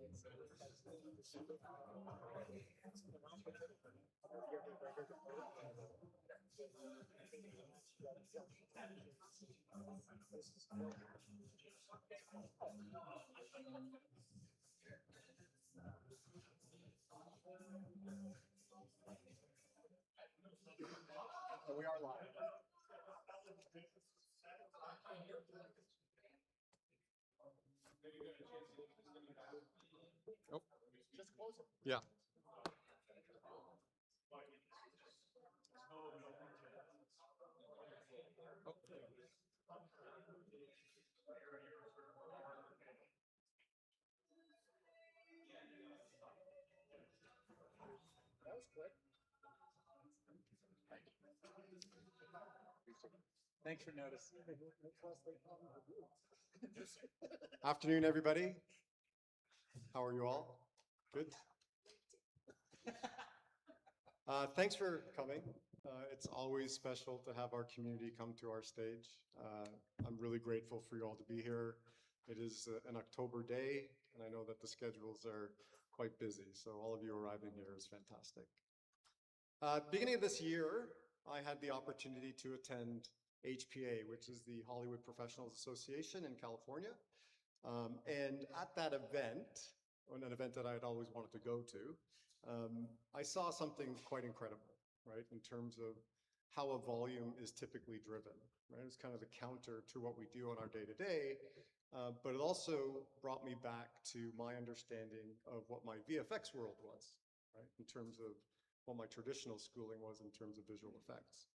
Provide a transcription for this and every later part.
We are live. Oh, just close it. Yeah. That was quick. Thanks for noticing. Afternoon, everybody. How are you all? Good. Thanks for coming. It's always special to have our community come to our stage. I'm really grateful for you all to be here. It is an October day, and I know that the schedules are quite busy, so all of you arriving here is fantastic. Beginning of this year, I had the opportunity to attend HPA, which is the Hollywood Professionals Association in California. And at that event, an event that I had always wanted to go to, I saw something quite incredible, right? In terms of how a volume is typically driven, right? It's kind of the counter to what we do on our day-to-day, but it also brought me back to my understanding of what my VFX world was, right? In terms of what my traditional schooling was in terms of visual effects.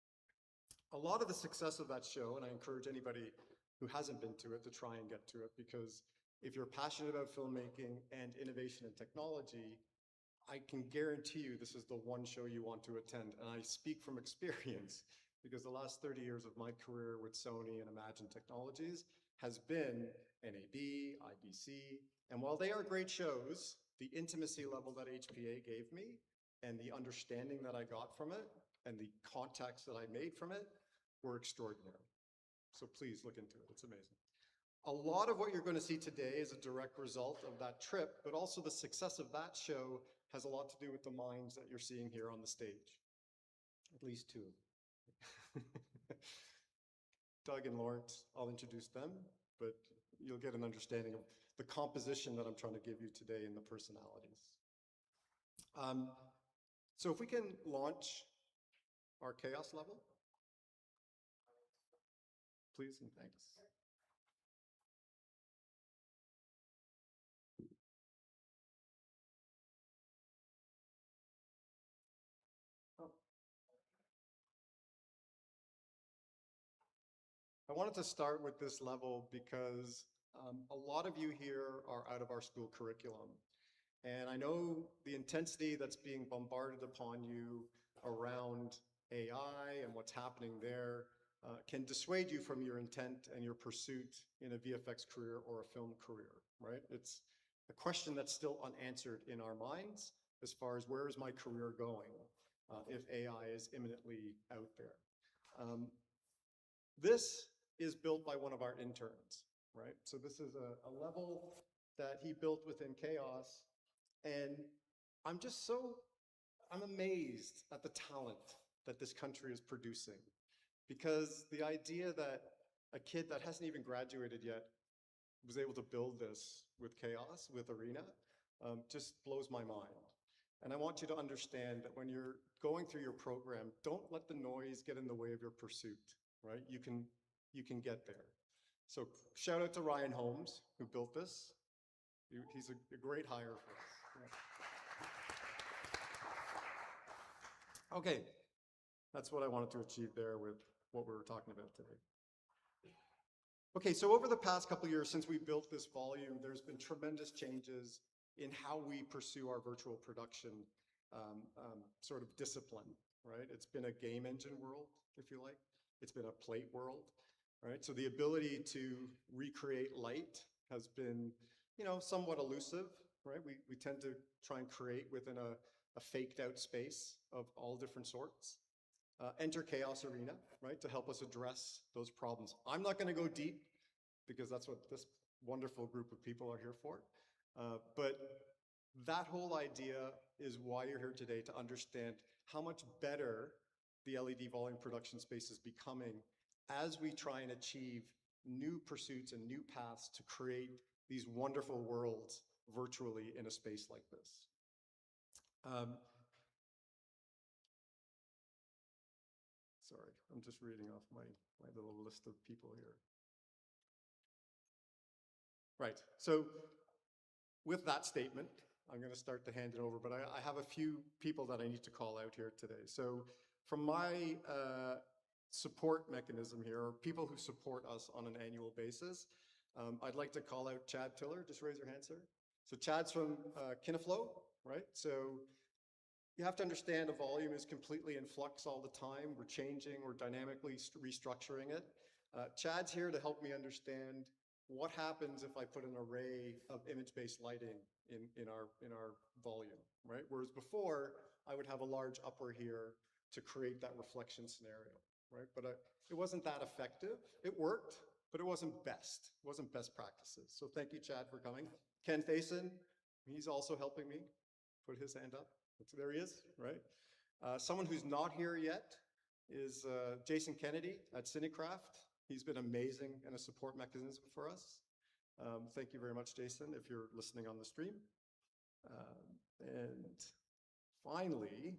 A lot of the success of that show, and I encourage anybody who hasn't been to it to try and get to it, because if you're passionate about filmmaking and innovation and technology, I can guarantee you this is the one show you want to attend. And I speak from experience because the last 30 years of my career with Sony and Imagine Technologies has been NAB, IBC, and while they are great shows, the intimacy level that HPA gave me and the understanding that I got from it and the contacts that I made from it were extraordinary. So please look into it, it's amazing. A lot of what you're going to see today is a direct result of that trip, but also the success of that show has a lot to do with the minds that you're seeing here on the stage. At least two. Doug and Laurence, I'll introduce them, but you'll get an understanding of the composition that I'm trying to give you today and the personalities. So if we can launch our chaos level, please and thanks. I wanted to start with this level because a lot of you here are out of our school curriculum. And I know the intensity that's being bombarded upon you around AI and what's happening there can dissuade you from your intent and your pursuit in a VFX career or a film career, right? It's a question that's still unanswered in our minds as far as where is my career going if AI is imminently out there. This is built by one of our interns, right? So this is a level that he built within Chaos, and I'm amazed at the talent that this country is producing, because the idea that a kid that hasn't even graduated yet was able to build this with Chaos, with Arena, just blows my mind. And I want you to understand that when you're going through your program, don't let the noise get in the way of your pursuit, right? You can get there. So shout out to Ryan Holmes, who built this. He's a great hire for us. Yeah. Okay, that's what I wanted to achieve there with what we were talking about today. Okay, so over the past couple of years since we built this volume, there's been tremendous changes in how we pursue our virtual production sort of discipline, right? It's been a game engine world, if you like. It's been a plate world, right? So the ability to recreate light has been, somewhat elusive, right? We tend to try and create within a faked out space of all different sorts. Enter Chaos Arena, right, to help us address those problems. I'm not going to go deep because that's what this wonderful group of people are here for. But that whole idea is why you're here today, to understand how much better the LED volume production space is becoming as we try and achieve new pursuits and new paths to create these wonderful worlds virtually in a space like this. Sorry, I'm just reading off my little list of people here. Right, so with that statement, I'm going to start to hand it over, but I have a few people that I need to call out here today. So from my support mechanism here, or people who support us on an annual basis, I'd like to call out Chad Tiller. Just raise your hand, sir. So Chad's from Kineflow, right? So you have to understand a volume is completely in flux all the time. We're changing, we're dynamically restructuring it. Chad's here to help me understand what happens if I put an array of image-based lighting in our volume, right? Whereas before, I would have a large upper here to create that reflection scenario, right? But it wasn't that effective. It worked, but it wasn't best. It wasn't best practices. So thank you, Chad, for coming. Ken Thayson, he's also helping me put his hand up. There he is, right? Someone who's not here yet is Jason Kennedy at Cinecraft. He's been amazing and a support mechanism for us. Thank you very much, Jason, if you're listening on the stream. And finally,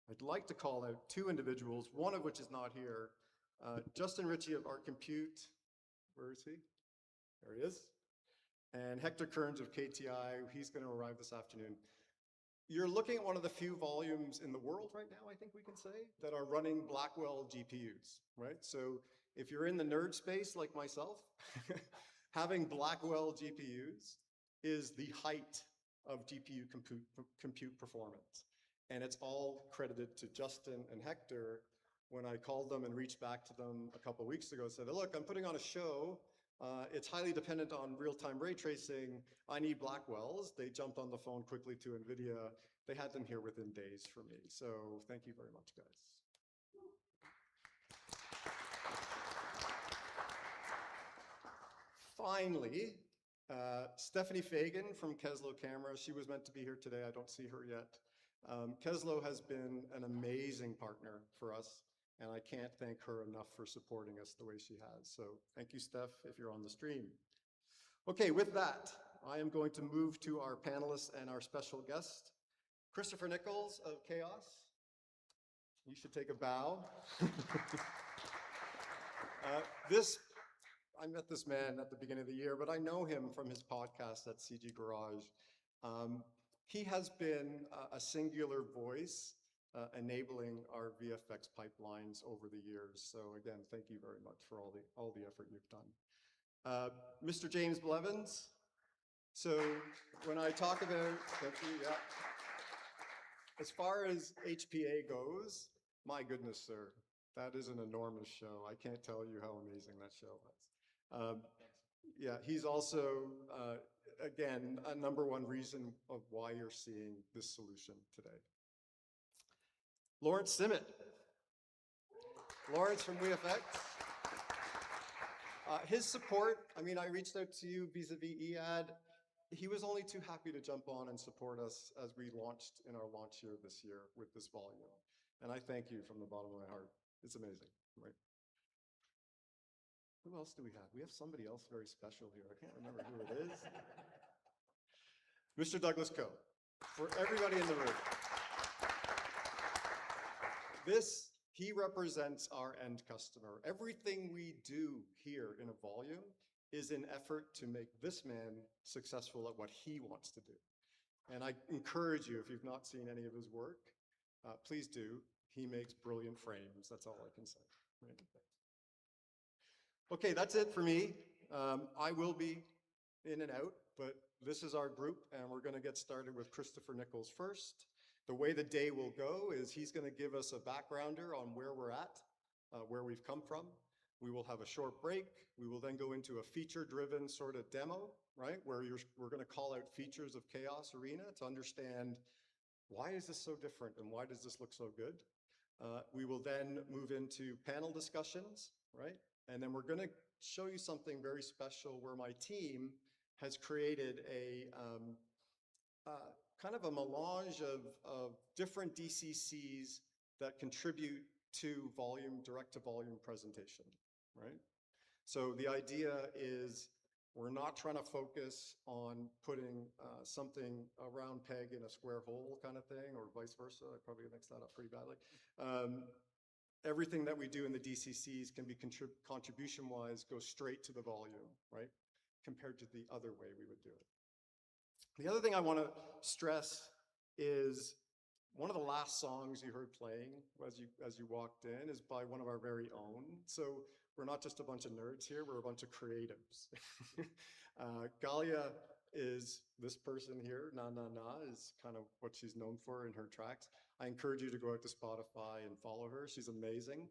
I'd like to call out two individuals, one of which is not here. Justin Ritchie of Art Compute, where is he? There he is. And Hector Kearns of KTI, he's going to arrive this afternoon. You're looking at one of the few volumes in the world right now, I think we can say, that are running Blackwell GPUs, right? So if you're in the nerd space like myself, having Blackwell GPUs is the height of GPU compute performance. And it's all credited to Justin and Hector. When I called them and reached back to them a couple of weeks ago, said, look, I'm putting on a show. It's highly dependent on real-time ray tracing. I need Blackwells. They jumped on the phone quickly to NVIDIA. They had them here within days for me. So thank you very much, guys. Finally, Stephanie Fagan from Keslow Camera. She was meant to be here today. I don't see her yet. Keslow has been an amazing partner for us, and I can't thank her enough for supporting us the way she has. So thank you, Steph, if you're on the stream. Okay, with that, I am going to move to our panelists and our special guest, Christopher Nichols of Chaos. You should take a bow. I met this man at the beginning of the year, but I know him from his podcast at CG Garage. He has been a singular voice enabling our VFX pipelines over the years. So again, thank you very much for all the effort you've done. Mr. James Blevins. So when I talk about, thank you, yeah. As far as HPA goes, my goodness, sir, that is an enormous show. I can't tell you how amazing that show was. Yeah, he's also, again, a #1 reason of why you're seeing this solution today. Laurence Cymet. Laurence from WEFX. His support, I mean, I reached out to you vis-a-vis EAD. He was only too happy to jump on and support us as we launched in our launch year this year with this volume. And I thank you from the bottom of my heart. It's amazing, right? Who else do we have? We have somebody else very special here. I can't remember who it is. Mr. Douglas Coe, for everybody in the room. He represents our end customer. Everything we do here in a volume is an effort to make this man successful at what he wants to do. And I encourage you, if you've not seen any of his work, please do. He makes brilliant frames. That's all I can say. Right? Okay, that's it for me. I will be in and out, but this is our group, and we're going to get started with Christopher Nichols first. The way the day will go is he's going to give us a backgrounder on where we're at, where we've come from. We will have a short break. We will then go into a feature-driven sort of demo, right, where we're going to call out features of Chaos Arena to understand why is this so different and why does this look so good. We will then move into panel discussions, right, and then we're going to show you something very special where my team has created a kind of a melange of different DCCs that contribute to volume, direct to volume presentation, right? So the idea is we're not trying to focus on putting something a round peg in a square hole kind of thing, or vice versa. I probably mixed that up pretty badly. Everything that we do in the DCCs can be contribution-wise go straight to the volume, right? Compared to the other way we would do it. The other thing I want to stress is one of the last songs you heard playing as you walked in is by one of our very own. So we're not just a bunch of nerds here, we're a bunch of creatives. Galia is this person here, Na Na Na, is kind of what she's known for in her tracks. I encourage you to go out to Spotify and follow her. She's amazing.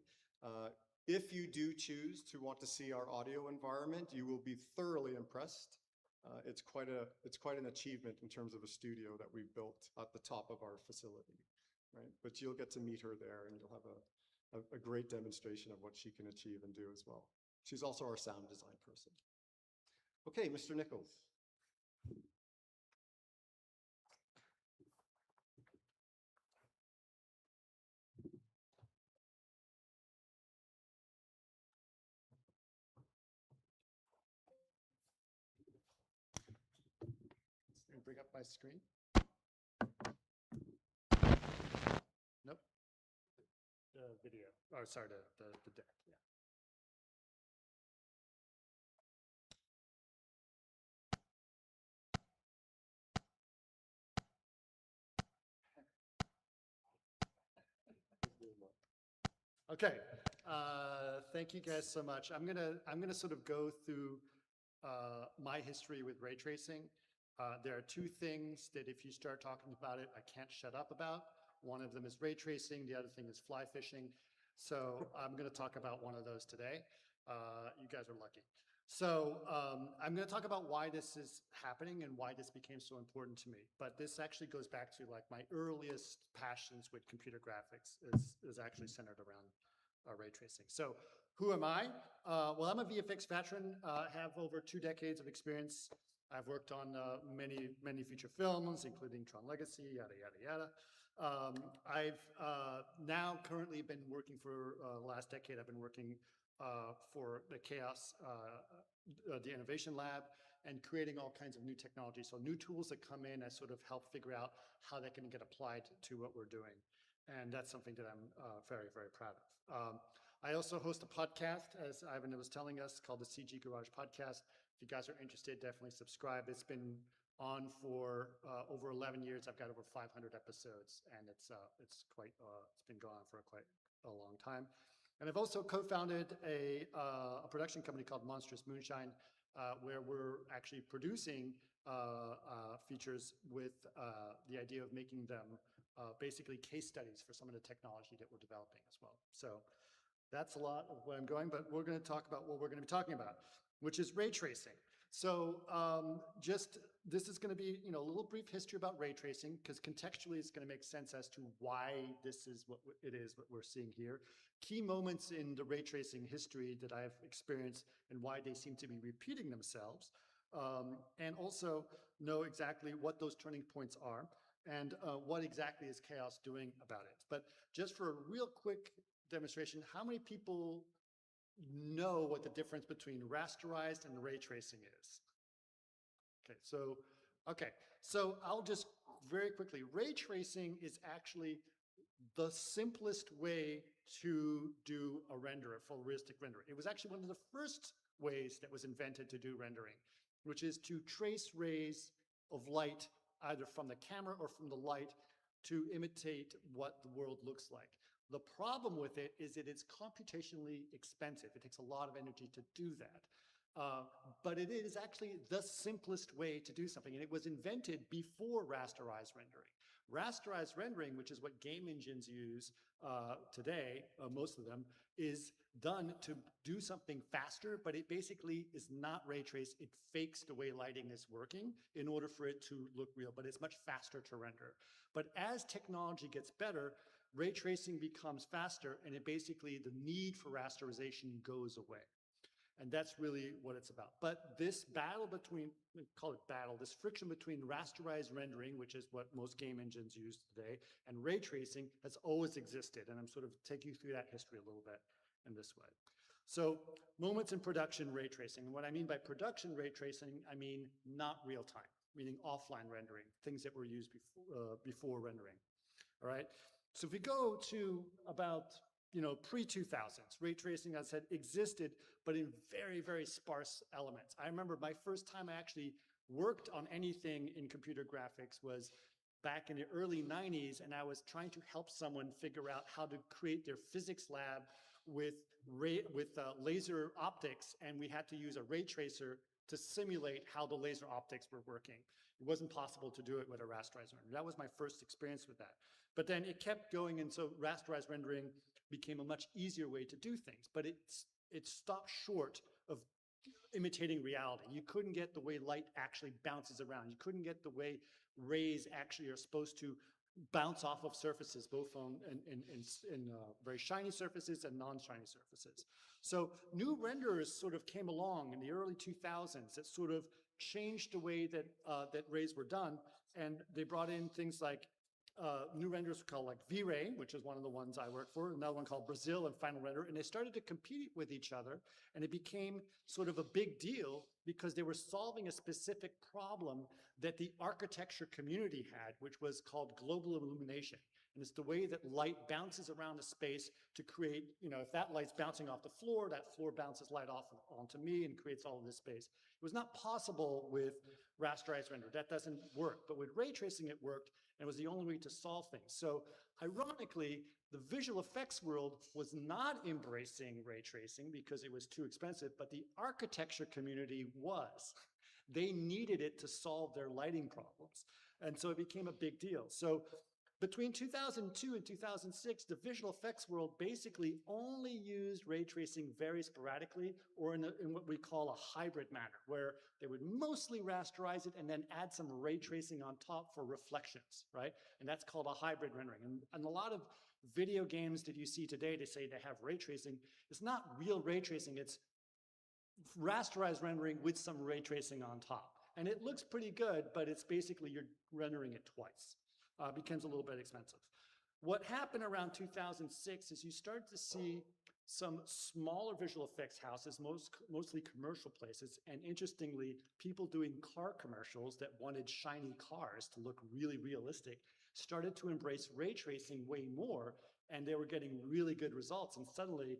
If you do choose to want to see our audio environment, you will be thoroughly impressed. It's quite an achievement in terms of a studio that we've built at the top of our facility, right? But you'll get to meet her there, and you'll have a great demonstration of what she can achieve and do as well. She's also our sound design person. Okay, Mr. Nichols. Bring up my screen. Nope. The video. Oh, sorry, the deck. Yeah. Okay. Thank you guys so much. I'm gonna sort of go through my history with ray tracing. There are two things that if you start talking about it, I can't shut up about. One of them is ray tracing, the other thing is fly fishing. So I'm going to talk about one of those today. You guys are lucky. So I'm going to talk about why this is happening and why this became so important to me. But this actually goes back to like my earliest passions with computer graphics is actually centered around ray tracing. So who am I? Well, I'm a VFX veteran, have over 2 decades of experience. I've worked on many feature films, including Tron Legacy, yada, yada, yada. I've now currently been working for the last decade. I've been working for the Chaos, the Innovation Lab, and creating all kinds of new technologies. So new tools that come in, I sort of help figure out how they can get applied to what we're doing. And that's something that I'm very, very proud of. I also host a podcast, as Ivan was telling us, called the CG Garage Podcast. If you guys are interested, definitely subscribe. It's been on for over 11 years. I've got over 500 episodes, and it's been going on for quite a long time. And I've also co-founded a production company called Monstrous Moonshine, where we're actually producing features with the idea of making them basically case studies for some of the technology that we're developing as well. So that's a lot of where I'm going, but we're going to talk about what we're going to be talking about, which is ray tracing. So this is going to be a little brief history about ray tracing, because contextually it's going to make sense as to why this is what we're seeing here. Key moments in the ray tracing history that I've experienced and why they seem to be repeating themselves, and also know exactly what those turning points are and what exactly is Chaos doing about it. But just for a real quick demonstration, how many people know what the difference between rasterized and ray tracing is? Okay, so I'll just very quickly, ray tracing is actually the simplest way to do a render, a photorealistic render. It was actually one of the first ways that was invented to do rendering, which is to trace rays of light either from the camera or from the light to imitate what the world looks like. The problem with it is that it's computationally expensive. It takes a lot of energy to do that. But it is actually the simplest way to do something, and it was invented before rasterized rendering. Rasterized rendering, which is what game engines use today, most of them, is done to do something faster, but it basically is not ray traced. It fakes the way lighting is working in order for it to look real, but it's much faster to render. But as technology gets better, ray tracing becomes faster, and it basically, the need for rasterization goes away. And that's really what it's about. But this battle between, we call it battle, this friction between rasterized rendering, which is what most game engines use today, and ray tracing has always existed. And I'm sort of taking you through that history a little bit in this way. So moments in production ray tracing. And what I mean by production ray tracing, I mean not real time, meaning offline rendering, things that were used before rendering. All right. So if we go to about pre-2000s, ray tracing, as I said, existed, but in very, very sparse elements. I remember my first time I actually worked on anything in computer graphics was back in the early 90s, and I was trying to help someone figure out how to create their physics lab with laser optics, and we had to use a ray tracer to simulate how the laser optics were working. It wasn't possible to do it with a rasterized rendering. That was my first experience with that. But then it kept going, and so rasterized rendering became a much easier way to do things. But it stopped short of imitating reality. You couldn't get the way light actually bounces around. You couldn't get the way rays actually are supposed to bounce off of surfaces, both in very shiny surfaces and non-shiny surfaces. So new renderers sort of came along in the early 2000s that sort of changed the way that that rays were done, and they brought in things like new renderers called like V-Ray, which is one of the ones I work for, another one called Brazil and Final Render, and they started to compete with each other, and it became sort of a big deal because they were solving a specific problem that the architecture community had, which was called global illumination. And it's the way that light bounces around a space to create, if that light's bouncing off the floor, that floor bounces light off onto me and creates all of this space. It was not possible with rasterized render. That doesn't work. But with ray tracing, it worked, and it was the only way to solve things. So ironically, the visual effects world was not embracing ray tracing because it was too expensive, but the architecture community was. They needed it to solve their lighting problems. And so it became a big deal. So between 2002 and 2006, the visual effects world basically only used ray tracing very sporadically, or in what we call a hybrid manner, where they would mostly rasterize it and then add some ray tracing on top for reflections, right? And that's called a hybrid rendering. And a lot of video games that you see today, they say they have ray tracing. It's not real ray tracing, it's rasterized rendering with some ray tracing on top. And it looks pretty good, but it's basically you're rendering it twice. Becomes a little bit expensive. What happened around 2006 is you start to see some smaller visual effects houses, mostly commercial places, and interestingly, people doing car commercials that wanted shiny cars to look really realistic started to embrace ray tracing way more, and they were getting really good results. And suddenly,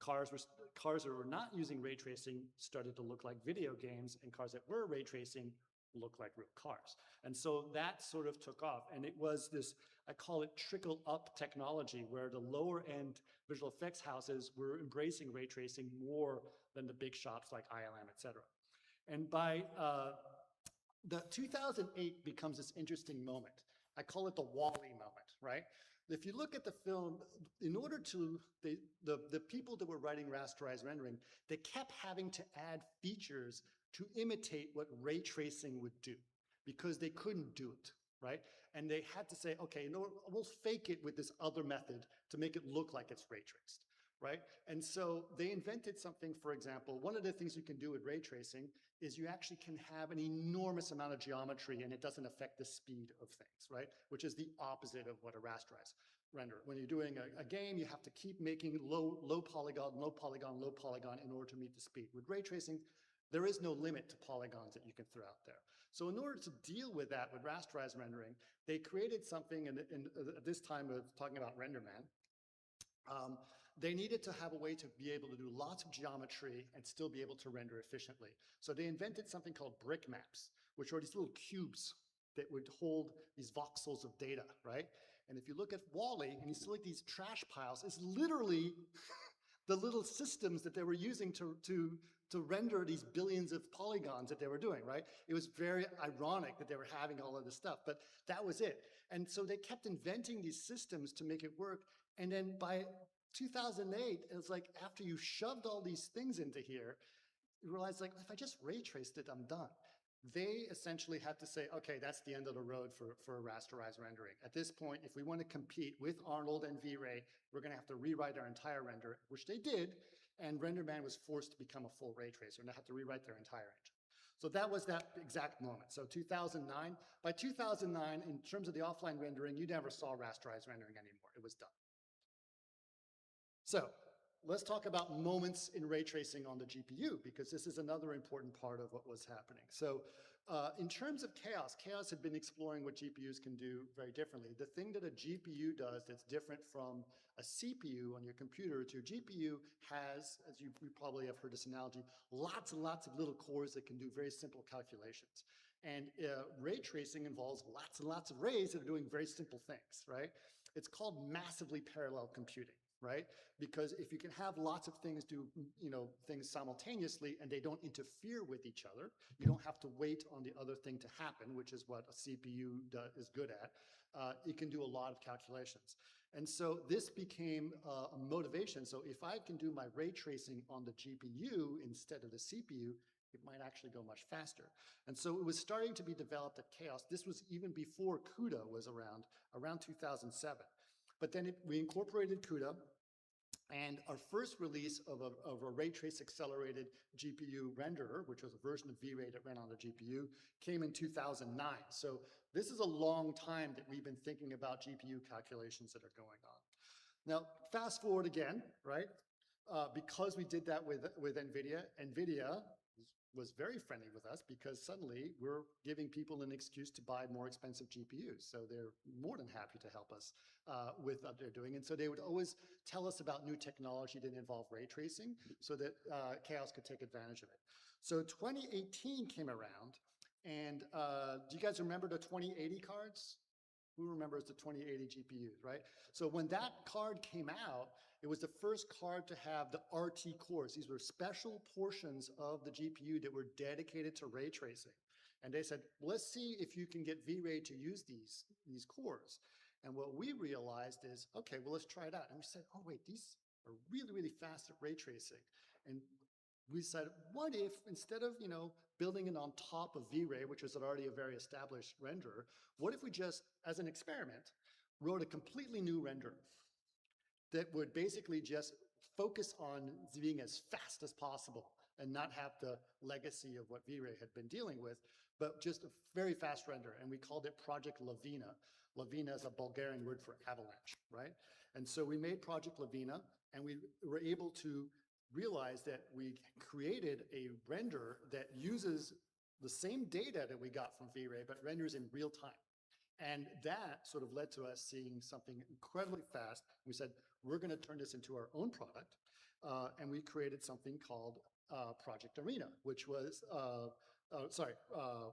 cars that were not using ray tracing started to look like video games, and cars that were ray tracing look like real cars. And so that sort of took off. And it was this, I call it trickle up technology, where the lower end visual effects houses were embracing ray tracing more than the big shops like ILM, et cetera. And by the 2008 becomes this interesting moment. I call it the Wall-E moment, right? If you look at the film, in order to, the people that were writing rasterized rendering, they kept having to add features to imitate what ray tracing would do, because they couldn't do it, right? And they had to say, okay, we'll fake it with this other method to make it look like it's ray traced, right? And so they invented something, for example, one of the things you can do with ray tracing is you actually can have an enormous amount of geometry and it doesn't affect the speed of things, right? Which is the opposite of what a rasterized render. When you're doing a game, you have to keep making low polygon in order to meet the speed. With ray tracing, there is no limit to polygons that you can throw out there. So in order to deal with that with rasterized rendering, they created something, and at this time of talking about RenderMan, they needed to have a way to be able to do lots of geometry and still be able to render efficiently. So they invented something called brick maps, which are these little cubes that would hold these voxels of data, right? And if you look at Wall-E and you see like these trash piles, it's literally the little systems that they were using to render these billions of polygons that they were doing, right? It was very ironic that they were having all of this stuff, but that was it. And so they kept inventing these systems to make it work. And then by 2008, it was like after you shoved all these things into here, you realize like, if I just ray traced it, I'm done. They essentially had to say, okay, that's the end of the road for rasterized rendering. At this point, if we want to compete with Arnold and V-Ray, we're going to have to rewrite our entire render, which they did. and RenderMan was forced to become a full ray tracer, and they had to rewrite their entire engine. So that was that exact moment. So 2009, by 2009, in terms of the offline rendering, you never saw rasterized rendering anymore. It was done. So let's talk about moments in ray tracing on the GPU, because this is another important part of what was happening. So in terms of chaos, chaos had been exploring what GPUs can do very differently. The thing that a GPU does that's different from a CPU on your computer is your GPU has, as you probably have heard this analogy, lots and lots of little cores that can do very simple calculations. And ray tracing involves lots and lots of rays that are doing very simple things, right? It's called massively parallel computing, right? Because if you can have lots of things do, things simultaneously and they don't interfere with each other, you don't have to wait on the other thing to happen, which is what a CPU is good at. It can do a lot of calculations. And so this became a motivation. So if I can do my ray tracing on the GPU instead of the CPU, it might actually go much faster. And so it was starting to be developed at Chaos. This was even before CUDA was around 2007. But then we incorporated CUDA, and our first release of a ray trace accelerated GPU renderer, which was a version of V-Ray that ran on the GPU, came in 2009. So this is a long time that we've been thinking about GPU calculations that are going on. Now, fast forward again, right? Because we did that with NVIDIA, NVIDIA was very friendly with us because suddenly we're giving people an excuse to buy more expensive GPUs. So they're more than happy to help us with what they're doing. And so they would always tell us about new technology that involved ray tracing so that Chaos could take advantage of it. So 2018 came around, and do you guys remember the 2080 cards? Who remembers the 2080 GPUs, right? So when that card came out, it was the first card to have the RT cores. These were special portions of the GPU that were dedicated to ray tracing. And they said, let's see if you can get V-Ray to use these cores. And what we realized is, okay, well, let's try it out. And we said, oh, wait, these are really, really fast at ray tracing. And we said, what if instead of, building it on top of V-Ray, which was already a very established renderer, what if we just, as an experiment, wrote a completely new renderer that would basically just focus on being as fast as possible and not have the legacy of what V-Ray had been dealing with, but just a very fast render. And we called it Project Lavina. Lavina is a Bulgarian word for avalanche, right? And so we made Project Lavina, and we were able to realize that we created a render that uses the same data that we got from V-Ray, but renders in real time. And that sort of led to us seeing something incredibly fast. We said, we're going to turn this into our own product. And we created something called Project Arena, which was,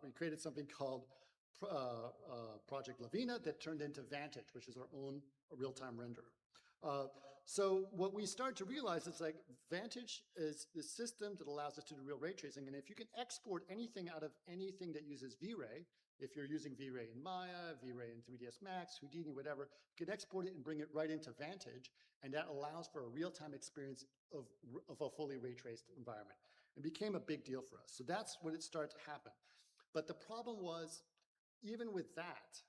we created something called Project Lavina that turned into Vantage, which is our own real-time renderer. So what we start to realize is like Vantage is the system that allows us to do real ray tracing. And if you can export anything out of anything that uses V-Ray, if you're using V-Ray in Maya, V-Ray in 3ds Max, Houdini, whatever, you can export it and bring it right into Vantage. And that allows for a real-time experience of a fully ray traced environment. It became a big deal for us. So that's when it started to happen. But the problem was, even with that,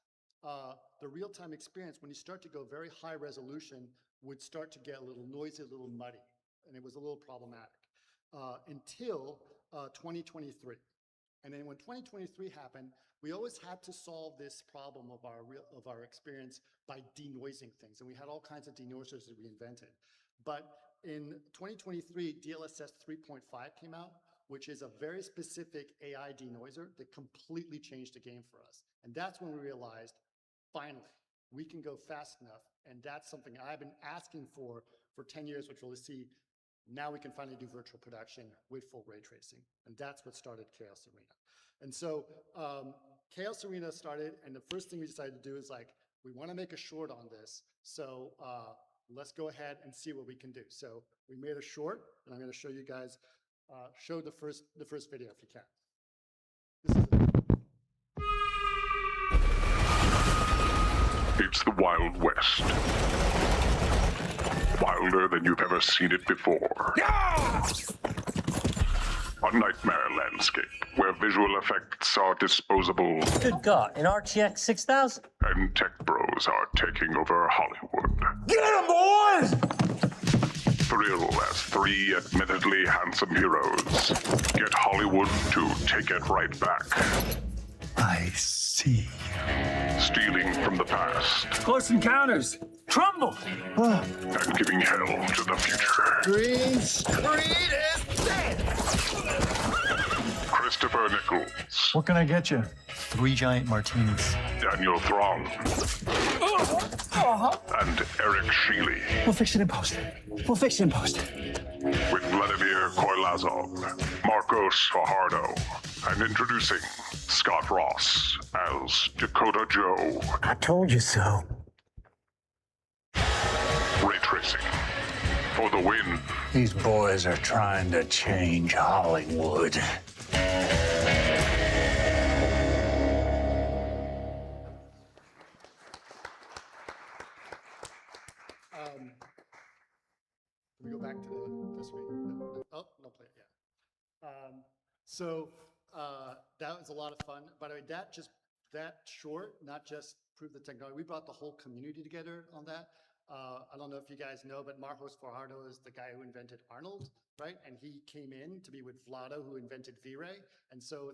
the real-time experience, when you start to go very high resolution, would start to get a little noisy, a little muddy, and it was a little problematic until 2023. And then when 2023 happened, we always had to solve this problem of our experience by denoising things, and we had all kinds of denoisers that we invented. But in 2023, DLSS 3.5 came out, which is a very specific AI denoiser that completely changed the game for us. And that's when we realized, finally, we can go fast enough. And that's something I've been asking for 10 years, which we'll see. Now we can finally do virtual production with full ray tracing. And that's what started Chaos Arena. And so Chaos Arena started, and the first thing we decided to do is like, we want to make a short on this. So let's go ahead and see what we can do. So we made a short, and I'm going to show you guys, show the first video if you can. This is it. It's the Wild West. Wilder than you've ever seen it before. Yeah! A nightmare landscape where visual effects are disposable. Good God, an RTX 6000? And tech bros are taking over Hollywood. Get him, boys! thrill as three admittedly handsome heroes get Hollywood to take it right back. I see. Stealing from the past Close encounters. Trumbull. and giving hell to the future. Green screen is dead. Christopher Nichols, What can I get you? 3 giant martinis. Daniel Thron, and Eric Sheely, We'll fix it in post. We'll fix it in post. with Vladimir Koylazov, Marcos Fajardo, and introducing Scott Ross as Dakota Joe. I told you so. Ray tracing for the win. These boys are trying to change Hollywood. Can we go back to the screen? Oh, no play it yet. That was a lot of fun. By the way, that short, not just proved the technology, we brought the whole community together on that. I don't know if you guys know, but Marcos Fajardo is the guy who invented Arnold, right? And he came in to be with Vlado, who invented V-Ray. And so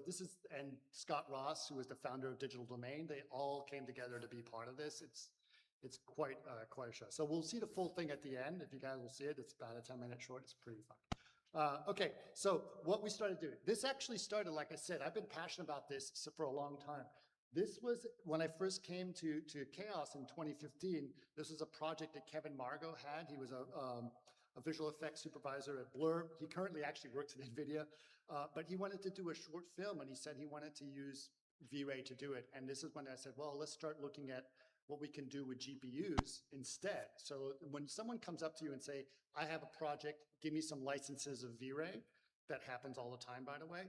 and Scott Ross, who was the founder of Digital Domain, they all came together to be part of this. It's quite a show. So we'll see the full thing at the end. If you guys will see it, it's about a 10-minute short. It's pretty fun. Okay, so what we started doing. This actually started, like I said, I've been passionate about this for a long time. This was when I first came to Chaos in 2015. This was a project that Kevin Margot had. He was a visual effects supervisor at Blur. He currently actually works at NVIDIA, but he wanted to do a short film, and he said he wanted to use V-Ray to do it. And this is when I said, well, let's start looking at what we can do with GPUs instead. So when someone comes up to you and say, I have a project, give me some licenses of V-Ray, that happens all the time, by the way.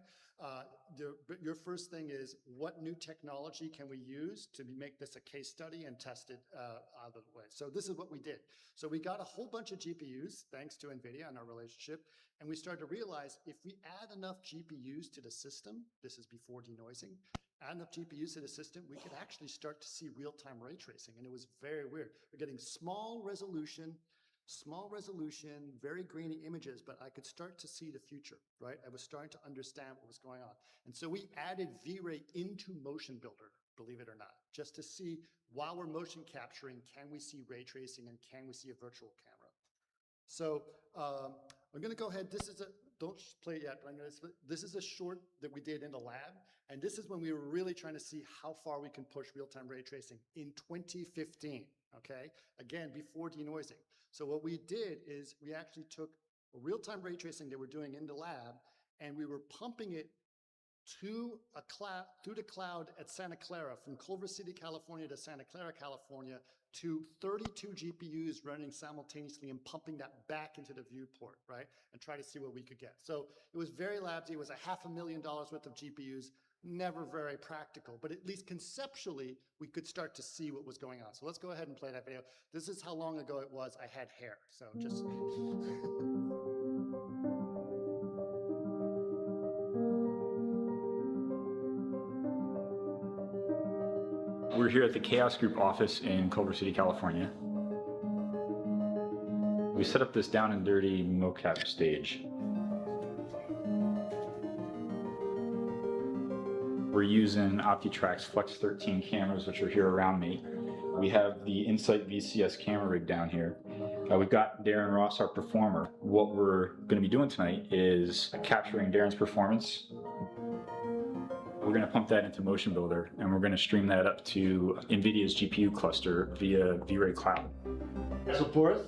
Your first thing is, what new technology can we use to make this a case study and test it out of the way? So this is what we did. So we got a whole bunch of GPUs, thanks to NVIDIA and our relationship, and we started to realize if we add enough GPUs to the system, this is before denoising, add enough GPUs to the system, we could actually start to see real-time ray tracing, and it was very weird. We're getting small resolution, very grainy images, but I could start to see the future, right? I was starting to understand what was going on. And so we added V-Ray into Motion Builder, believe it or not, just to see, while we're motion capturing, can we see ray tracing and can we see a virtual camera? So I'm gonna go ahead, don't play it yet, but this is a short that we did in the lab, and this is when we were really trying to see how far we can push real-time ray tracing in 2015, okay? Again, before denoising. So what we did is we actually took a real-time ray tracing that we're doing in the lab, and we were pumping it through the cloud at Santa Clara, from Culver City, California to Santa Clara, California, to 32 GPUs running simultaneously and pumping that back into the viewport, right? And try to see what we could get. So it was very labsy. It was $500,000 worth of GPUs, never very practical, but at least conceptually, we could start to see what was going on. So let's go ahead and play that video. This is how long ago it was I had hair, so just... We're here at the Chaos Group office in Culver City, California. We set up this down and dirty mocap stage. We're using OptiTrack's Flex 13 cameras, which are here around me. We have the Insight VCS camera rig down here. We've got Darren Ross, our performer. What we're going to be doing tonight is capturing Darren's performance. We're going to pump that into Motion Builder, and we're going to stream that up to NVIDIA's GPU cluster via V-Ray Cloud. So Boris,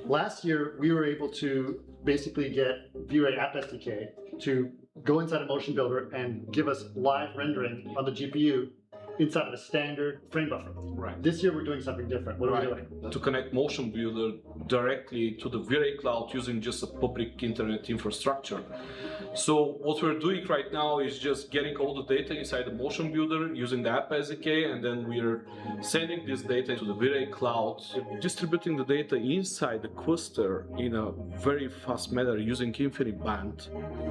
last year we were able to basically get V-Ray App SDK to go inside a Motion Builder and give us live rendering on the GPU inside of a standard frame buffer. Right. This year we're doing something different. What are we doing? To connect Motion Builder directly to the V-Ray Cloud using just a public internet infrastructure. So what we're doing right now is just getting all the data inside the Motion Builder using the app SDK, and then we're sending this data to the V-Ray Cloud, distributing the data inside the cluster in a very fast manner using InfiniBand.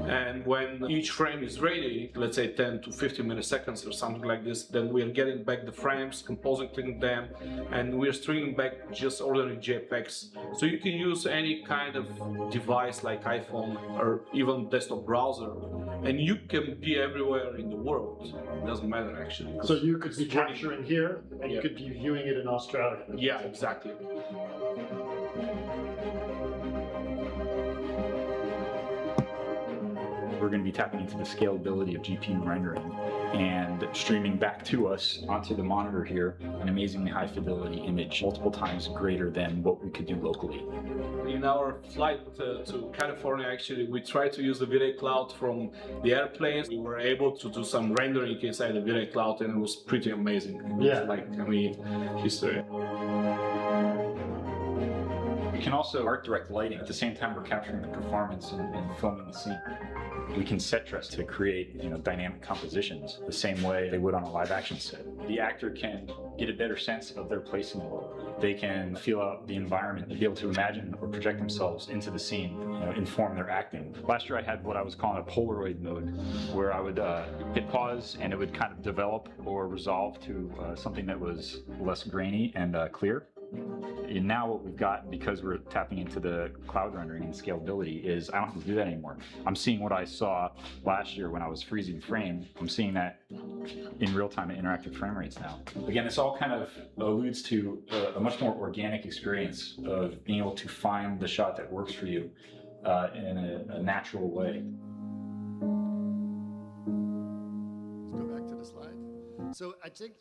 And when each frame is ready, let's say 10 to 15 milliseconds or something like this, then we are getting back the frames, compositing them, and we are streaming back just ordinary JPEGs. So you can use any kind of device like iPhone or even desktop browser, and you can be everywhere in the world. It doesn't matter actually. So you could be It's running- capturing here, and you Yeah. could be viewing it in Australia. Yeah, exactly. We're going to be tapping into the scalability of GPU rendering and streaming back to us onto the monitor here an amazingly high fidelity image, multiple times greater than what we could do locally. In our flight to California, actually, we tried to use the V-Ray cloud from the airplanes. We were able to do some rendering inside the V-Ray cloud, and it was pretty amazing. It was Yeah. like, I mean, history. We can also art direct lighting. At the same time, we're capturing the performance and filming the scene. We can set dress to create, dynamic compositions the same way they would on a live action set. The actor can get a better sense of their place in the world. They can feel out the environment and be able to imagine or project themselves into the scene, inform their acting. Last year I had what I was calling a Polaroid mode, where I would hit pause and it would kind of develop or resolve to something that was less grainy and clear. And now what we've got, because we're tapping into the cloud rendering and scalability, is I don't have to do that anymore. I'm seeing what I saw last year when I was freezing frame. I'm seeing that in real time at interactive frame rates now. Again, this all kind of alludes to a much more organic experience of being able to find the shot that works for you in a natural way. Let's go back to the slide. So I think,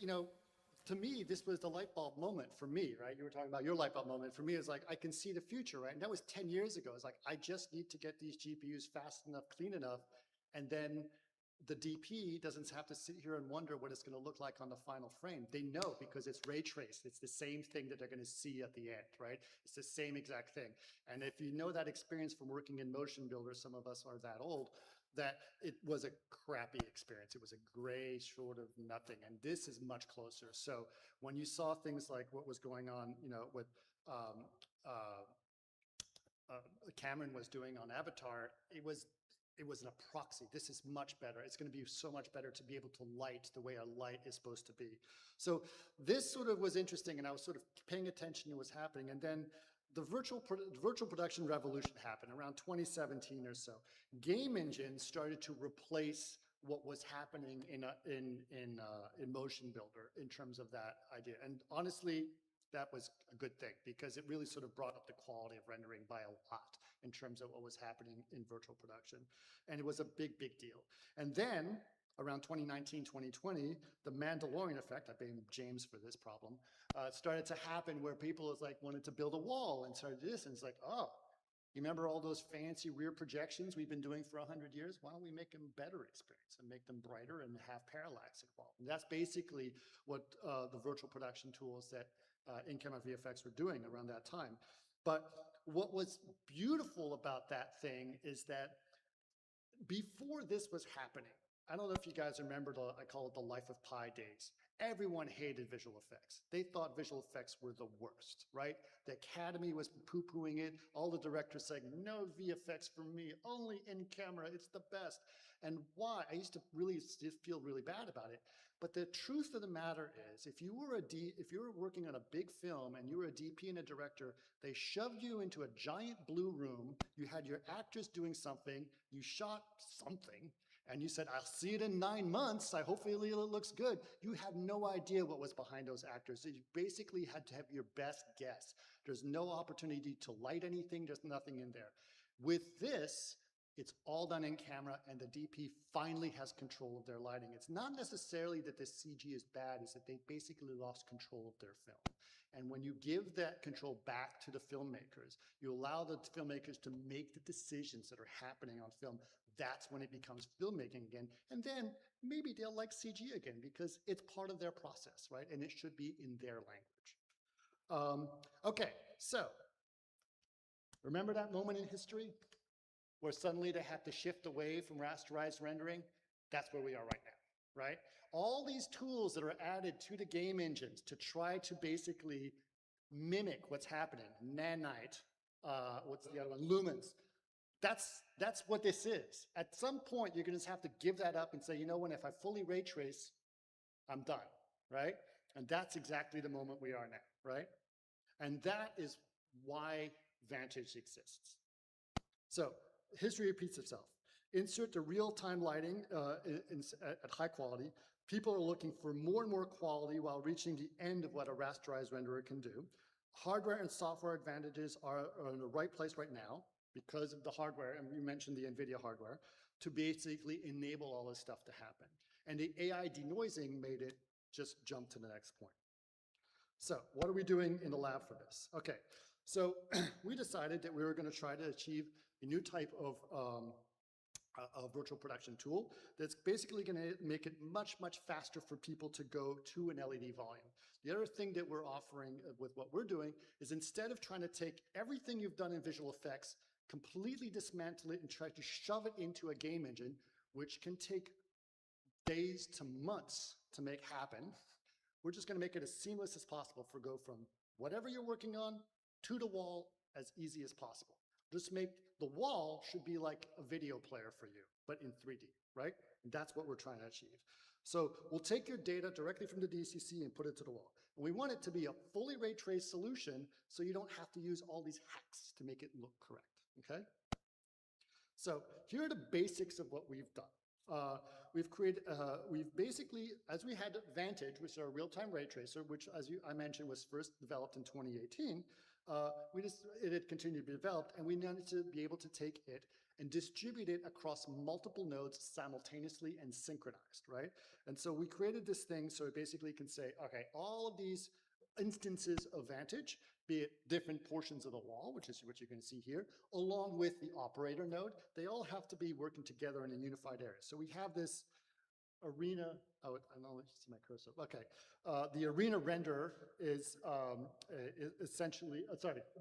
to me, this was the light bulb moment for me, right? You were talking about your light bulb moment. For me, it's like, I can see the future, right? And that was 10 years ago. It's like, I just need to get these GPUs fast enough, clean enough, and then the DP doesn't have to sit here and wonder what it's going to look like on the final frame. They know because it's ray traced. It's the same thing that they're going to see at the end, right? It's the same exact thing. And if you know that experience from working in Motion Builder, some of us are that old, that it was a crappy experience. It was a gray sort of nothing. And this is much closer. So when you saw things like what was going on, with Cameron was doing on Avatar, it was an proxy. This is much better. It's going to be so much better to be able to light the way a light is supposed to be. So this sort of was interesting, and I was sort of paying attention to what's happening. And then the virtual production revolution happened around 2017 or so. Game engines started to replace what was happening in Motion Builder in terms of that idea. And honestly, that was a good thing because it really sort of brought up the quality of rendering by a lot in terms of what was happening in virtual production. And it was a big, big deal. And then around 2019, 2020, the Mandalorian effect, I blame James for this problem, started to happen where people was like wanted to build a wall and started this, and it's like, oh, you remember all those fancy rear projections we've been doing for 100 years? Why don't we make them better experience and make them brighter and have parallax involved? And that's basically what the virtual production tools that in-camera VFX were doing around that time. But what was beautiful about that thing is that before this was happening, I don't know if you guys remember I call it the Life of Pi days. Everyone hated visual effects. They thought visual effects were the worst, right? The Academy was poo-pooing it. All the directors saying, no VFX for me, only in camera, it's the best. And why? I used to really feel really bad about it. But the truth of the matter is, if you were working on a big film and you were a DP and a director, they shoved you into a giant blue room, you had your actors doing something, you shot something, and you said, I'll see it in 9 months, hopefully it looks good. You have no idea what was behind those actors. So you basically had to have your best guess. There's no opportunity to light anything, there's nothing in there. With this, it's all done in camera, and the DP finally has control of their lighting. It's not necessarily that the CG is bad, it's that they basically lost control of their film. And when you give that control back to the filmmakers, you allow the filmmakers to make the decisions that are happening on film. That's when it becomes filmmaking again. And then maybe they'll like CG again because it's part of their process, right? And it should be in their language. Okay, so remember that moment in history where suddenly they had to shift away from rasterized rendering? That's where we are right now, right? All these tools that are added to the game engines to try to basically mimic what's happening, Nanite, what's the other one, Lumens. That's what this is. At some point, you're going to have to give that up and say, you know what, if I fully ray trace, I'm done. right? And that's exactly the moment we are now, right? And that is why Vantage exists. So history repeats itself. Insert the real-time lighting at high quality. People are looking for more and more quality while reaching the end of what a rasterized renderer can do. Hardware and software advantages are in the right place right now because of the hardware, and you mentioned the NVIDIA hardware, to basically enable all this stuff to happen. And the AI denoising made it just jump to the next point. So what are we doing in the lab for this? Okay, so we decided that we were going to try to achieve a new type of a virtual production tool that's basically going to make it much, much faster for people to go to an LED volume. The other thing that we're offering with what we're doing is instead of trying to take everything you've done in visual effects, completely dismantle it and try to shove it into a game engine, which can take days to months to make happen, we're just going to make it as seamless as possible for go from whatever you're working on to the wall as easy as possible. Just make the wall should be like a video player for you, but in 3D, right? And that's what we're trying to achieve. So we'll take your data directly from the DCC and put it to the wall. And we want it to be a fully ray traced solution so you don't have to use all these hacks to make it look correct, okay? So here are the basics of what we've done. We've basically, as we had Vantage, which is our real-time ray tracer, which as I mentioned was first developed in 2018, it had continued to be developed, and we wanted to be able to take it and distribute it across multiple nodes simultaneously and synchronized, right? And so we created this thing so it basically can say, okay, all of these instances of Vantage, be it different portions of the wall, which is what you can see here, along with the operator node, they all have to be working together in a unified area. So we have this arena, oh, I don't know if you see my cursor. Okay, the arena renderer is essentially,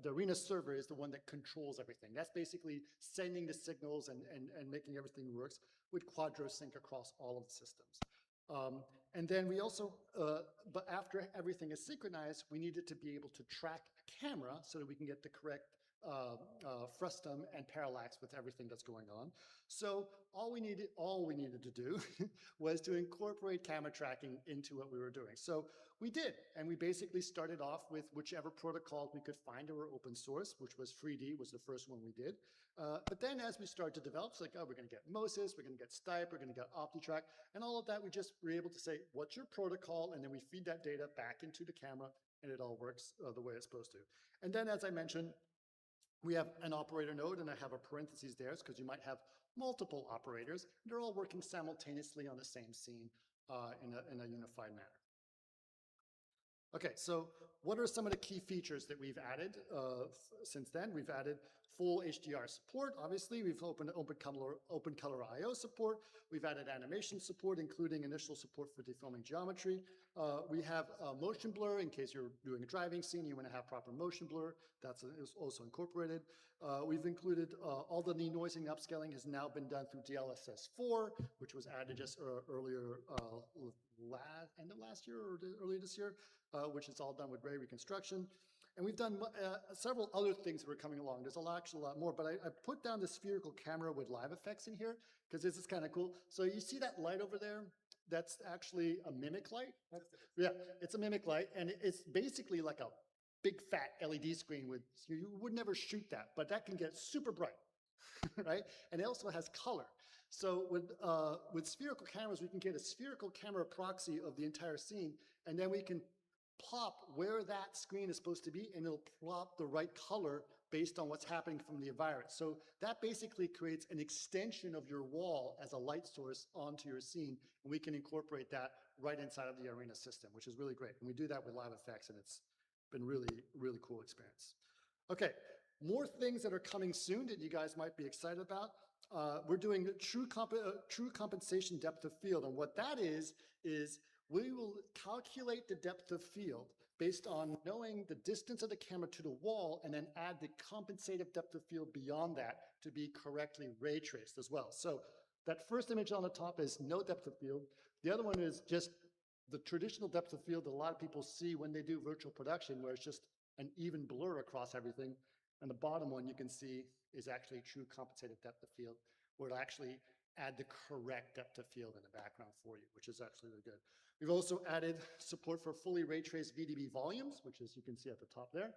the arena server is the one that controls everything. That's basically sending the signals and making everything works with Quadro sync across all of the systems. And then we also, but after everything is synchronized, we needed to be able to track a camera so that we can get the correct frustum and parallax with everything that's going on. So all we needed to do was to incorporate camera tracking into what we were doing. So we did, and we basically started off with whichever protocols we could find that were open source, which was 3D was the first one we did. But then as we started to develop, it's like, oh, we're going to get Moses, we're going to get Stipe, we're going to get OptiTrack, and all of that, we just were able to say, what's your protocol? And then we feed that data back into the camera, and it all works the way it's supposed to. And then, as I mentioned, we have an operator node, and I have a parentheses there because you might have multiple operators. They're all working simultaneously on the same scene in a unified manner. Okay, so what are some of the key features that we've added since then? We've added full HDR support. Obviously, we've opened open color IO support. We've added animation support, including initial support for deforming geometry. We have motion blur in case you're doing a driving scene, you want to have proper motion blur. That's also incorporated. We've included all the denoising upscaling has now been done through DLSS4, which was added just earlier, end of last year or earlier this year, which is all done with ray reconstruction. And we've done several other things that were coming along. There's actually a lot more, but I put down the spherical camera with live effects in here because this is kind of cool. So you see that light over there? That's actually a mimic light. Yeah, it's a mimic light, and it's basically like a big fat LED screen with, you would never shoot that, but that can get super bright, right? And it also has color. So with spherical cameras, we can get a spherical camera proxy of the entire scene, and then we can plop where that screen is supposed to be, and it'll plop the right color based on what's happening from the environment. So that basically creates an extension of your wall as a light source onto your scene, and we can incorporate that right inside of the arena system, which is really great. And we do that with live effects, and it's been really, really cool experience. Okay, more things that are coming soon that you guys might be excited about. We're doing true compensation depth of field, and what that is we will calculate the depth of field based on knowing the distance of the camera to the wall, and then add the compensative depth of field beyond that to be correctly ray traced as well. So that first image on the top is no depth of field. The other one is just the traditional depth of field that a lot of people see when they do virtual production, where it's just an even blur across everything. And the bottom one you can see is actually true compensated depth of field, where it'll actually add the correct depth of field in the background for you, which is actually really good. We've also added support for fully ray traced VDB volumes, which is you can see at the top there.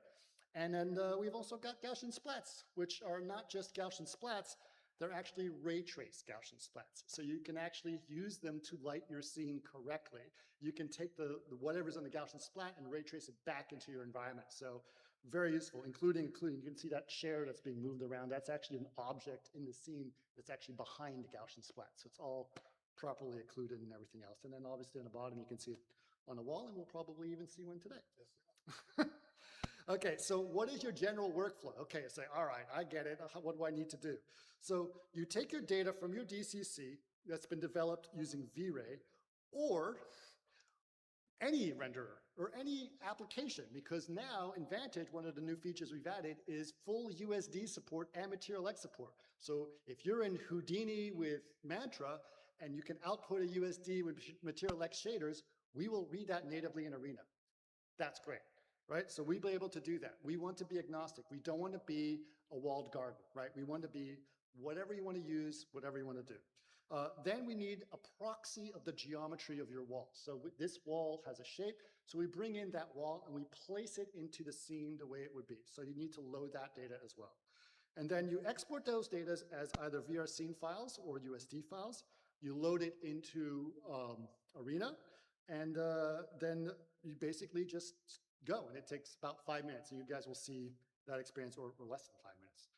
And then we've also got Gaussian splats, which are not just Gaussian splats, they're actually ray traced Gaussian splats. So you can actually use them to light your scene correctly. You can take the whatever's on the Gaussian splat and ray trace it back into your environment. So very useful, including, you can see that chair that's being moved around. That's actually an object in the scene that's actually behind the Gaussian splat. So it's all properly occluded and everything else. And then obviously on the bottom, you can see it on the wall, and we'll probably even see one today. Okay, so what is your general workflow? Okay, say, all right, I get it. What do I need to do? So you take your data from your DCC that's been developed using V-Ray or any renderer or any application, because now in Vantage, one of the new features we've added is full USD support and MaterialX support. So if you're in Houdini with Mantra and you can output a USD with MaterialX shaders, we will read that natively in Arena. That's great. Right? So we'll be able to do that. We want to be agnostic. We don't want to be a walled garden, right? We want to be whatever you want to use, whatever you want to do. Then we need a proxy of the geometry of your wall. So this wall has a shape. So we bring in that wall and we place it into the scene the way it would be. So you need to load that data as well. And then you export those data as either VR scene files or USD files. You load it into Arena, and then you basically just go, and it takes about 5 minutes, and you guys will see that experience, or less than 5 minutes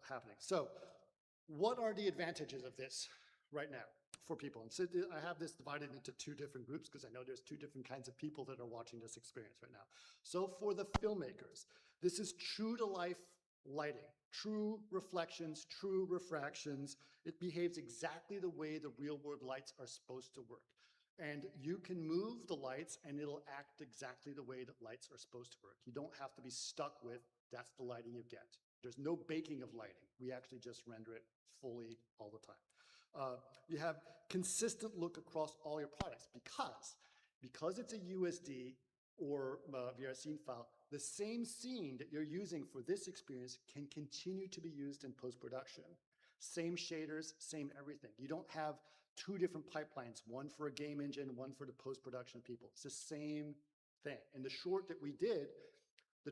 happening. So what are the advantages of this right now for people? And so I have this divided into two different groups because I know there's two different kinds of people that are watching this experience right now. So for the filmmakers, this is true to life lighting, true reflections, true refractions. It behaves exactly the way the real world lights are supposed to work. And you can move the lights and it'll act exactly the way that lights are supposed to work. You don't have to be stuck with, that's the lighting you get. There's no baking of lighting. We actually just render it fully all the time. You have consistent look across all your products because it's a USD or VR scene file, the same scene that you're using for this experience can continue to be used in post-production. Same shaders, same everything. You don't have two different pipelines, one for a game engine, one for the post-production people. It's the same thing. In the short that we did, the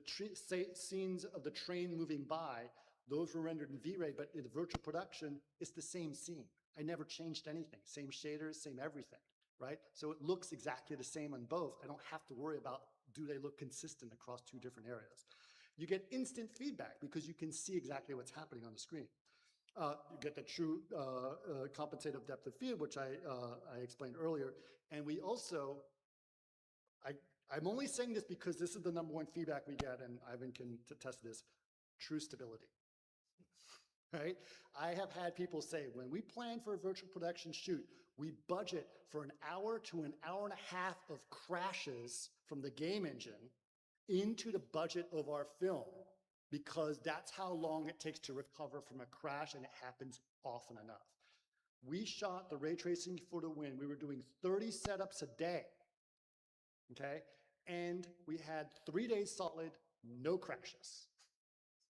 scenes of the train moving by, those were rendered in V-Ray, but in the virtual production, it's the same scene. I never changed anything. Same shaders, same everything, right? So it looks exactly the same on both. I don't have to worry about, do they look consistent across two different areas? You get instant feedback because you can see exactly what's happening on the screen. You get the true compensative depth of field, which I explained earlier. And we also, I'm only saying this because this is the #1 feedback we get, and Ivan can attest to this, true stability, right? I have had people say, when we plan for a virtual production shoot, we budget for an hour to an hour and a half of crashes from the game engine into the budget of our film, because that's how long it takes to recover from a crash, and it happens often enough. We shot the ray tracing for the win. We were doing 30 setups a day, okay? And we had 3 days solid, no crashes,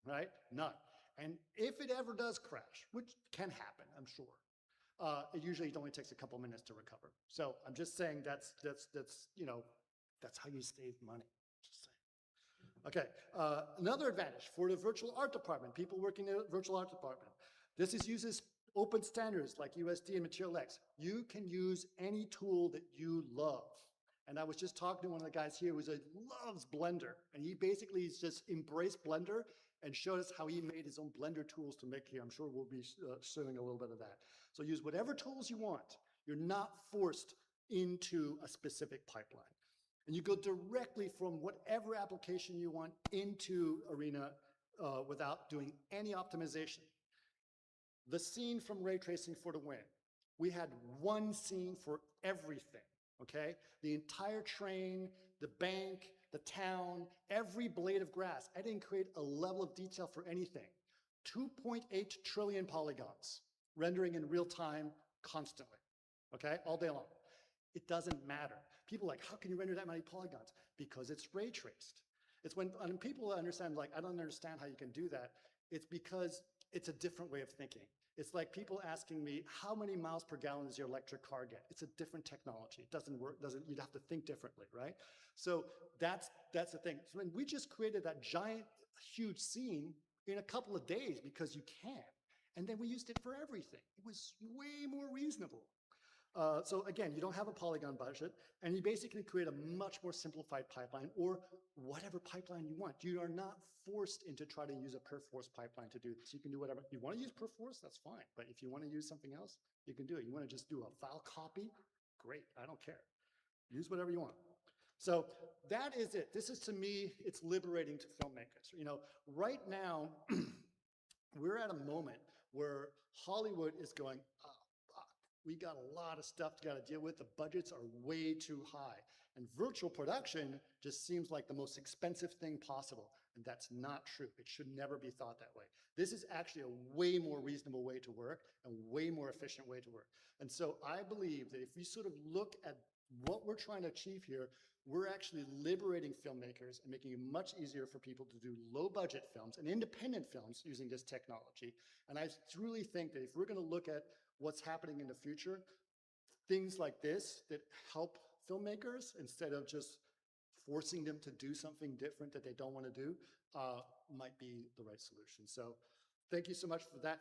right? None. And if it ever does crash, which can happen, I'm sure, it usually only takes a couple minutes to recover. So I'm just saying that's you know, that's how you save money. Just saying. Okay, another advantage for the virtual art department, people working in the virtual art department. This uses open standards like USD and MaterialX. You can use any tool that you love. And I was just talking to one of the guys here who loves Blender. And he basically just embraced Blender and showed us how he made his own Blender tools to make here. I'm sure we'll be showing a little bit of that. So use whatever tools you want. You're not forced into a specific pipeline. And you go directly from whatever application you want into Arena without doing any optimization. The scene from ray tracing for the win. We had one scene for everything, okay? The entire train, the bank, the town, every blade of grass. I didn't create a level of detail for anything. 2.8 trillion polygons, rendering in real time constantly, okay? All day long. It doesn't matter. People are like, how can you render that many polygons? Because it's ray traced. It's when people understand, like, I don't understand how you can do that. It's because it's a different way of thinking. It's like people asking me, how many miles per gallon does your electric car get? It's a different technology. It doesn't work, you'd have to think differently, right? So that's the thing. So when we just created that giant, huge scene in a couple of days because you can. And then we used it for everything. It was way more reasonable. So again, you don't have a polygon budget, and you basically create a much more simplified pipeline, or whatever pipeline you want. You are not forced into trying to use a perforce pipeline to do this. You can do whatever. You want to use perforce, that's fine. But if you want to use something else, you can do it. You want to just do a file copy? Great, I don't care. Use whatever you want. So that is it. This is, to me, it's liberating to filmmakers. You know, right now, we're at a moment where Hollywood is going, we got a lot of stuff to deal with. The budgets are way too high. And virtual production just seems like the most expensive thing possible. And that's not true. It should never be thought that way. This is actually a way more reasonable way to work and way more efficient way to work. And so I believe that if we sort of look at what we're trying to achieve here, we're actually liberating filmmakers and making it much easier for people to do low budget films and independent films using this technology. And I truly think that if we're going to look at what's happening in the future, things like this that help filmmakers instead of just forcing them to do something different that they don't want to do might be the right solution. So thank you so much for that.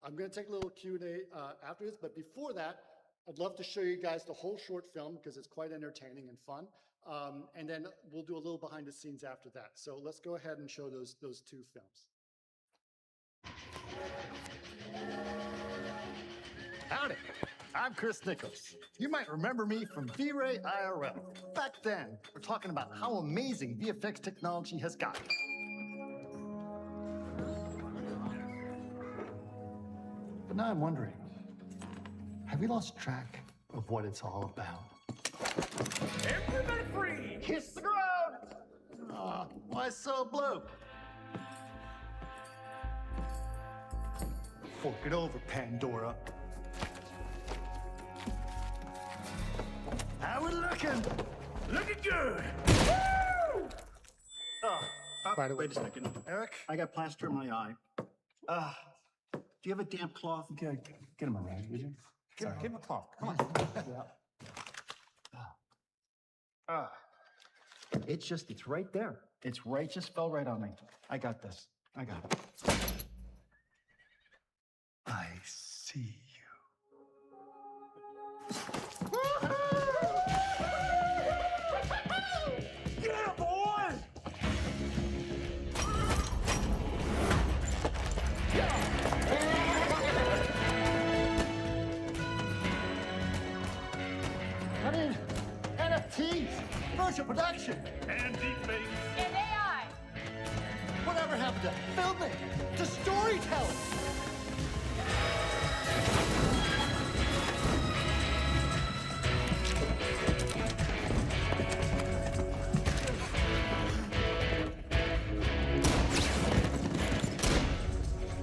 I'm going to take a little Q&A after this, but before that, I'd love to show you guys the whole short film because it's quite entertaining and fun. And then we'll do a little behind the scenes after that. So let's go ahead and show those two films. Howdy, I'm Chris Nichols. You might remember me from V-Ray IRL. Back then, we're talking about how amazing VFX technology has gotten. But now I'm wondering, have we lost track of what it's all about? Everybody free! Kiss the ground! Aw, why so blue? Fork it over, Pandora. How we looking? Looking good! Woo! By the way, wait a second. Eric? I got plaster in my eye. Do you have a damp cloth? Get him a rag, would you? Give him a cloth. Come on. It's right there. It's right, just fell right on me. I got this. I got it. I see you. Yeah, boy! I mean, NFTs, virtual production, And deepfakes. And AI. whatever happened to filming, to storytelling?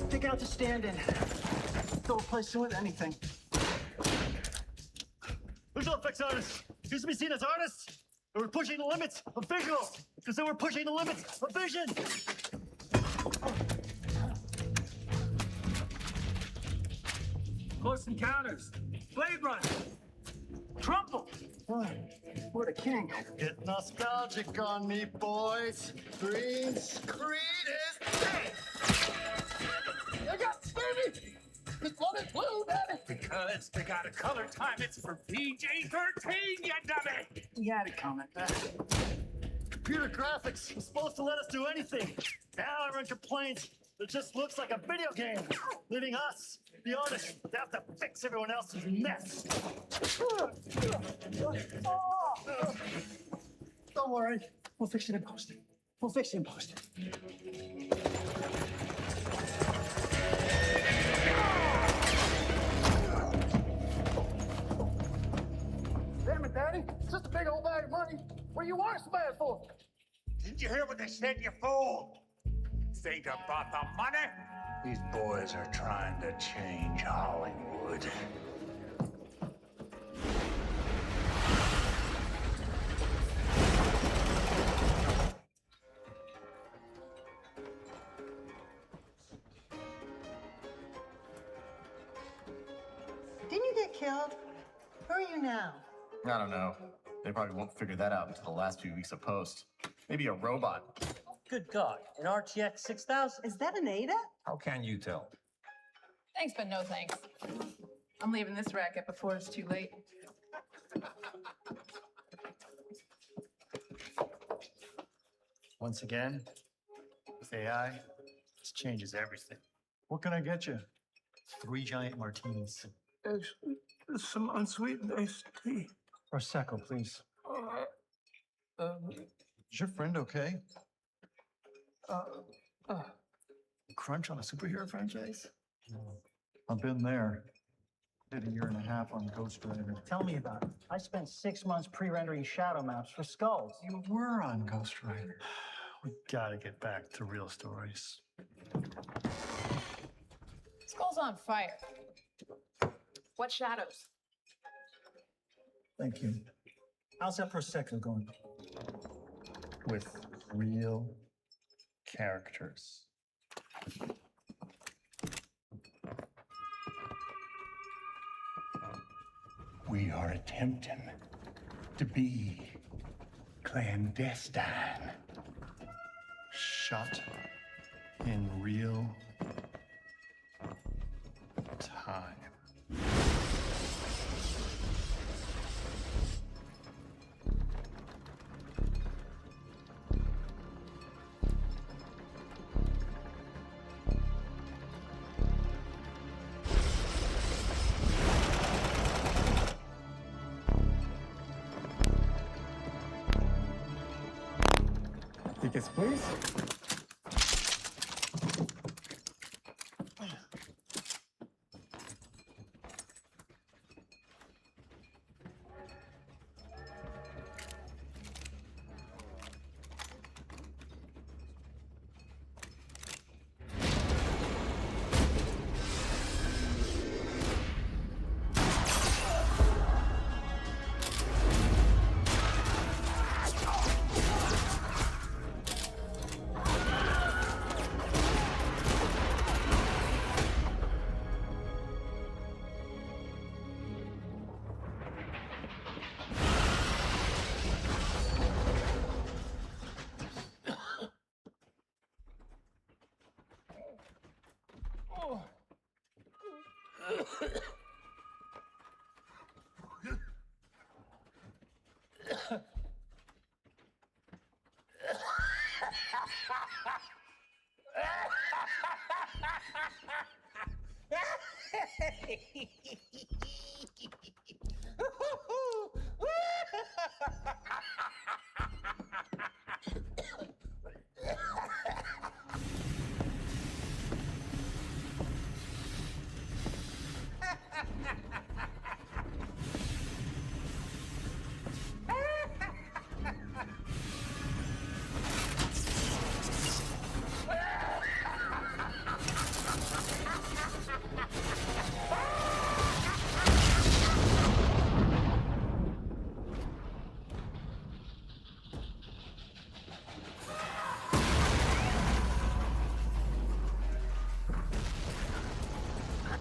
Take out the stand-in. Don't replace it with anything. Visual effects artists used to be seen as artists, but we're pushing the limits of visual, because then we're pushing the limits of vision. Close Encounters. Blade Runner. Trumple. We're the king. Get nostalgic on me, boys. Green screen is dead. I got baby. It's blooded blue, baby. Because they got a color time. It's for PG-13, you dummy. We had it coming. Computer graphics was supposed to let us do anything. Now everyone complains it just looks like a video game, leaving us, the artists, to have to fix everyone else's mess. Don't worry. We'll fix it in post. We'll fix it in post. Damn it, Daddy. It's just a big old bag of money. What do you want us to buy it for? Didn't you hear what they said, you fool? Think about the money? These boys are trying to change Hollywood. killed? Who are you now? I don't know. They probably won't figure that out until the last few weeks of post. Maybe a robot. Good God, an RTX 6000? Is that an Ada? How can you tell? Thanks, but no thanks. I'm leaving this racket before it's too late. Once again, with AI, this changes everything. What can I get you? 3 giant martinis. Actually, there's some unsweetened iced tea. Prosecco, please. Is your friend okay? Crunch on a superhero franchise? I've been there. Did a 1.5 years on Ghost Rider. Tell me about it. I spent 6 months pre-rendering shadow maps for skulls. You were on Ghost Rider. We gotta get back to real stories. Skull's on fire. What shadows? Thank you. How's that Prosecco going? With real characters. We are attempting to be clandestine. Shot in real time. Tickets, please.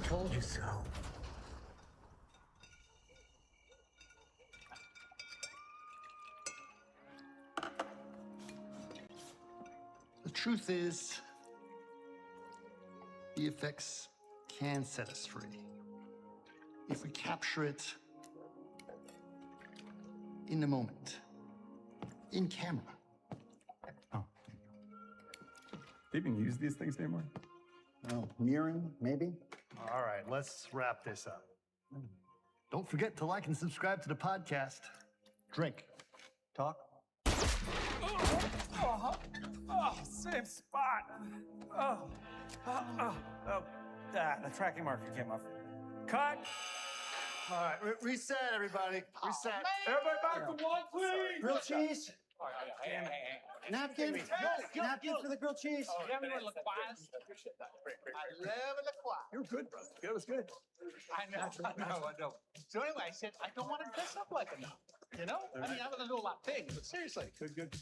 Told you so. The truth is, VFX can set us free if we capture it in the moment, in camera. They even use these things anymore? Well, mirroring, maybe? All right, let's wrap this up. Don't forget to like and subscribe to the podcast. Drink. Talk. Same spot. The tracking marker came off. Cut. All right, reset, everybody. Reset. Everybody back to one, please. Grilled cheese. Damn it. Napkin. Napkin for the grilled cheese. You're good, bro. That was good. I know. So anyway, I said, I don't want to dress up like enough. You know? I mean, I'm going to do a lot of things, but seriously. Good.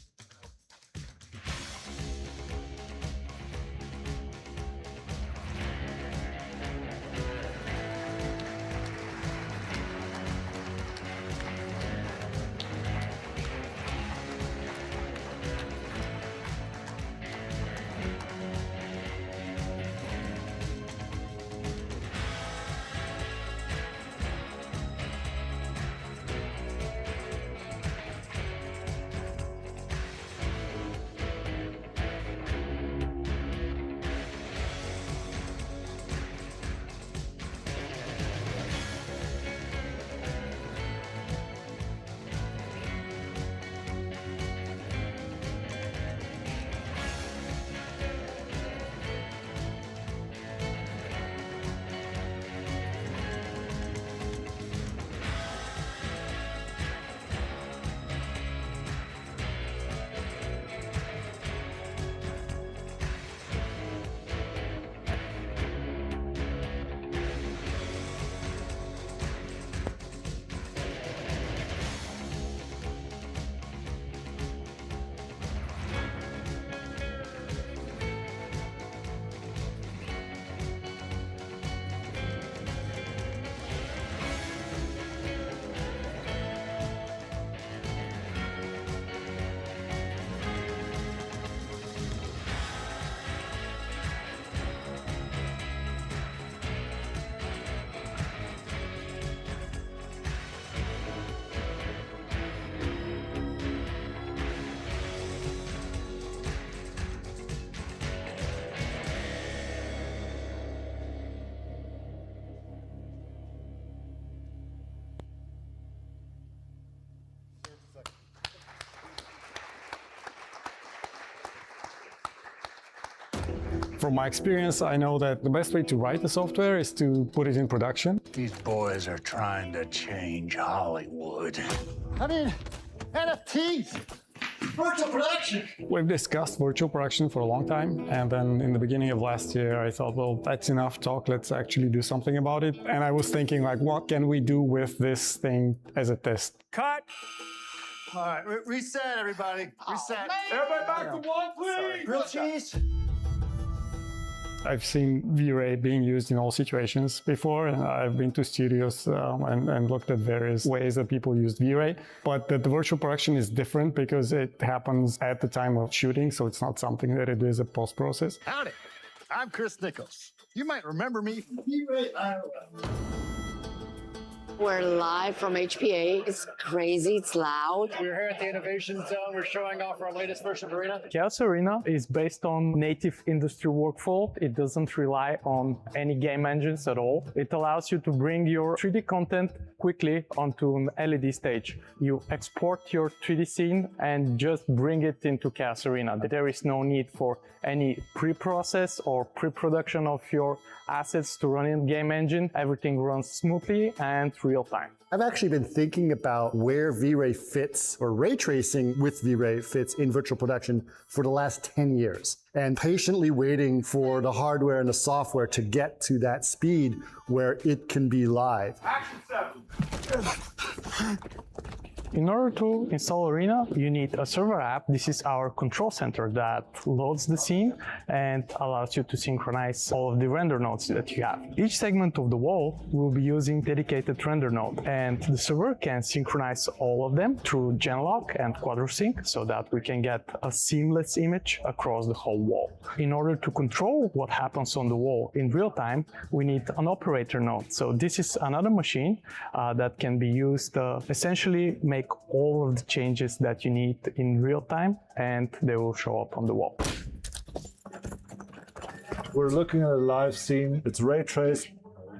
From my experience, I know that the best way to write the software is to put it in production. These boys are trying to change Hollywood. I mean, NFTs, virtual production. We've discussed virtual production for a long time, and then in the beginning of last year, I thought, well, that's enough talk, let's actually do something about it. And I was thinking, like, what can we do with this thing as a test? Cut. All right, reset, everybody. Reset. Everybody back to one, please. Grilled cheese. I've seen V-Ray being used in all situations before, and I've been to studios and looked at various ways that people use V-Ray. But the virtual production is different because it happens at the time of shooting, so it's not something that it is a post-process. Howdy, I'm Chris Nichols. You might remember me from V-Ray. We're live from HPA. It's crazy, it's loud. We're here at the Innovation Zone. We're showing off our latest version of Arena. Chaos Arena is based on native industry workflow. It doesn't rely on any game engines at all. It allows you to bring your 3D content quickly onto an LED stage. You export your 3D scene and just bring it into Chaos Arena. There is no need for any pre-process or pre-production of your assets to run in game engine. Everything runs smoothly and real time. I've actually been thinking about where V-Ray fits, or ray tracing with V-Ray fits in virtual production for the last 10 years, and patiently waiting for the hardware and the software to get to that speed where it can be live. Action 7. In order to install Arena, you need a server app. This is our control center that loads the scene and allows you to synchronize all of the render nodes that you have. Each segment of the wall will be using dedicated render node, and the server can synchronize all of them through Genlock and QuadroSync so that we can get a seamless image across the whole wall. In order to control what happens on the wall in real time, we need an operator node. So this is another machine that can be used essentially make all of the changes that you need in real time, and they will show up on the wall. We're looking at a live scene. It's ray traced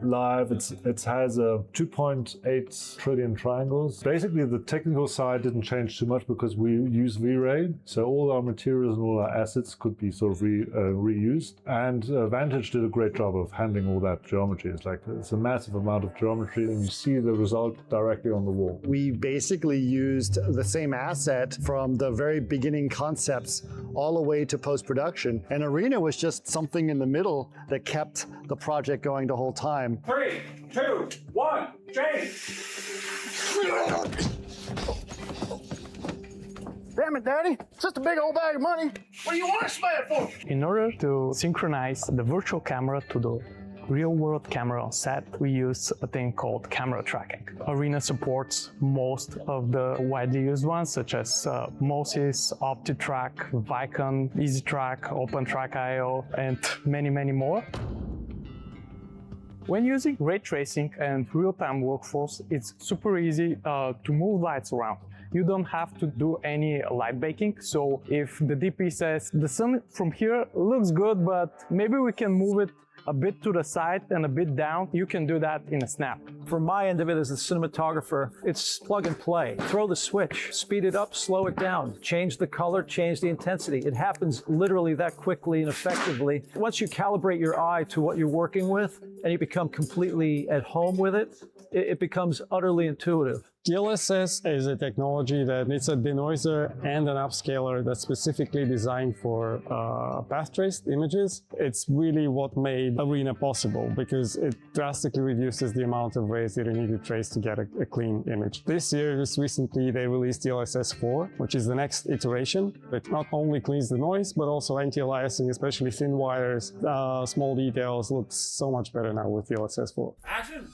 live. It has a 2.8 trillion triangles. Basically, the technical side didn't change too much because we use V-Ray, so all our materials and all our assets could be sort of reused. And Vantage did a great job of handling all that geometry. It's a massive amount of geometry, and you see the result directly on the wall. We basically used the same asset from the very beginning concepts all the way to post-production, and Arena was just something in the middle that kept the project going the whole time. 3, 2, 1, change. Damn it, Daddy. It's just a big old bag of money. What do you want to spend it for? In order to synchronize the virtual camera to the real-world camera on set, we use a thing called camera tracking. Arena supports most of the widely used ones, such as Moses, OptiTrack, Vicon, EasyTrack, OpenTrack.io, and many, many more. When using ray tracing and real-time workflows, it's super easy to move lights around. You don't have to do any light baking, so if the DP says the sun from here looks good, but maybe we can move it a bit to the side and a bit down, you can do that in a snap. From my end of it as a cinematographer, it's plug and play. Throw the switch, speed it up, slow it down, change the color, change the intensity. It happens literally that quickly and effectively. Once you calibrate your eye to what you're working with and you become completely at home with it, it becomes utterly intuitive. DLSS is a technology that it's a denoiser and an upscaler that's specifically designed for path traced images. It's really what made Arena possible because it drastically reduces the amount of rays that you need to trace to get a clean image. This year, just recently, they released DLSS 4, which is the next iteration. It not only cleans the noise, but also anti-aliasing, especially thin wires, small details, looks so much better now with DLSS 4. Action.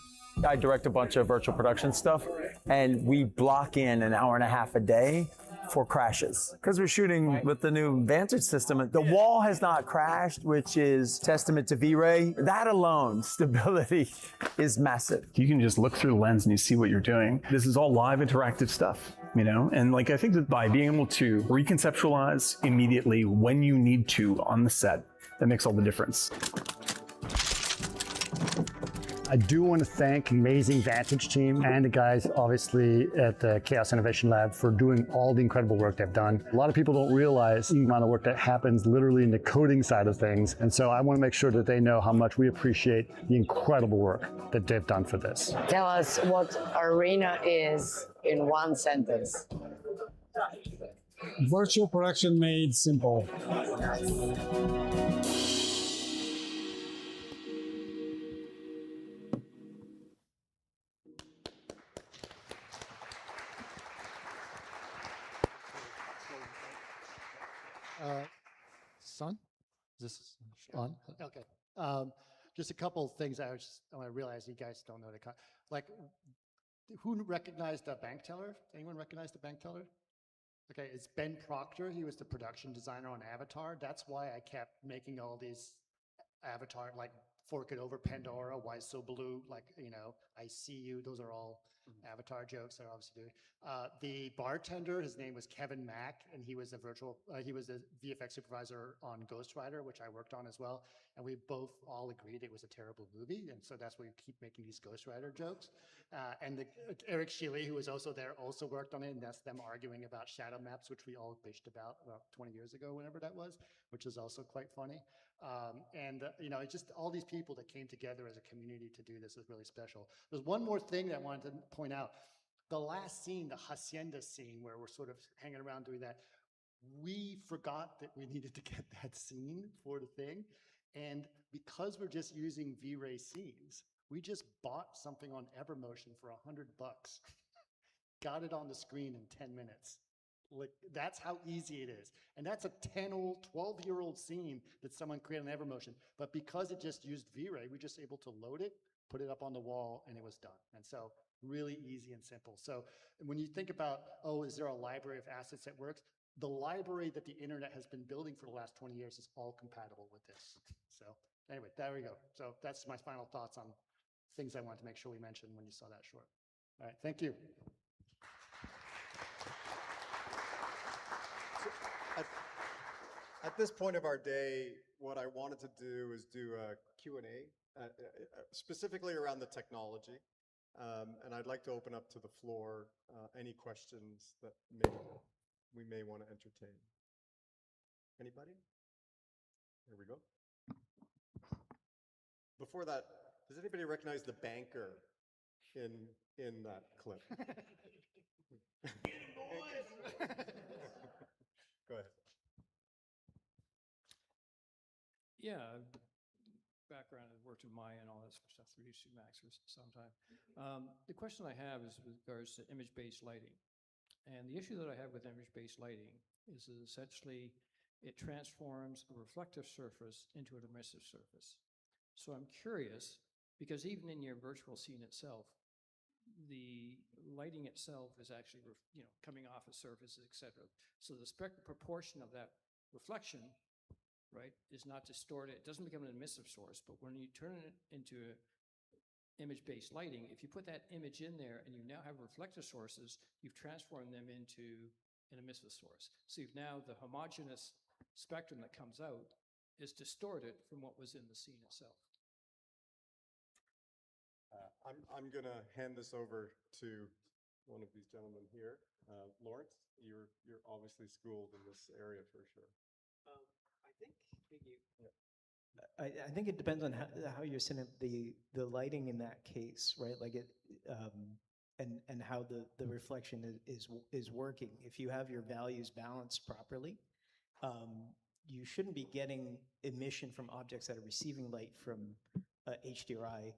I direct a bunch of virtual production stuff, and we block in an hour and a half a day for crashes. Because we're shooting with the new Vantage system, the wall has not crashed, which is testament to V-Ray. That alone, stability is massive. You can just look through the lens and you see what you're doing. This is all live interactive stuff, you know? And I think that by being able to reconceptualize immediately when you need to on the set, that makes all the difference. I do want to thank amazing Vantage team and the guys obviously at the Chaos Innovation Lab for doing all the incredible work they've done. A lot of people don't realize the amount of work that happens literally in the coding side of things. And so I want to make sure that they know how much we appreciate the incredible work that they've done for this. Tell us what Arena is in one sentence. Virtual production made simple. Son? Is this on? Okay. Just a couple of things I realized you guys don't know like, who recognized the bank teller? Anyone recognize the bank teller? Okay, it's Ben Proctor. He was the production designer on Avatar. That's why I kept making all these Avatar, like Fork It Over Pandora, Why So Blue, like, you know, I See You. Those are all Avatar jokes they're obviously doing. The bartender, his name was Kevin Mack, and he was a VFX supervisor on Ghost Rider, which I worked on as well. And we both all agreed it was a terrible movie, and so that's why we keep making these Ghost Rider jokes. And Eric Shealy, who was also there, also worked on it, and that's them arguing about shadow maps, which we all bitched about 20 years ago, whenever that was, which is also quite funny. You know, it's just all these people that came together as a community to do this is really special. There's one more thing that I wanted to point out. The last scene, the hacienda scene, where we're sort of hanging around doing that, we forgot that we needed to get that scene for the thing. And because we're just using V-Ray scenes, we just bought something on Evermotion for $100, got it on the screen in 10 minutes. Like, that's how easy it is. And that's a 12-year-old scene that someone created on Evermotion. But because it just used V-Ray, we're just able to load it, put it up on the wall, and it was done. And so really easy and simple. So when you think about, oh, is there a library of assets that works? The library that the internet has been building for the last 20 years is all compatible with this. So anyway, there we go. So that's my final thoughts on things I wanted to make sure we mentioned when you saw that short. All right, thank you. At this point of our day, what I wanted to do is do a Q&A, specifically around the technology. And I'd like to open up to the floor any questions that we may want to entertain. Anybody? There we go. Before that, does anybody recognize the banker in that clip? Go ahead. Yeah, background, I've worked with Maya and all that sort of stuff, 3D Max for some time. The question I have is with regards to image-based lighting. And the issue that I have with image-based lighting is that essentially it transforms a reflective surface into an emissive surface. So I'm curious, because even in your virtual scene itself, the lighting itself is actually, coming off of surfaces, et cetera. So the spectral proportion of that reflection, right, is not distorted. It doesn't become an emissive source, but when you turn it into image-based lighting, if you put that image in there and you now have reflector sources, you've transformed them into an emissive source. So you've now, the homogeneous spectrum that comes out is distorted from what was in the scene itself. I'm going to hand this over to one of these gentlemen here. Laurence, you're obviously schooled in this area for sure. I think it depends on how you're setting up the lighting in that case, right? Like it, and how the reflection is working. If you have your values balanced properly, you shouldn't be getting emission from objects that are receiving light from HDRI.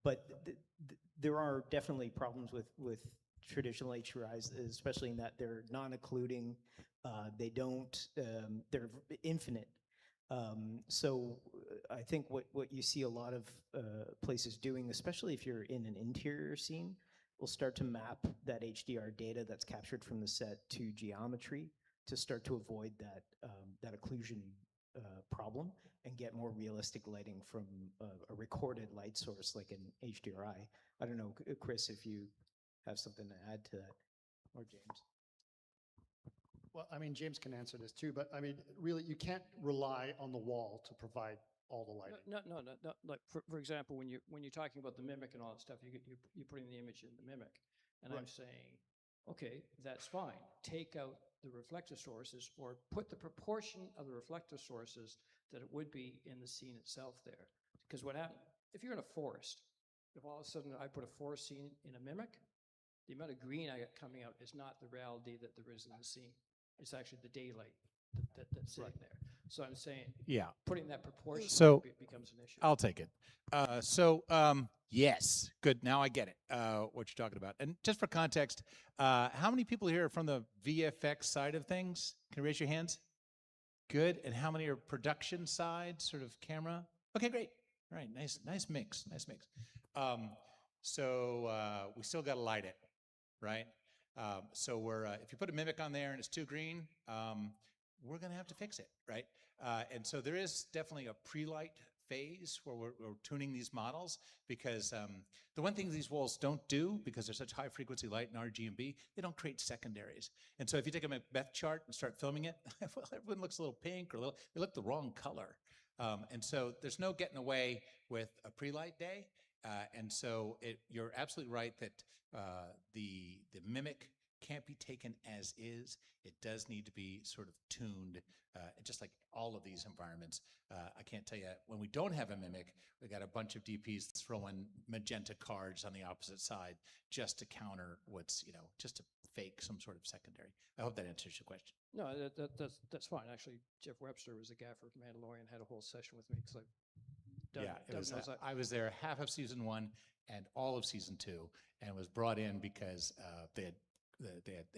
But there are definitely problems with traditional HDRIs, especially in that they're non-occluding. They're infinite. So I think what you see a lot of places doing, especially if you're in an interior scene, will start to map that HDR data that's captured from the set to geometry to start to avoid that occlusion problem and get more realistic lighting from a recorded light source like an HDRI. I don't know, Chris, if you have something to add to that, or James. Well, I mean, James can answer this too, but I mean, really, you can't rely on the wall to provide all the lighting. No. Like for example, when you're talking about the mimic and all that stuff, you're putting the image in the mimic, and I'm saying, okay, that's fine. Take out the reflector sources, or put the proportion of the reflector sources that it would be in the scene itself there. Because what happens if you're in a forest? If all of a sudden I put a forest scene in a mimic, the amount of green I get coming out is not the reality that there is in the scene. It's actually the daylight that's sitting there. So I'm saying, putting that proportion becomes an issue. I'll take it. Yes, good. Now I get it, what you're talking about. And just for context, how many people here are from the VFX side of things? Can you raise your hands? Good. And how many are production side, sort of camera? Okay, great. All right, nice mix. We still got to light it, right? So if you put a mimic on there and it's too green, we're going to have to fix it, right? And so there is definitely a pre-light phase where we're tuning these models, because the one thing these walls don't do, because they're such high frequency light and RGB, they don't create secondaries. And so if you take a Macbeth chart and start filming it, well, everyone looks a little pink, or they look the wrong color. And so there's no getting away with a pre-light day. And so you're absolutely right that the mimic can't be taken as is. It does need to be sort of tuned, just like all of these environments. I can't tell you, when we don't have a mimic, we got a bunch of DPs throwing magenta cards on the opposite side just to counter what's, just to fake some sort of secondary. I hope that answers your question. No, that's fine. Actually, Jeff Webster was a gaffer of Mandalorian, had a whole session with me, because I was there half of season 1 and all of season 2, and was brought in because they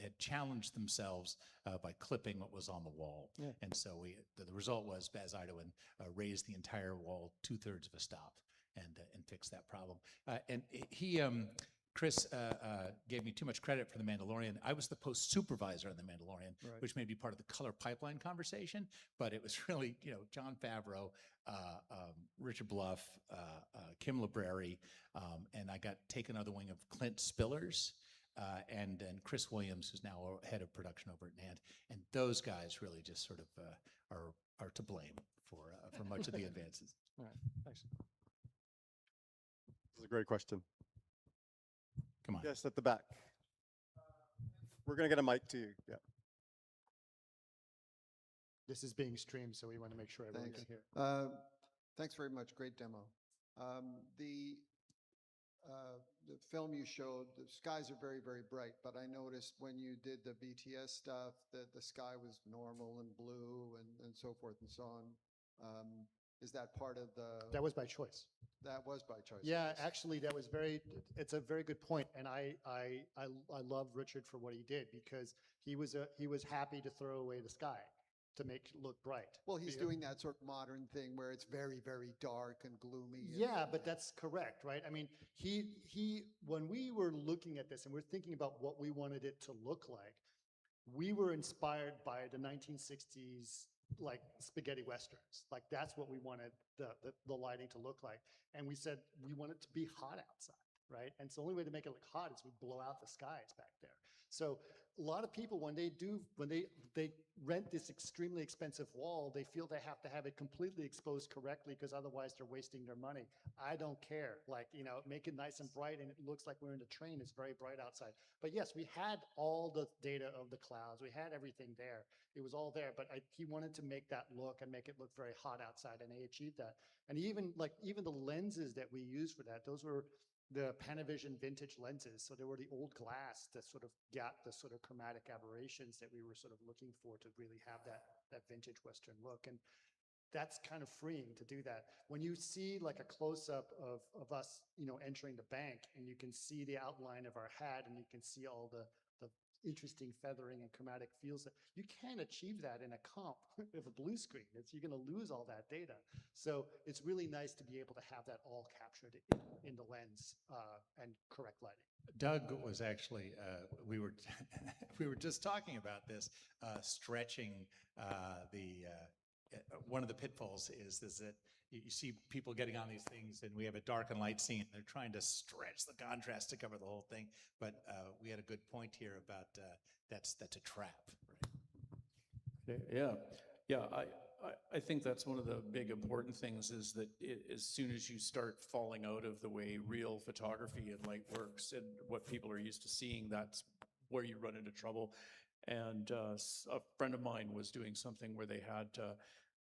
had challenged themselves by clipping what was on the wall. Yeah. And so the result was Baz Idoin raised the entire wall 2/3 of a stop and fixed that problem. And Chris gave me too much credit for The Mandalorian. I was the post supervisor on The Mandalorian, which may be part of the color pipeline conversation, but it was really, Jon Favreau, Richard Bluff, Kim Libreri, and I got taken under the wing of Clint Spillers, and then Chris Williams, who's now head of production over at NAND. And those guys really just sort of are to blame for much of the advances. All right, thanks. This is a great question. Come on. Yes, at the back. We're going to get a mic to you. Yeah. This is being streamed, so we want to make sure everyone can hear. Thanks very much. Great demo. The film you showed, the skies are very, very bright, but I noticed when you did the BTS stuff that the sky was normal and blue and so forth and so on. Is that part of the... That was by choice. That was by choice. Yeah, actually, it's a very good point. And I love Richard for what he did, because he was happy to throw away the sky to make it look bright. Well, he's doing that sort of modern thing where it's very, very dark and gloomy. Yeah, but that's correct, right? I mean, when we were looking at this and we're thinking about what we wanted it to look like, we were inspired by the 1960s, like spaghetti westerns. Like that's what we wanted the lighting to look like. And we said we want it to be hot outside, right? And so the only way to make it look hot is we blow out the skies back there. So a lot of people, when they rent this extremely expensive wall, they feel they have to have it completely exposed correctly, because otherwise they're wasting their money. I don't care. Like, make it nice and bright and it looks like we're in a train. It's very bright outside. But yes, we had all the data of the clouds. We had everything there. It was all there, but he wanted to make that look and make it look very hot outside, and they achieved that. And even the lenses that we used for that, those were the Panavision vintage lenses. So they were the old glass that sort of got the sort of chromatic aberrations that we were sort of looking for to really have that vintage Western look. And that's kind of freeing to do that. When you see like a close-up of us, entering the bank, and you can see the outline of our hat, and you can see all the interesting feathering and chromatic feels, that you can't achieve that in a comp with a blue screen. You're going to lose all that data. So it's really nice to be able to have that all captured in the lens and correct lighting. Doug was actually, we were just talking about this, stretching one of the pitfalls is that you see people getting on these things, and we have a dark and light scene. They're trying to stretch the contrast to cover the whole thing. But we had a good point here about that's a trap. Right? Yeah. I think that's one of the big important things is that as soon as you start falling out of the way real photography and light works and what people are used to seeing, that's where you run into trouble. And a friend of mine was doing something where they had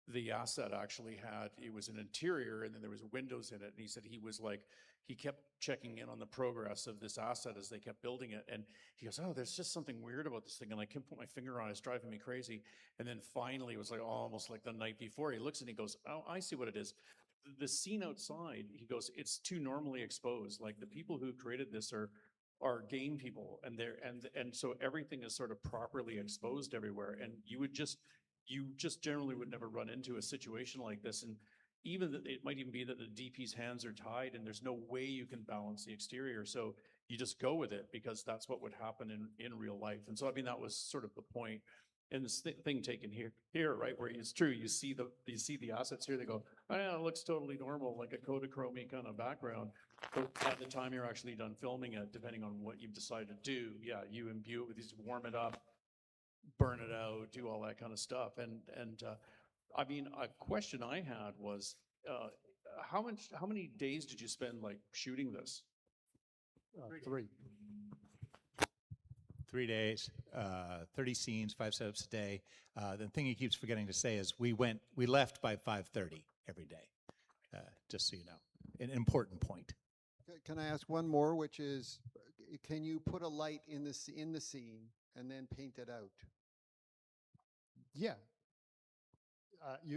the asset actually had, it was an interior and then there was windows in it. And he said he was like, he kept checking in on the progress of this asset as they kept building it. And he goes, oh, there's just something weird about this thing. And I can't put my finger on it. It's driving me crazy. And then finally it was like almost like the night before he looks and he goes, oh, I see what it is. The scene outside, he goes, it's too normally exposed. Like the people who created this are game people and and so everything is sort of properly exposed everywhere. And you just generally would never run into a situation like this. And even that it might even be that the DP's hands are tied and there's no way you can balance the exterior. So you just go with it because that's what would happen in real life. And so, I mean, that was sort of the point. And this thing taken here, right, where it's true, you see the assets here, they go, oh yeah, it looks totally normal, like a Kodachrome kind of background. But by the time you're actually done filming it, depending on what you've decided to do, yeah, you imbue it with these, warm it up, burn it out, do all that kind of stuff. And I mean, a question I had was, how many days did you spend like shooting this? 3. 3 days, 30 scenes, 5 setups a day. The thing he keeps forgetting to say is we left by 5:30 every day, just so you know, an important point. Can I ask one more, which is, can you put a light in the scene and then paint it out? Yeah.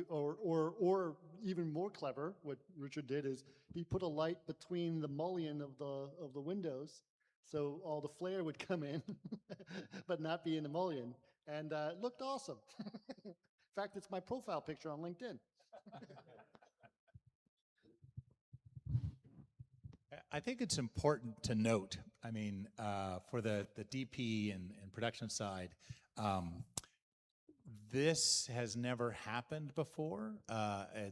Or even more clever, what Richard did is he put a light between the mullion of the windows, so all the flare would come in, but not be in the mullion, and it looked awesome. In fact, it's my profile picture on LinkedIn. I think it's important to note, I mean, for the DP and production side, this has never happened before.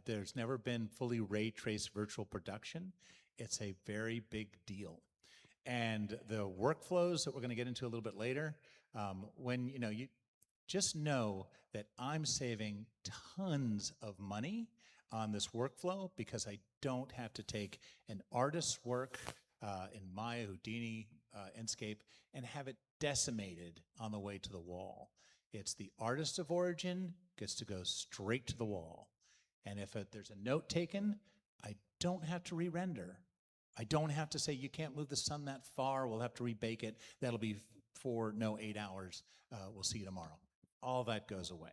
There's never been fully ray traced virtual production. It's a very big deal. And the workflows that we're going to get into a little bit later, when you just know that I'm saving tons of money on this workflow because I don't have to take an artist's work in Maya, Houdini, Enscape, and have it decimated on the way to the wall. It's the artist of origin gets to go straight to the wall. And if there's a note taken, I don't have to re-render. I don't have to say, you can't move the sun that far, we'll have to rebake it. That'll be 8 hours. We'll see you tomorrow. All that goes away.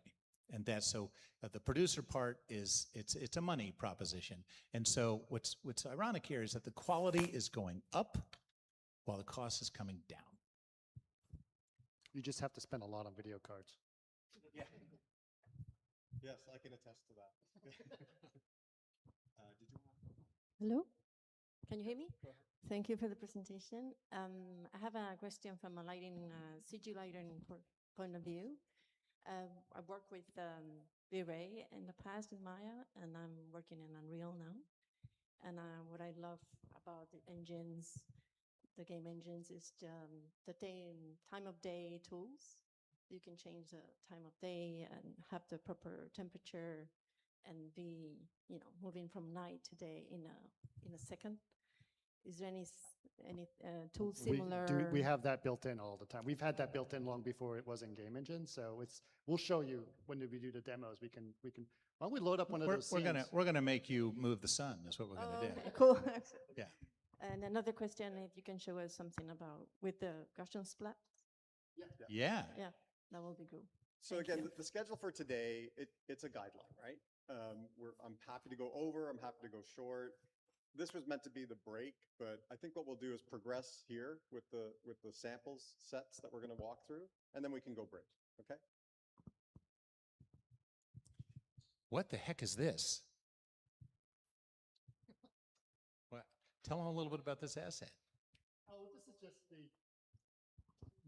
And that's so the producer part is, it's a money proposition. And so what's ironic here is that the quality is going up while the cost is coming down. You just have to spend a lot on video cards. Yeah. Yes, I can attest to that. Hello, can you hear me? Thank you for the presentation. I have a question from a CG lighting point of view. I worked with V-Ray in the past in Maya, and I'm working in Unreal now. And what I love about the engines, the game engines, is the time of day tools. You can change the time of day and have the proper temperature and be, moving from night to day in a second. Is there any tool similar? We have that built in all the time. We've had that built in long before it was in game engine. So we'll show you when we do the demos. We can. Why don't we load up one of those scenes? We're gonna make you move the sun. That's what we're gonna do. Okay, cool. Yeah. And another question, if you can show us something about with the Gaussian splat. Yeah. Yeah, that will be cool. So again, the schedule for today, it's a guideline, right? I'm happy to go over, I'm happy to go short. This was meant to be the break, but I think what we'll do is progress here with the samples sets that we're going to walk through, and then we can go break, okay? What the heck is this? What? Tell them a little bit about this asset. Oh,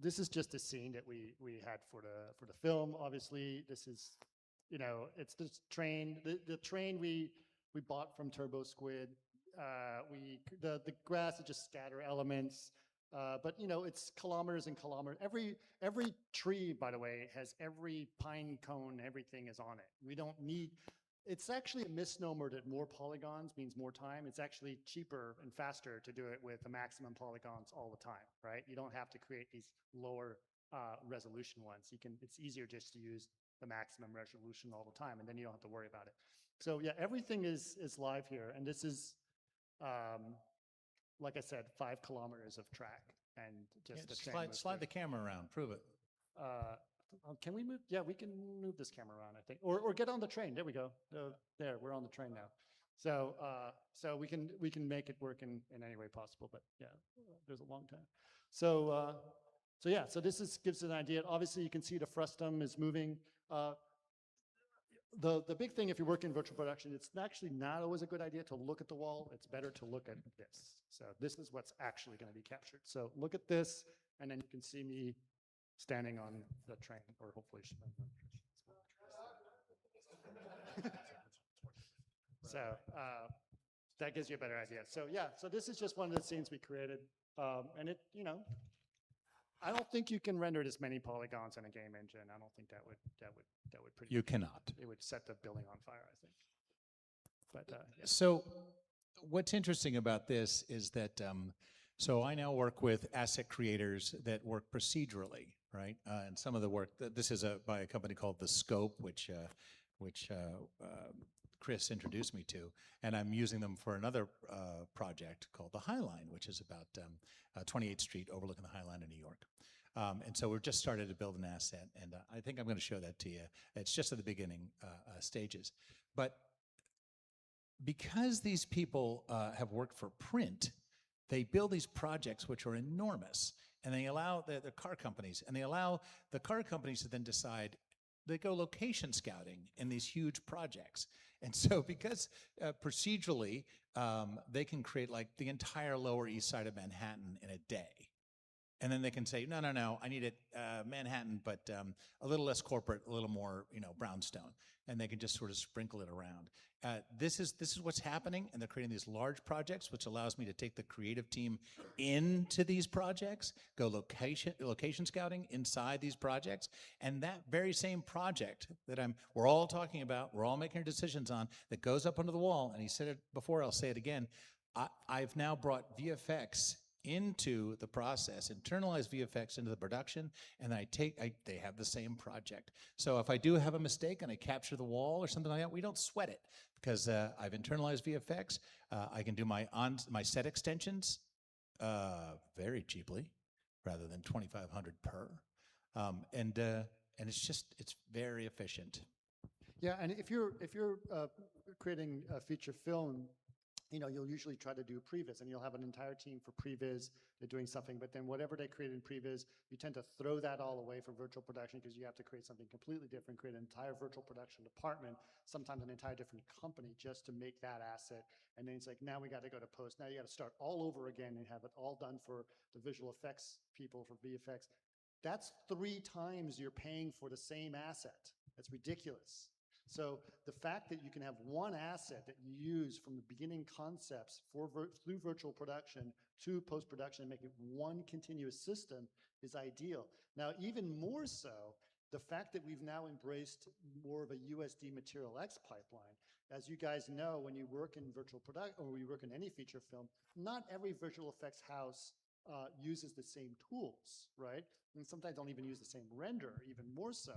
this is just a scene that we had for the film. Obviously, this is, it's this train. The train we bought from Turbo Squid. The grass is just scatter elements. But you know, it's kilometers and kilometers. Every tree, by the way, has every pine cone, everything is on it. We don't need, it's actually a misnomer that more polygons means more time. It's actually cheaper and faster to do it with the maximum polygons all the time, right? You don't have to create these lower resolution ones. It's easier just to use the maximum resolution all the time, and then you don't have to worry about it. So yeah, everything is live here, and this is, like I said, 5 kilometers of track, and just the train moves slide the through. camera around, prove it. Can we move? Yeah, we can move this camera around, I think, or get on the train. There we go. There, we're on the train now. So so we can make it work in any way possible. But yeah, there's a long time. So so yeah, so this gives an idea. Obviously, you can see the frustum is moving. The big thing, if you work in virtual production, it's actually not always a good idea to look at the wall. It's better to look at this. So this is what's actually going to be captured. So look at this, and then you can see me standing on the train, or hopefully. So that gives you a better idea. So yeah, so this is just one of the scenes we created, and it, you know, I don't think you can render this many polygons in a game engine. I don't think that would pretty. You cannot. It would set the building on fire, I think. But yeah. So what's interesting about this is that, so I now work with asset creators that work procedurally, right? And some of the work, this is by a company called The Scope, which Chris introduced me to, and I'm using them for another project called The High Line, which is about 28th Street overlooking the High Line in New York. And so we've just started to build an asset, and I think I'm going to show that to you. It's just at the beginning stages. But because these people have worked for print, they build these projects which are enormous, and they allow the car companies, and they allow the car companies to then decide, they go location scouting in these huge projects. And so because procedurally, they can create like the entire Lower East Side of Manhattan in a day. And then they can say, no, I need it Manhattan, but a little less corporate, a little more, you know, brownstone. And they can just sort of sprinkle it around. This is what's happening, and they're creating these large projects, which allows me to take the creative team into these projects, go location scouting inside these projects, and that very same project that we're all talking about, we're all making decisions on, that goes up under the wall, and he said it before, I'll say it again, I've now brought VFX into the process, internalize VFX into the production, and they have the same project. So if I do have a mistake and I capture the wall or something like that, we don't sweat it, because I've internalized VFX. I can do my set extensions very cheaply, rather than $2,500 per, and it's very efficient. Yeah, and if you're creating a feature film, you know, you'll usually try to do previs, and you'll have an entire team for previs. They're doing something, but then whatever they create in previs, you tend to throw that all away for virtual production, because you have to create something completely different, create an entire virtual production department, sometimes an entire different company just to make that asset. And then it's like, now we got to go to post. Now you got to start all over again and have it all done for the visual effects people, for VFX. That's 3 times you're paying for the same asset. That's ridiculous. So the fact that you can have one asset that you use from the beginning concepts through virtual production to post-production and make it one continuous system is ideal. Now, even more so, the fact that we've now embraced more of a USD MaterialX pipeline. As you guys know, when you work in virtual production, or you work in any feature film, not every visual effects house uses the same tools, right? And sometimes don't even use the same render, even more so.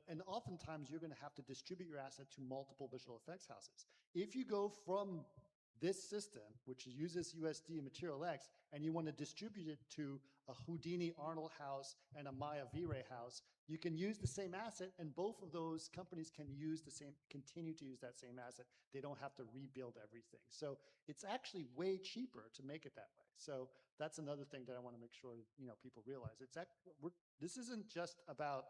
And oftentimes you're going to have to distribute your asset to multiple visual effects houses. If you go from this system, which uses USD and MaterialX, and you want to distribute it to a Houdini Arnold house and a Maya V-Ray house, you can use the same asset, and both of those companies can continue to use that same asset. They don't have to rebuild everything. So it's actually way cheaper to make it that way. So that's another thing that I want to make sure, you know, people realize. This isn't just about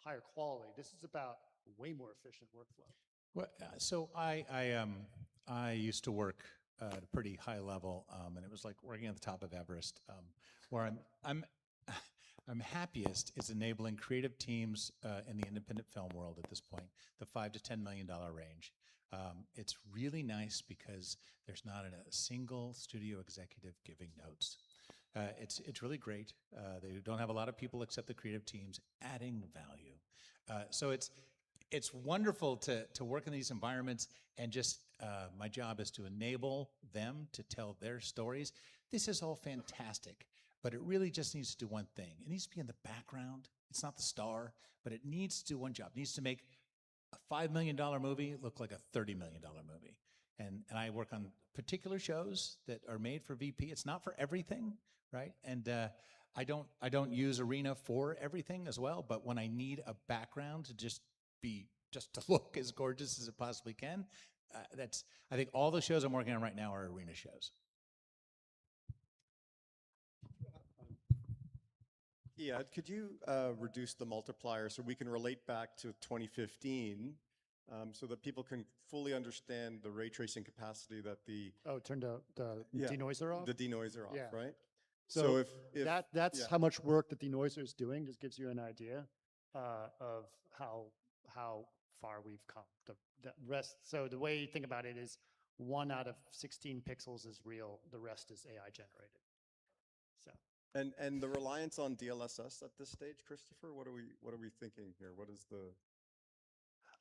higher quality. This is about way more efficient workflow. Well, so I used to work at a pretty high level, and it was like working at the top of Everest. Where I'm happiest is enabling creative teams in the independent film world at this point, the $5 to $10 million range. It's really nice because there's not a single studio executive giving notes. It's really great. They don't have a lot of people except the creative teams adding value. So it's wonderful to work in these environments, and just my job is to enable them to tell their stories. This is all fantastic, but it really just needs to do one thing. It needs to be in the background. It's not the star, but it needs to do one job. It needs to make a $5 million movie look like a $30 million movie. And I work on particular shows that are made for VP. It's not for everything, right? And I don't use Arena for everything as well, but when I need a background to just to look as gorgeous as it possibly can, I think all the shows I'm working on right now are Arena shows. Yeah, could you reduce the multiplier so we can relate back to 2015 so that people can fully understand the ray tracing capacity that the... Oh, turn the denoiser off? The denoiser off, right? So if that's yeah. how much work the denoiser is doing, just gives you an idea of how far we've come. The rest, so the way you think about it is 1 out of 16 pixels is real, the rest is AI generated. So. And the reliance on DLSS at this stage, Christopher, what are we thinking here? What is the...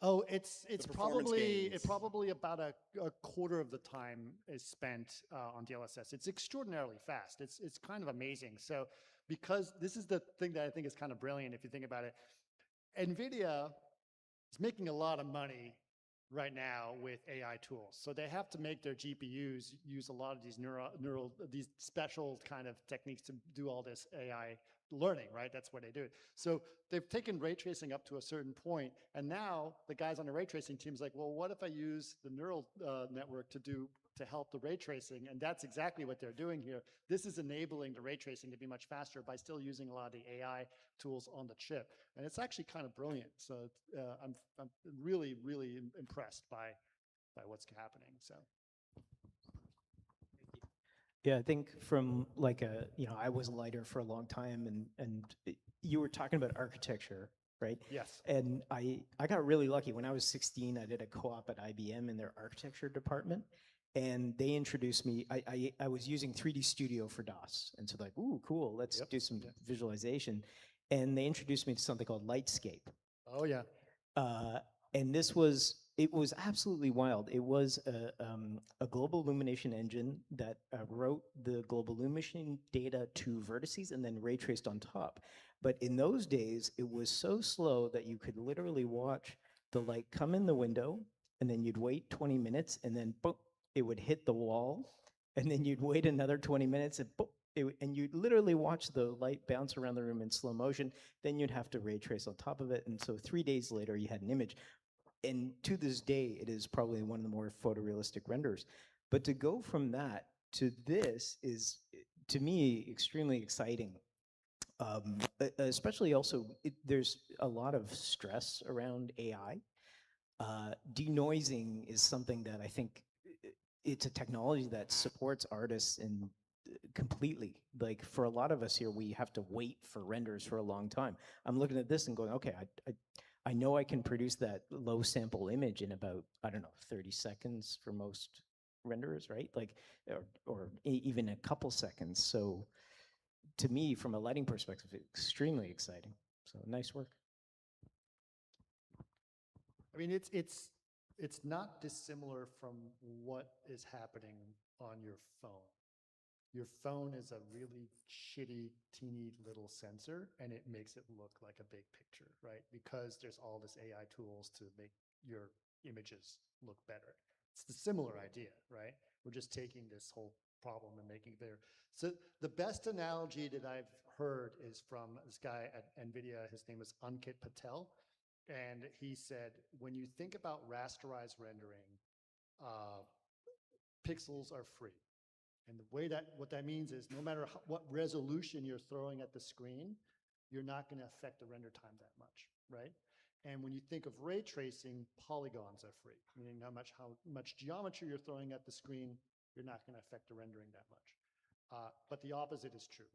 Oh, it's probably gains? probably about a quarter of the time is spent on DLSS. It's extraordinarily fast. It's kind of amazing. So because this is the thing that I think is kind of brilliant if you think about it, NVIDIA is making a lot of money right now with AI tools. So they have to make their GPUs use a lot of these special kind of techniques to do all this AI learning, right? That's what they do. So they've taken ray tracing up to a certain point, and now the guys on the ray tracing team is like, well, what if I use the neural network to help the ray tracing? And that's exactly what they're doing here. This is enabling the ray tracing to be much faster by still using a lot of the AI tools on the chip. And it's actually kind of brilliant. So I'm really, really impressed by what's happening. So. Yeah, I think from like I was a lighter for a long time, and you were talking about architecture, right? Yes. And I got really lucky. When I was 16, I did a co-op at IBM in their architecture department, and they introduced me. I was using 3D Studio for DOS, and so like, ooh, cool, let's do some visualization. And they introduced me to something called Lightscape. Oh yeah. And it was absolutely wild. It was a global illumination engine that wrote the global illumination data to vertices and then ray traced on top. But in those days, it was so slow that you could literally watch the light come in the window, and then you'd wait 20 minutes, and then boom, it would hit the wall, and then you'd wait another 20 minutes, and boom, and you'd literally watch the light bounce around the room in slow motion. Then you'd have to ray trace on top of it, and so 3 days later, you had an image. And to this day, it is probably one of the more photorealistic renders. But to go from that to this is, to me, extremely exciting. Especially also, there's a lot of stress around AI. Denoising is something that I think it's a technology that supports artists in completely. Like for a lot of us here, we have to wait for renders for a long time. I'm looking at this and going, okay, I know I can produce that low sample image in about, I don't know, 30 seconds for most renderers, right? Like, or even a couple seconds. So to me, from a lighting perspective, extremely exciting. So nice work. I mean, it's not dissimilar from what is happening on your phone. Your phone is a really shitty, teeny little sensor, and it makes it look like a big picture, right? Because there's all this AI tools to make your images look better. It's the similar idea, right? We're just taking this whole problem and making it better. So the best analogy that I've heard is from this guy at NVIDIA. His name is Ankit Patel. And he said, when you think about rasterized rendering, pixels are free. And the way what that means is no matter what resolution you're throwing at the screen, you're not going to affect the render time that much, right? And when you think of ray tracing, polygons are free, meaning how much geometry you're throwing at the screen, you're not going to affect the rendering that much. But the opposite is true.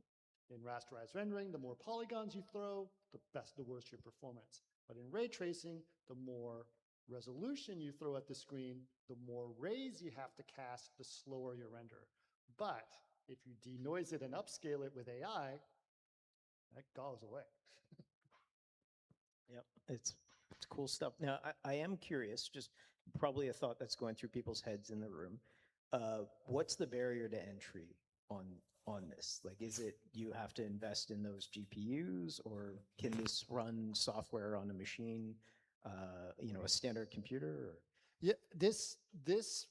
In rasterized rendering, the more polygons you throw, the worse your performance. But in ray tracing, the more resolution you throw at the screen, the more rays you have to cast, the slower your render. But if you denoise it and upscale it with AI, that goes away. Yep, it's cool stuff. Now, I am curious, just probably a thought that's going through people's heads in the room. What's the barrier to entry on this? Like, is it you have to invest in those GPUs, or can this run software on a machine, a standard computer? Or? Yeah, this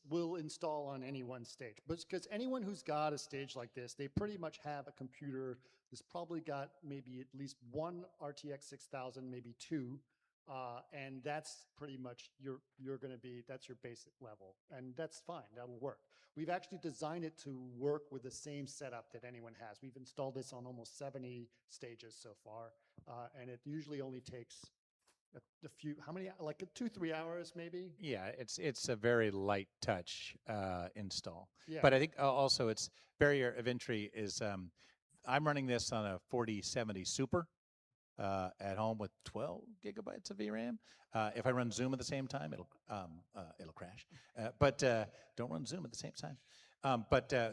will install on any one stage, but because anyone who's got a stage like this, they pretty much have a computer that's probably got maybe at least one RTX 6000, maybe two, and that's pretty much that's your basic level, and that's fine, that'll work. We've actually designed it to work with the same setup that anyone has. We've installed this on almost 70 stages so far, and it usually only takes a few, how many, like 2-3 hours maybe? Yeah, it's a very light touch install. Yeah. But I think also its barrier of entry is I'm running this on a 4070 Super at home with 12 gigabytes of VRAM. If I run Zoom at the same time, it'll crash. But don't run Zoom at the same time.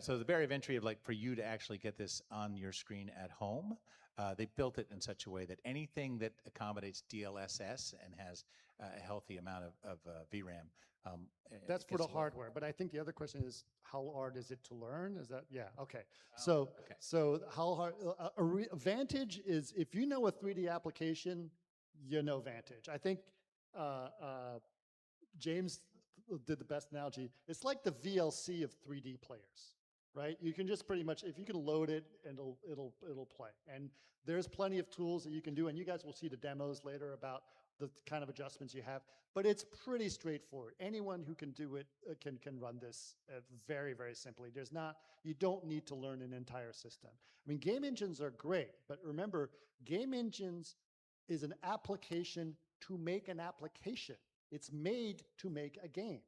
So the barrier of entry of like for you to actually get this on your screen at home, they built it in such a way that anything that accommodates DLSS and has a healthy amount of VRAM. That's for the hardware, but I think the other question is how hard is it to learn? Is that, yeah, okay. So how hard, Vantage is, if you know a 3D application, you know Vantage. I think James did the best analogy. It's like the VLC of 3D players, right? You can just pretty much, if you can load it, and it'll play. And there's plenty of tools that you can do, and you guys will see the demos later about the kind of adjustments you have, but it's pretty straightforward. Anyone who can do it can run this very, very simply. You don't need to learn an entire system. I mean, game engines are great, but remember, game engines is an application to make an application. It's made to make a game.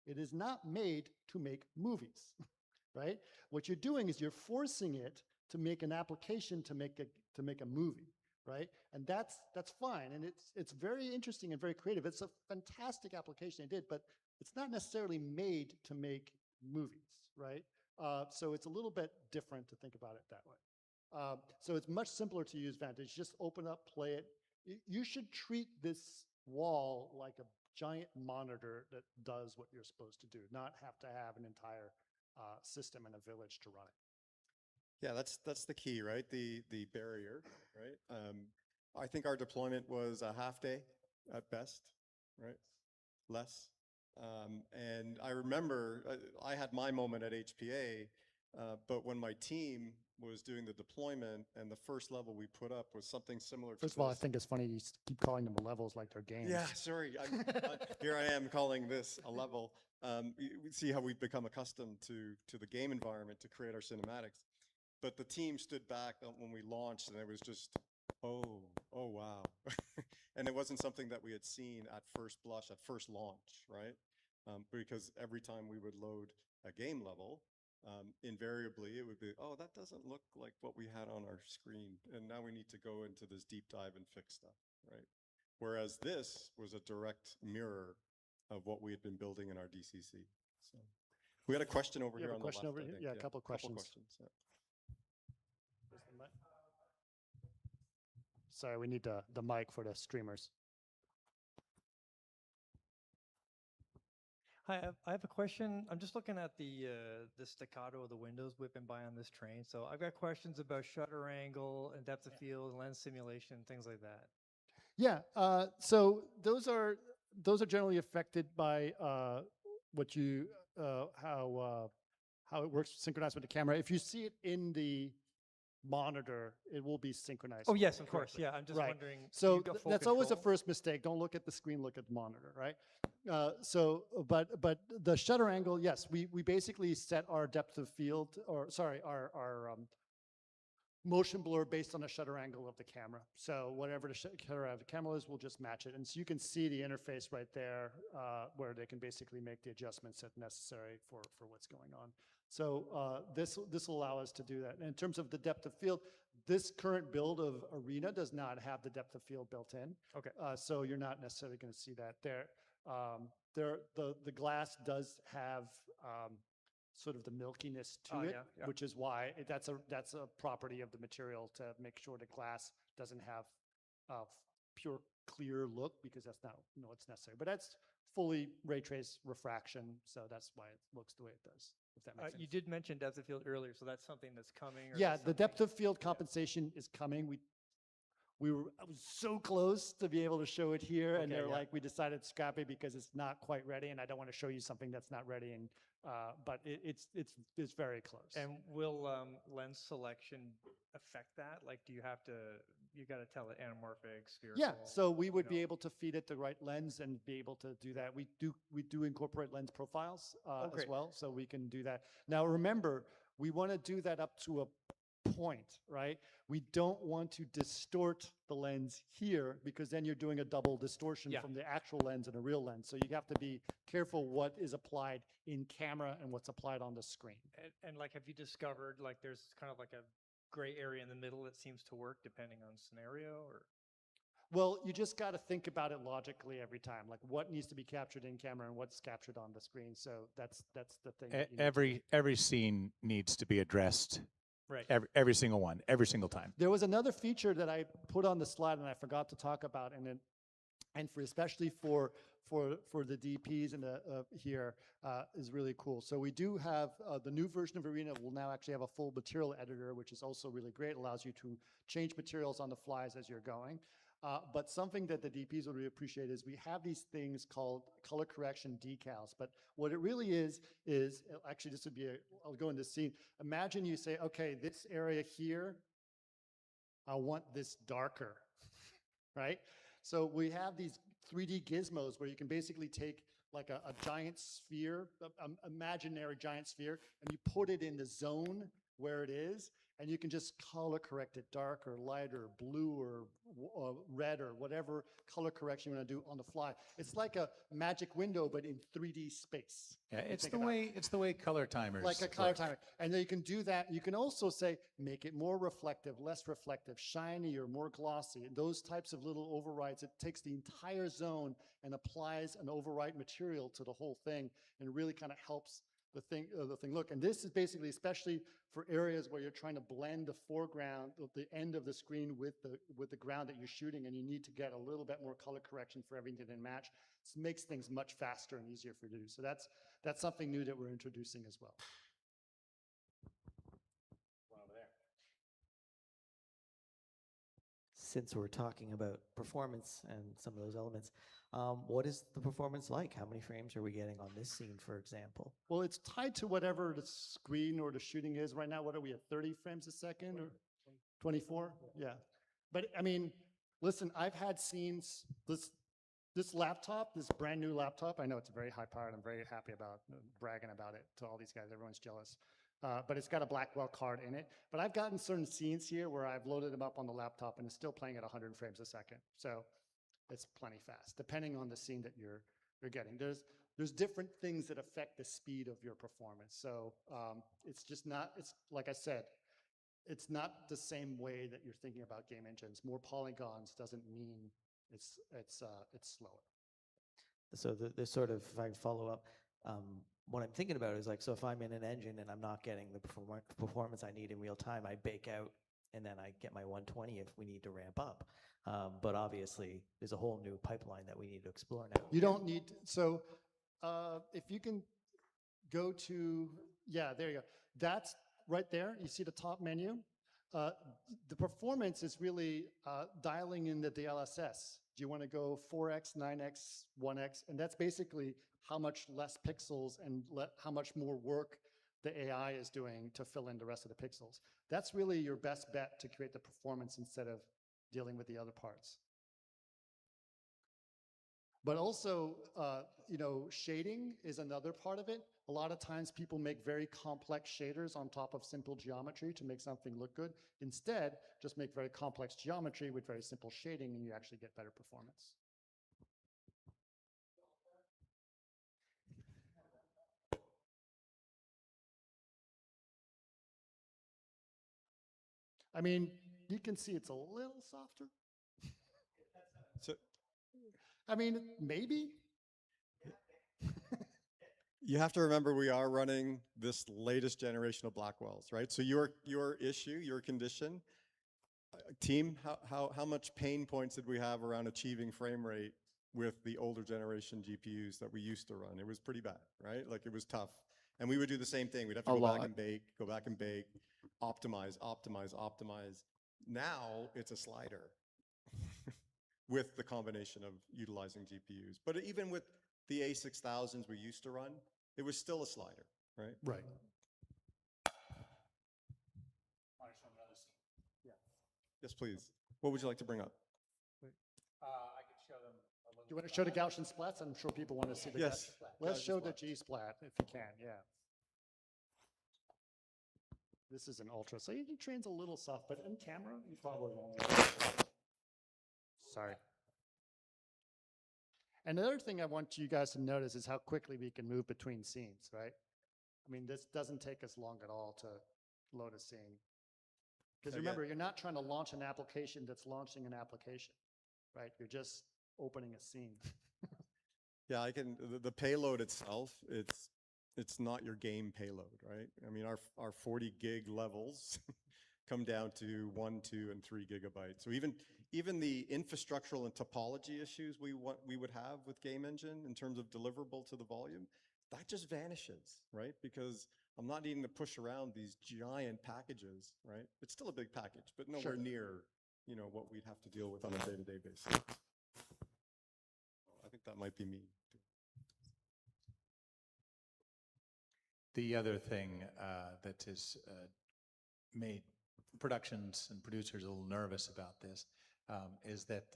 It is not made to make movies, right? What you're doing is you're forcing it to make an application to make a movie, right? And that's fine, and it's very interesting and very creative. It's a fantastic application they did, but it's not necessarily made to make movies, right? So it's a little bit different to think about it that way. So it's much simpler to use Vantage. Just open up, play it. You should treat this wall like a giant monitor that does what you're supposed to do, not have to have an entire system in a village to run it. Yeah, that's the key, right? The barrier, right? I think our deployment was a half day at best, right? Less. And I remember I had my moment at HPA, but when my team was doing the deployment and the first level we put up was something similar to First of all, I think it's funny you keep calling them levels like they're games. Yeah, sorry. Here I am calling this a level. We see how we've become accustomed to the game environment to create our cinematics. But the team stood back when we launched, and it was just, oh wow. And it wasn't something that we had seen at first blush, at first launch, right? Because every time we would load a game level, invariably it would be, oh, that doesn't look like what we had on our screen. And now we need to go into this deep dive and fix stuff, right? Whereas this was a direct mirror of what we had been building in our DCC. So we had a question over here on the left. Over here? Yeah, a couple of questions. Yeah. Sorry, we need the mic for the streamers. Hi, I have a question. I'm just looking at the staccato of the windows whipping by on this train. So I've got questions about shutter angle and depth of field, lens simulation, things like that. Yeah, so those are generally affected by what you how it works synchronized with the camera. If you see it in the monitor, it will be synchronized. Oh yes, of course. Yeah, I'm just wondering. So that's always a first mistake. Don't look at the screen, look at the monitor, right? But the shutter angle, yes, we basically set our depth of field, or sorry, our motion blur based on the shutter angle of the camera. So whatever the shutter angle of the camera is, we'll just match it. And so you can see the interface right there where they can basically make the adjustments that necessary for what's going on. So this will allow us to do that. And in terms of the depth of field, this current build of Arena does not have the depth of field built in. Okay. So you're not necessarily going to see that there. The glass does have sort of the milkiness to Oh, it, yeah, yeah. which is why that's a property of the material to make sure the glass doesn't have a pure clear look, because that's not what's necessary. But that's fully ray trace refraction, so that's why it looks the way it does. If that makes sense. You did mention depth of field earlier, so that's something that's coming. Or Yeah, that's the depth of field compensation is coming. I was so close to be able to show it here, and Okay, they're yeah. like, we decided to scrap it because it's not quite ready, and I don't want to show you something that's not ready. And but it's very close. And will lens selection affect that? Like, do you have to? You got to tell it anamorphic, spherical. Yeah, so we would be able to feed it the right lens and be able to do that. We do incorporate lens profiles as great. well, so we can do that. Now remember, we want to do that up to a point, right? We don't want to distort the lens here, because then you're doing a double distortion Yeah. from the actual lens and a real lens. So you have to be careful what is applied in camera and what's applied on the screen. And like, have you discovered like there's kind of like a gray area in the middle that seems to work depending on scenario, or? Well, you just got to think about it logically every time, like what needs to be captured in camera and what's captured on the screen. So that's the thing. that you need to do. Every scene needs to be addressed. Right. Every single one, every single time. There was another feature that I put on the slide and I forgot to talk about, and for especially for the DPs and here is really cool. So we do have the new version of Arena will now actually have a full material editor, which is also really great. It allows you to change materials on the flies as you're going. But something that the DPs would really appreciate is we have these things called color correction decals. But what it really is actually this would be I'll go into the scene. Imagine you say, okay, this area here, I want this darker, right? So we have these 3D gizmos where you can basically take like a giant sphere, imaginary giant sphere, and you put it in the zone where it is, and you can just color correct it darker, lighter, blue, or red, or whatever color correction you want to do on the fly. It's like a magic window, but in 3D space. Yeah, it's the way color timers. Like a color work. timer. And then you can do that. You can also say, make it more reflective, less reflective, shiny or more glossy. And those types of little overrides, it takes the entire zone and applies an override material to the whole thing, and really kind of helps the thing look. And this is basically, especially for areas where you're trying to blend the foreground, the end of the screen with the ground that you're shooting, and you need to get a little bit more color correction for everything to match. This makes things much faster and easier for you to do. So that's something new that we're introducing as well. Since we're talking about performance and some of those elements, what is the performance like? How many frames are we getting on this scene, for example? Well, it's tied to whatever the screen or the shooting is. Right now, what are we at, 30 frames a second or 24? Yeah. But I mean, listen, I've had scenes, this laptop, this brand new laptop, I know it's very high powered. I'm very happy about bragging about it to all these guys. Everyone's jealous. But it's got a Blackwell card in it. But I've gotten certain scenes here where I've loaded them up on the laptop and it's still playing at 100 frames a second. So it's plenty fast, depending on the scene that you're getting. There's different things that affect the speed of your performance. So it's just not, it's like I said, it's not the same way that you're thinking about game engines. More polygons doesn't mean it's slower. So the sort of, if I follow up, what I'm thinking about is like, so if I'm in an engine and I'm not getting the performance I need in real time, I bake out and then I get my 120 if we need to ramp up. But obviously, there's a whole new pipeline that we need to explore now. You don't need, so if you can go to, yeah, there you go. That's right there. You see the top menu. The performance is really dialing in the DLSS. Do you want to go 4x, 9x, 1x? And that's basically how much less pixels and how much more work the AI is doing to fill in the rest of the pixels. That's really your best bet to create the performance instead of dealing with the other parts. But also, shading is another part of it. A lot of times people make very complex shaders on top of simple geometry to make something look good. Instead, just make very complex geometry with very simple shading and you actually get better performance. I mean, you can see it's a little softer. So, I mean, maybe. You have to remember we are running this latest generation of Blackwells, right? So your issue, your condition, team, how much pain points did we have around achieving frame rate with the older generation GPUs that we used to run? It was pretty bad, right? Like it was tough. And we would do the same thing. We'd have to go back and bake, optimize, optimize, optimize. Now it's a slider with the combination of utilizing GPUs. But even with the A6000s we used to run, it was still a slider, right? Right. Yes, please. What would you like to bring up? I could show them. Do you want to show the Gaussian splats? I'm sure people want to see the Yes. Gaussian splat. Let's show the G splat if you can, yeah. This is an ultra, so it trains a little soft, but in camera, you probably won't. Sorry. Another thing I want you guys to notice is how quickly we can move between scenes, right? I mean, this doesn't take us long at all to load a scene. Because remember, you're not trying to launch an application that's launching an application, right? You're just opening a scene. Yeah, I can, the payload itself, it's not your game payload, right? I mean, our 40 gig levels come down to 1, 2, and 3 gigabytes. So even the infrastructural and topology issues we would have with Game Engine in terms of deliverable to the volume, that just vanishes, right? Because I'm not needing to push around these giant packages, right? It's still a big package, but nowhere near, you know, what we'd have to deal with on a day-to-day basis. I think that might be me. The other thing that has made productions and producers a little nervous about this is that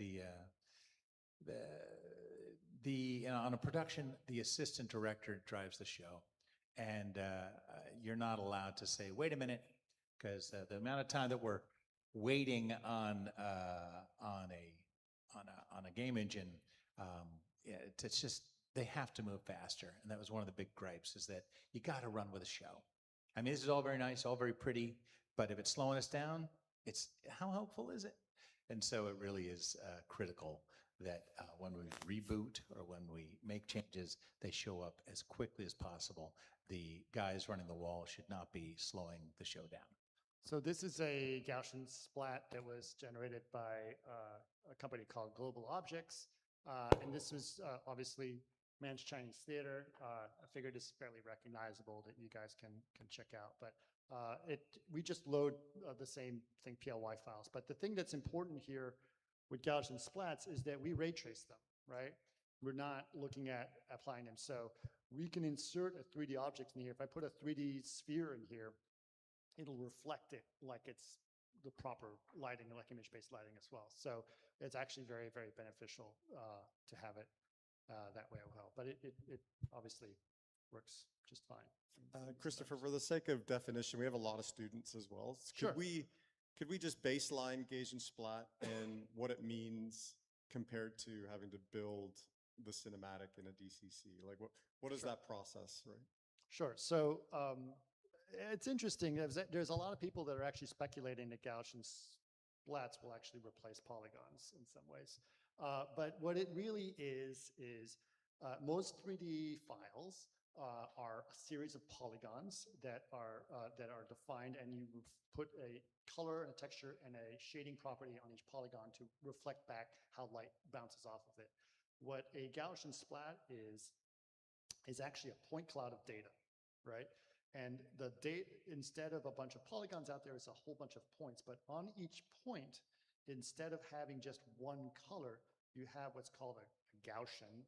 on a production, the assistant director drives the show, and you're not allowed to say, "Wait a minute," because the amount of time that we're waiting on a game engine, it's just. They have to move faster, and that was one of the big gripes, is that you got to run with a show. I mean, this is all very nice, all very pretty, but if it's slowing us down, it's how helpful is it? And so it really is critical that when we reboot or when we make changes, they show up as quickly as possible. The guys running the wall should not be slowing the show down. So this is a Gaussian splat that was generated by a company called Global Objects, and this was obviously Man's Chinese Theater. I figured it's fairly recognizable that you guys can check out, but we just load the same thing, PLY files. But the thing that's important here with Gaussian splats is that we ray trace them, right? We're not looking at applying them. So we can insert a 3D object in here. If I put a 3D sphere in here, it'll reflect it like it's the proper lighting, like image-based lighting as well. So it's actually very, very beneficial to have it that way as well. But it obviously works just fine. Christopher, for the sake of definition, we have a lot of students as well. Sure. Could we just baseline Gaussian splat and what it means compared to having to build the cinematic in a DCC? Like what is that process, right? Sure. So it's interesting. There's a lot of people that are actually speculating that Gaussian splats will actually replace polygons in some ways. But what it really is most 3D files are a series of polygons that are defined, and you put a color and a texture and a shading property on each polygon to reflect back how light bounces off of it. What a Gaussian splat is actually a point cloud of data, right? And the date, instead of a bunch of polygons out there, is a whole bunch of points. But on each point, instead of having just one color, you have what's called a Gaussian,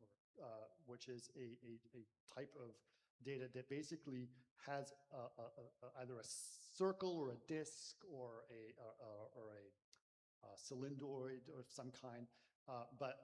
which is a type of data that basically has either a circle or a disk or a cylindroid of some kind. But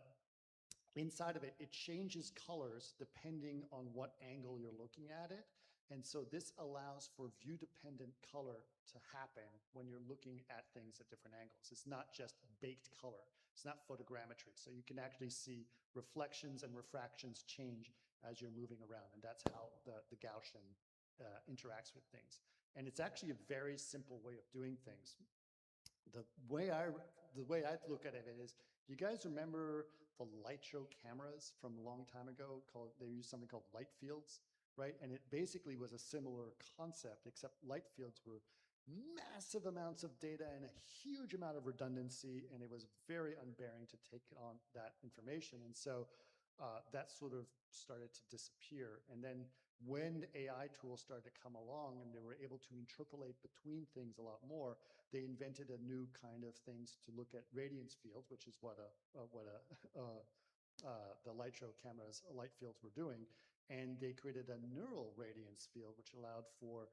inside of it, it changes colors depending on what angle you're looking at it. And so this allows for view-dependent color to happen when you're looking at things at different angles. It's not just baked color. It's not photogrammetry. So you can actually see reflections and refractions change as you're moving around. And that's how the Gaussian interacts with things. And it's actually a very simple way of doing things. The way I look at it is, do you guys remember the light show cameras from a long time ago? They used something called light fields, right? And it basically was a similar concept, except light fields were massive amounts of data and a huge amount of redundancy, and it was very unbearing to take on that information. And so that sort of started to disappear. And then when AI tools started to come along and they were able to interpolate between things a lot more, they invented a new kind of things to look at radiance fields, which is what the light show cameras, light fields were doing. And they created a neural radiance field, which allowed for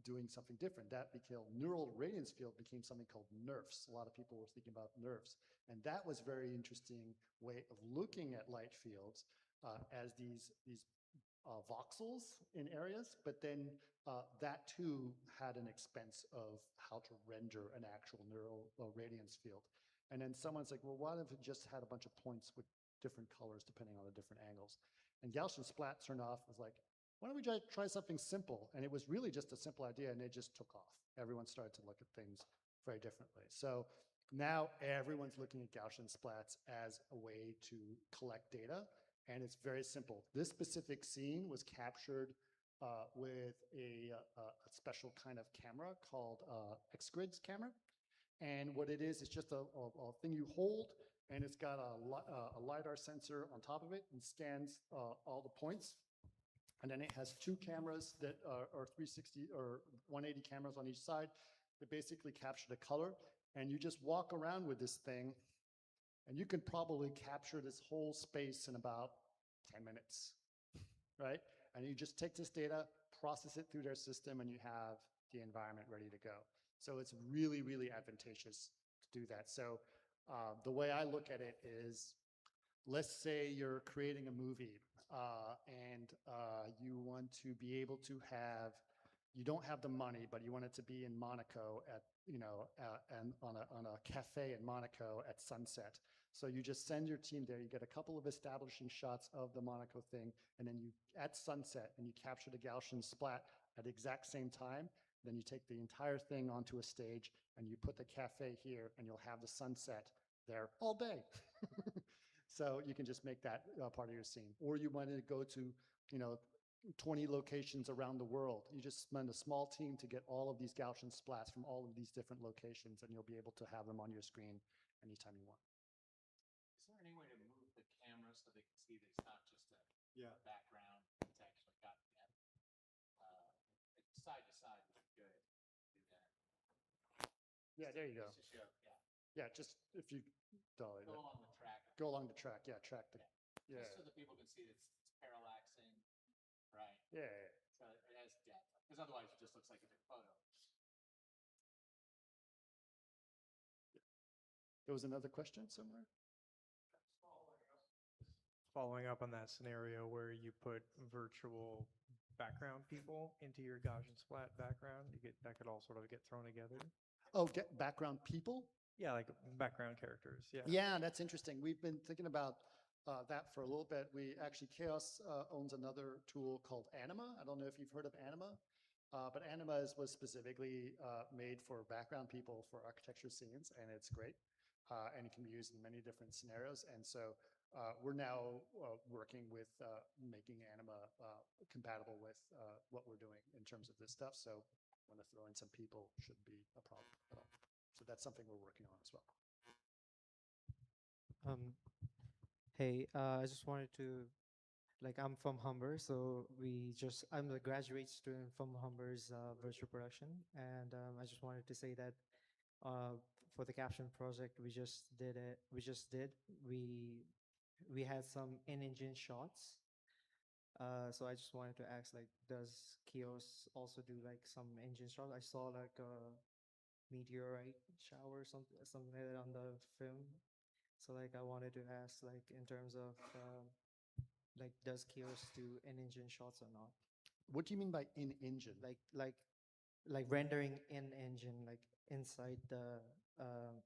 doing something different. That became neural radiance field became something called NERFs. A lot of people were thinking about NERFs. And that was a very interesting way of looking at light fields as these voxels in areas, but then that too had an expense of how to render an actual neural radiance field. And then someone's like, well, what if it just had a bunch of points with different colors depending on the different angles? And Gaussian splat turned off, was like, why don't we try something simple? And it was really just a simple idea, and it just took off. Everyone started to look at things very differently. So now everyone's looking at Gaussian splats as a way to collect data, and it's very simple. This specific scene was captured with a special kind of camera called X-Grids camera. And what it is just a thing you hold, and it's got a LiDAR sensor on top of it and scans all the points. And then it has two cameras that are 360 or 180 cameras on each side that basically capture the color. And you just walk around with this thing, and you can probably capture this whole space in about 10 minutes, right? And you just take this data, process it through their system, and you have the environment ready to go. So it's really, really advantageous to do that. So the way I look at it is, let's say you're creating a movie and you want to be able to have, you don't have the money, but you want it to be in Monaco at, and on a cafe in Monaco at sunset. So you just send your team there, you get a couple of establishing shots of the Monaco thing, and then you, at sunset, and you capture the Gaussian splat at the exact same time. Then you take the entire thing onto a stage and you put the cafe here, and you'll have the sunset there all day. So you can just make that part of your scene. Or you wanted to go to, 20 locations around the world. You just spend a small team to get all of these Gaussian splats from all of these different locations, and you'll be able to have them on your screen anytime you want. Is there any way to move the camera so they can see that it's not just a background, it's actually got side to side would be good. Do that. Yeah, there you go. Just to show, Yeah, just if you dolly go along the track. Go along the track, yeah, track the, yeah. Just so that people can see that it's parallaxing, right? Yeah. So it has depth, because otherwise it just looks like a big photo. There was another question somewhere? Following up on that scenario where you put virtual background people into your Gaussian splat background, that could all sort of get thrown together. Oh, get background people? Yeah, like background characters. Yeah. Yeah, that's interesting. We've been thinking about that for a little bit. We actually, Chaos owns another tool called Anima. I don't know if you've heard of Anima, but Anima was specifically made for background people for architecture scenes, and it's great. And it can be used in many different scenarios. And so we're now working with making Anima compatible with what we're doing in terms of this stuff. So when to throw in some people shouldn't be a problem at all. So that's something we're working on as well. Hey, I just wanted to, I'm from Humber, so I'm a graduate student from Humber's virtual production, and I just wanted to say that for the caption project we had some in-engine shots. So I just wanted to ask, does Kios also do some engine shots? I saw a meteorite shower or something like that on the film. So I wanted to ask in terms of does Kios do in-engine shots or not? What do you mean by in-engine? Like rendering in-engine, inside the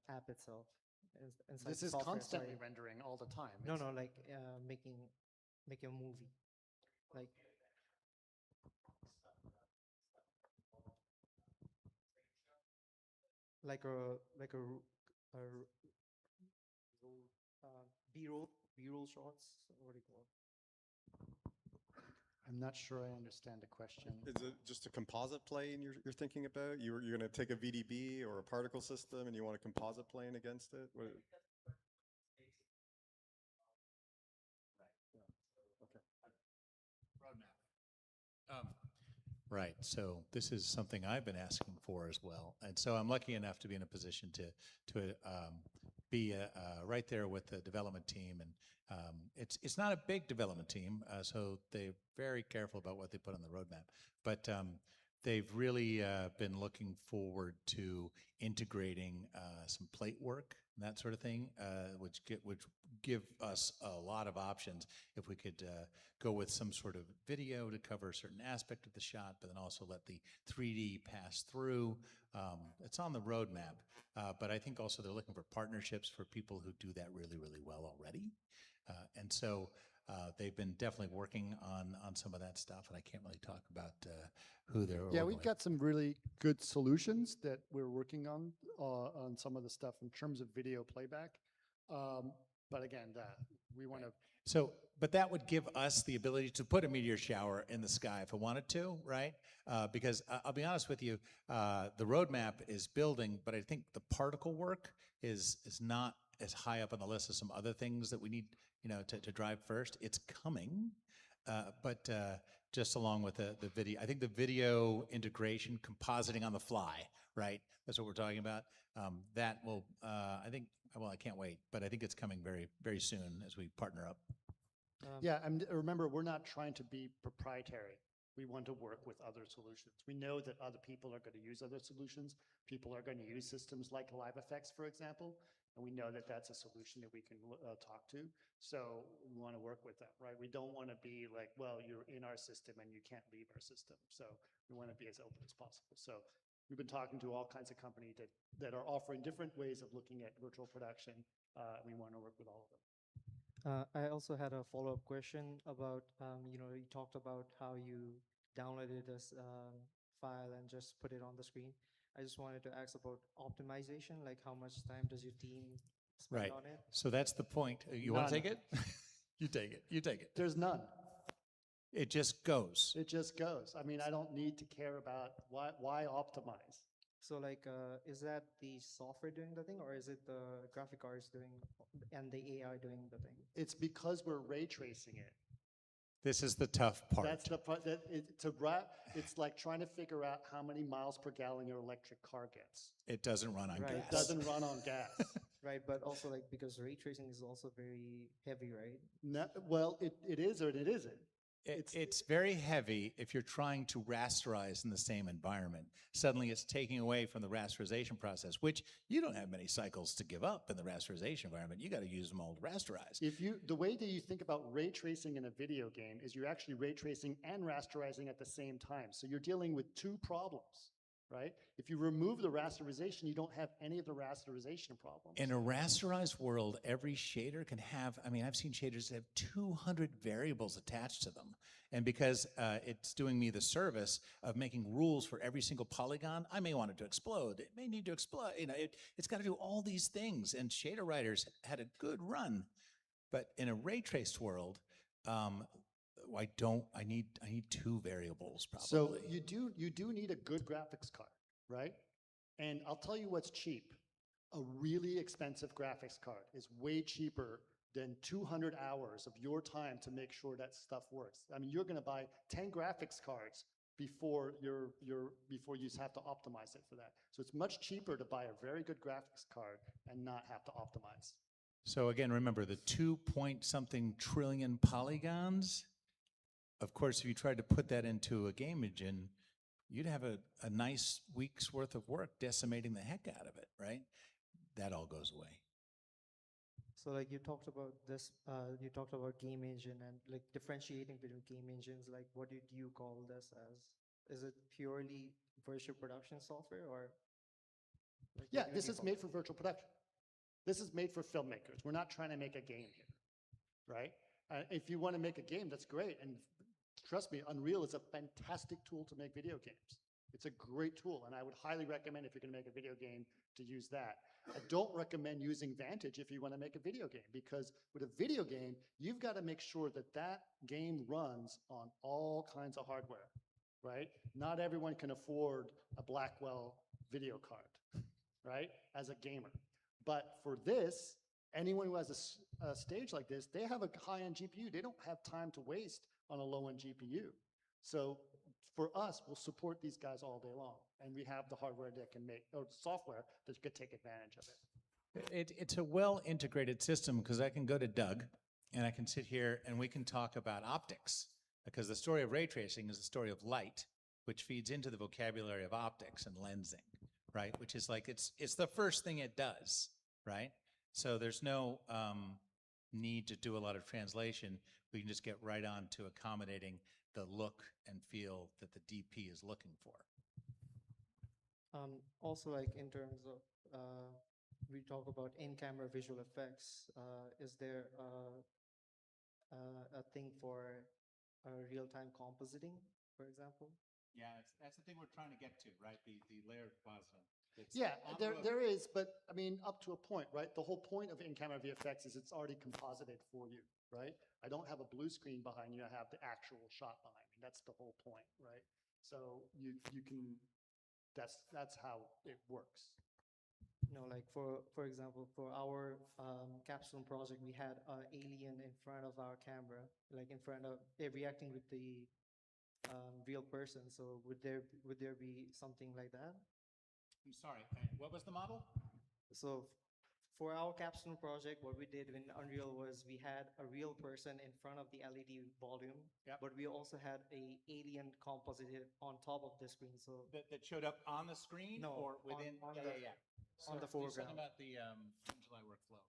app itself. This is constantly rendering all the time. No, making a movie. Like a B-roll shots. What do you call it? I'm not sure I understand the question. Is it just a composite plane you're thinking about? You're going to take a VDB or a particle system and you want a composite plane against it? What? Right. So this is something I've been asking for as well, and so I'm lucky enough to be in a position to be right there with the development team, and it's not a big development team, so they're very careful about what they put on the roadmap, but they've really been looking forward to integrating some plate work and that sort of thing, which give us a lot of options if we could go with some sort of video to cover a certain aspect of the shot, but then also let the 3D pass through. It's on the roadmap, but I think also they're looking for partnerships for people who do that really, really well already. And so they've been definitely working on some of that stuff, and I can't really talk about who they're Yeah, working we've got some really good solutions that we're working on some of the stuff in terms of video playback. But again, we want to. So, but that would give us the ability to put a meteor shower in the sky if I wanted to, right? Because I'll be honest with you, the roadmap is building, but I think the particle work is not as high up on the list as some other things that we need, to drive first. It's coming, but just along with the video, I think the video integration, compositing on the fly, right? That's what we're talking about. That will, I think, well, I can't wait, but I think it's coming very, very soon as we partner up. Yeah, and remember, we're not trying to be proprietary. We want to work with other solutions. We know that other people are going to use other solutions. People are going to use systems like LiveFX, for example, and we know that that's a solution that we can talk to. So we want to work with them, right? We don't want to be like, well, you're in our system and you can't leave our system. So we want to be as open as possible. So we've been talking to all kinds of companies that are offering different ways of looking at virtual production. We want to work with all of them. I also had a follow-up question about, you talked about how you downloaded this file and just put it on the screen. I just wanted to ask about optimization, like how much time does your team spend on it? So that's the point. You want to take it? You take it. You take it. There's none. It just goes. It just goes. I mean, I don't need to care about why optimize. So like, is that the software doing the thing, or is it the graphic cards doing and the AI doing the thing? It's because we're ray tracing it. This is the tough part. That's the part that it's like trying to figure out how many miles per gallon your electric car gets. It doesn't run on gas. It doesn't run on gas. Right, but also like because ray tracing is also very heavy, right? No, well, it is or it isn't. It's very heavy if you're trying to rasterize in the same environment. Suddenly it's taking away from the rasterization process, which you don't have many cycles to give up in the rasterization environment. You got to use them all to rasterize. The way that you think about ray tracing in a video game is you're actually ray tracing and rasterizing at the same time. So you're dealing with two problems, right? If you remove the rasterization, you don't have any of the rasterization problems. In a rasterized world, every shader can have, I've seen shaders that have 200 variables attached to them. And because it's doing me the service of making rules for every single polygon, I may want it to explode. It may need to explode. It's got to do all these things. And shader writers had a good run. But in a ray traced world, I need two variables probably. So you do need a good graphics card, right? And I'll tell you what's cheap. A really expensive graphics card is way cheaper than 200 hours of your time to make sure that stuff works. I mean, you're going to buy 10 graphics cards before you have to optimize it for that. So it's much cheaper to buy a very good graphics card and not have to optimize. So again, remember the 2-point-something trillion polygons. Of course, if you tried to put that into a game engine, you'd have a nice week's worth of work decimating the heck out of it, right? That all goes away. So like you talked about this, you talked about game engine and like differentiating between game engines, like what did you call this as? Is it purely virtual production software or? Like, yeah, this is made for virtual production. This is made for filmmakers. We're not trying to make a game here, right? If you want to make a game, that's great. And trust me, Unreal is a fantastic tool to make video games. It's a great tool, and I would highly recommend if you're going to make a video game to use that. I don't recommend using Vantage if you want to make a video game, because with a video game, you've got to make sure that that game runs on all kinds of hardware, right? Not everyone can afford a Blackwell video card, right, as a gamer. But for this, anyone who has a stage like this, they have a high-end GPU. They don't have time to waste on a low-end GPU. So for us, we'll support these guys all day long. And we have the hardware that can make, or software that could take advantage of it. It's a well-integrated system, because I can go to Doug and I can sit here and we can talk about optics, because the story of ray tracing is the story of light, which feeds into the vocabulary of optics and lensing, right? Which is like, it's the first thing it does, right? So there's no need to do a lot of translation. We can just get right on to accommodating the look and feel that the DP is looking for. Also, like in terms of, we talk about in-camera visual effects. Is there a thing for real-time compositing, for example? Yeah, that's the thing we're trying to get to, right? The layered compositing. Yeah, there is, but I mean, up to a point, right? The whole point of in-camera VFX is it's already composited for you, right? I don't have a blue screen behind you, I have the actual shot behind me. That's the whole point, right? So you can, that's how it works. No, like for example, for our capstone project, we had an alien in front of our camera, like in front of, reacting with the real person. So would there be something like that? I'm sorry, what was the model? So for our capstone project, what we did in Unreal was we had a real person in front of the LED volume, but we also had a alien composited on top of the screen. So that showed up on the screen, no, or within? on So the you're talking foreground. about the July workflow,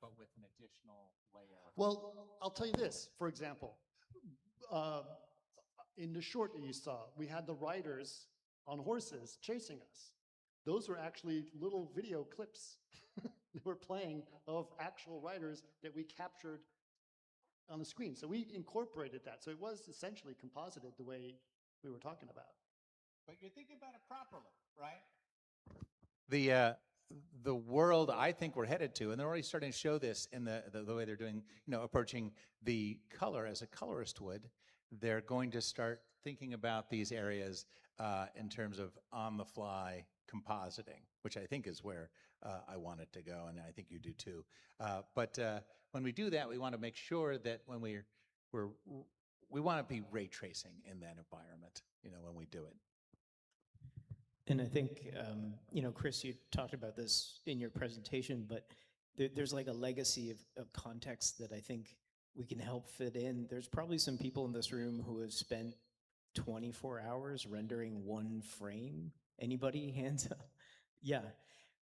but with an additional layer. Well, I'll tell you this, for example, in the short that you saw, we had the riders on horses chasing us. Those were actually little video clips that were playing of actual riders that we captured on the screen. So we incorporated that. So it was essentially composited the way we were talking about. But you're thinking about it properly, right? The world I think we're headed to, and they're already starting to show this in the way they're doing, approaching the color as a colorist would. They're going to start thinking about these areas in terms of on-the-fly compositing, which I think is where I want it to go, and I think you do too. But when we do that, we want to make sure that when we want to be ray tracing in that environment, when we do it. And I think, Chris, you talked about this in your presentation, but there's like a legacy of context that I think we can help fit in. There's probably some people in this room who have spent 24 hours rendering one frame. Anybody? Hands up. Yeah,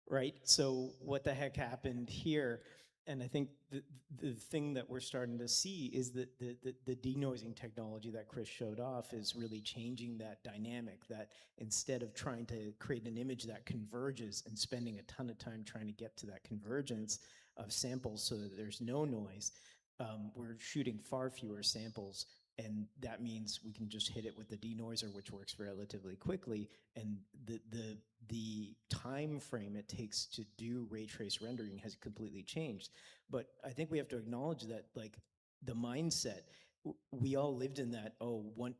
right. So what the heck happened here? And I think the thing that we're starting to see is that the denoising technology that Chris showed off is really changing that dynamic, that instead of trying to create an image that converges and spending a ton of time trying to get to that convergence of samples so that there's no noise, we're shooting far fewer samples. And that means we can just hit it with the denoiser, which works relatively quickly. And the time frame it takes to do ray trace rendering has completely changed. But I think we have to acknowledge that, like, the mindset, we all lived in that,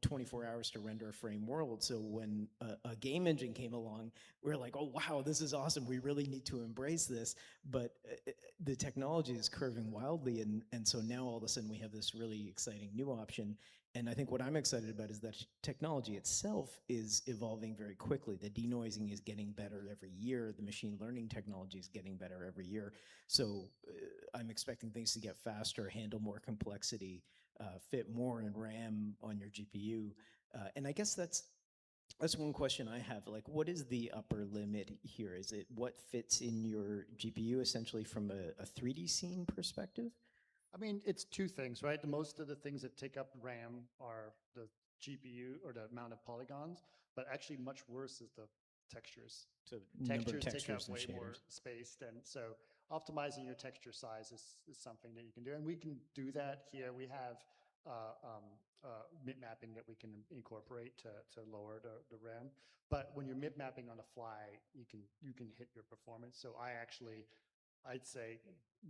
24 hours to render a frame world. So when a game engine came along, we were like, oh, wow, this is awesome. We really need to embrace this. But the technology is curving wildly. And so now all of a sudden we have this really exciting new option. And I think what I'm excited about is that technology itself is evolving very quickly. The denoising is getting better every year. The machine learning technology is getting better every year. So I'm expecting things to get faster, handle more complexity, fit more in RAM on your GPU. And I guess that's one question I have. Like, what is the upper limit here? Is it what fits in your GPU essentially from a 3D scene perspective? I mean, it's two things, right? Most of the things that take up RAM are the GPU or the amount of polygons, but actually much worse is the textures. So textures take up way more space than, so optimizing your texture size is something that you can do. And we can do that here. We have mip-mapping that we can incorporate to lower the RAM. But when you're mip-mapping on the fly, you can hit your performance. So I'd say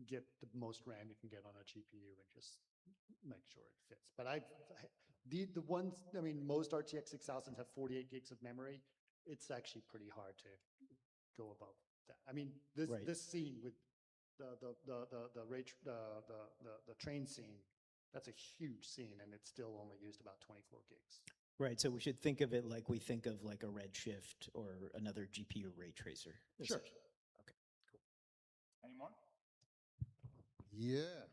get the most RAM you can get on a GPU and just make sure it fits. But the ones, I mean, most RTX 6000s have 48 gigs of memory. It's actually pretty hard to go above that. I mean, this scene with the train scene, that's a huge scene, and it's still only used about 24 gigs. Right, so we should think of it like we think of like a Redshift or another GPU ray tracer. Sure. Okay, cool. Any more? Yeah.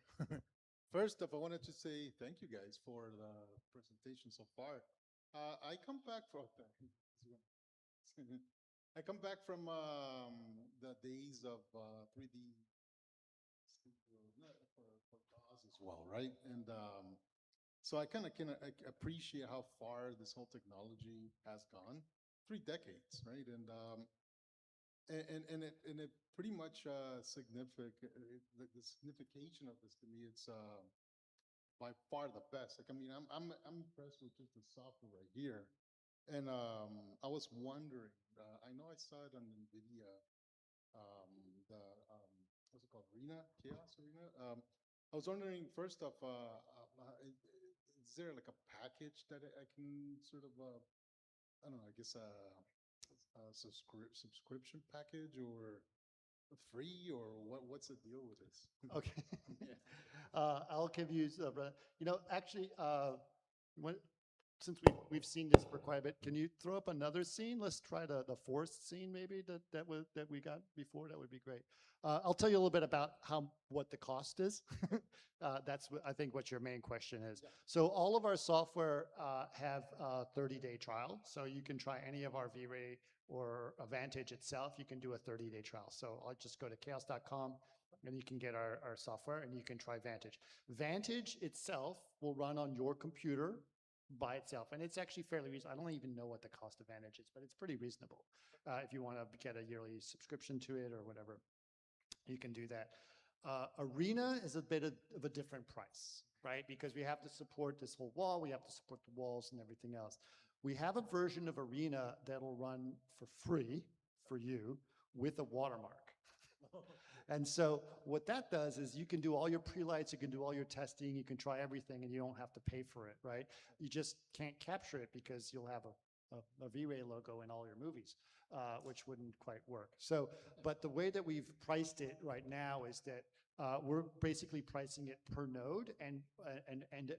First off, I wanted to say thank you guys for the presentation so far. I come back from the days of 3D for DAWs as well, right? And so I kind of can appreciate how far this whole technology has gone. 3 decades, right? And it pretty much the signification of this to me, it's by far the best. Like, I mean, I'm impressed with just the software right here. And I was wondering, I know I saw it on NVIDIA, what's it called, Chaos Arena? I was wondering, first off, is there like a package that I can sort of, I don't know, I guess a subscription package or free, or what's the deal with this? Okay. I'll give you, actually, since we've seen this for quite a bit, can you throw up another scene? Let's try the forest scene maybe that we got before. That would be great. I'll tell you a little bit about what the cost is. That's I think what your main question is. Yeah. So all of our software have a 30-day trial. So you can try any of our V-Ray or Vantage itself. You can do a 30-day trial. So I'll just go to chaos.com and you can get our software and you can try Vantage. Vantage itself will run on your computer by itself, and it's actually fairly reasonable. I don't even know what the cost of Vantage is, but it's pretty reasonable. If you want to get a yearly subscription to it or whatever, you can do that. Arena is a bit of a different price, right? Because we have to support this whole wall, we have to support the walls and everything else. We have a version of Arena that'll run for free for you with a watermark. And so what that does is you can do all your pre-lights, you can do all your testing, you can try everything, and you don't have to pay for it, right? You just can't capture it because you'll have a V-Ray logo in all your movies, which wouldn't quite work. So, but the way that we've priced it right now is that we're basically pricing it per node, and the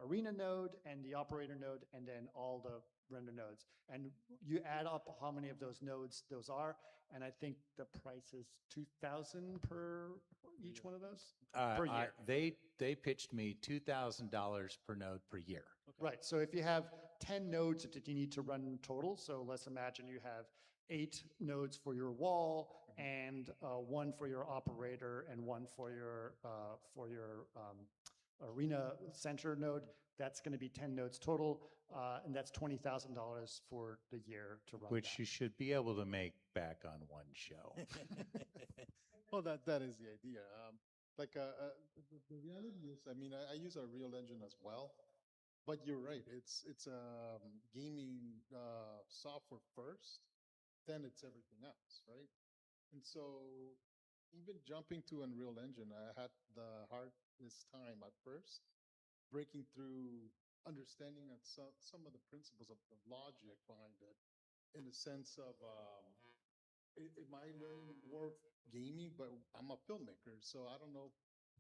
Arena node and the operator node, and then all the render nodes. And you add up how many of those nodes those are, and I think the price is $2,000 per each one of those per year. They pitched me $2,000 per node per year. Okay. Right. So if you have 10 nodes that you need to run total, so let's imagine you have 8 nodes for your wall, and 1 for your operator, and 1 for your Arena center node. That's going to be 10 nodes total, and that's $20,000 for the year to run. Which you should be able to make back on one show. Well, that is the idea. The reality is, I mean, I use a Real Engine as well, but you're right. It's gaming software first, then it's everything else, right? And so even jumping to Unreal Engine, I had the hardest time at first breaking through understanding that some of the principles of the logic behind it, in the sense of it might learn more gaming, but I'm a filmmaker, so I don't know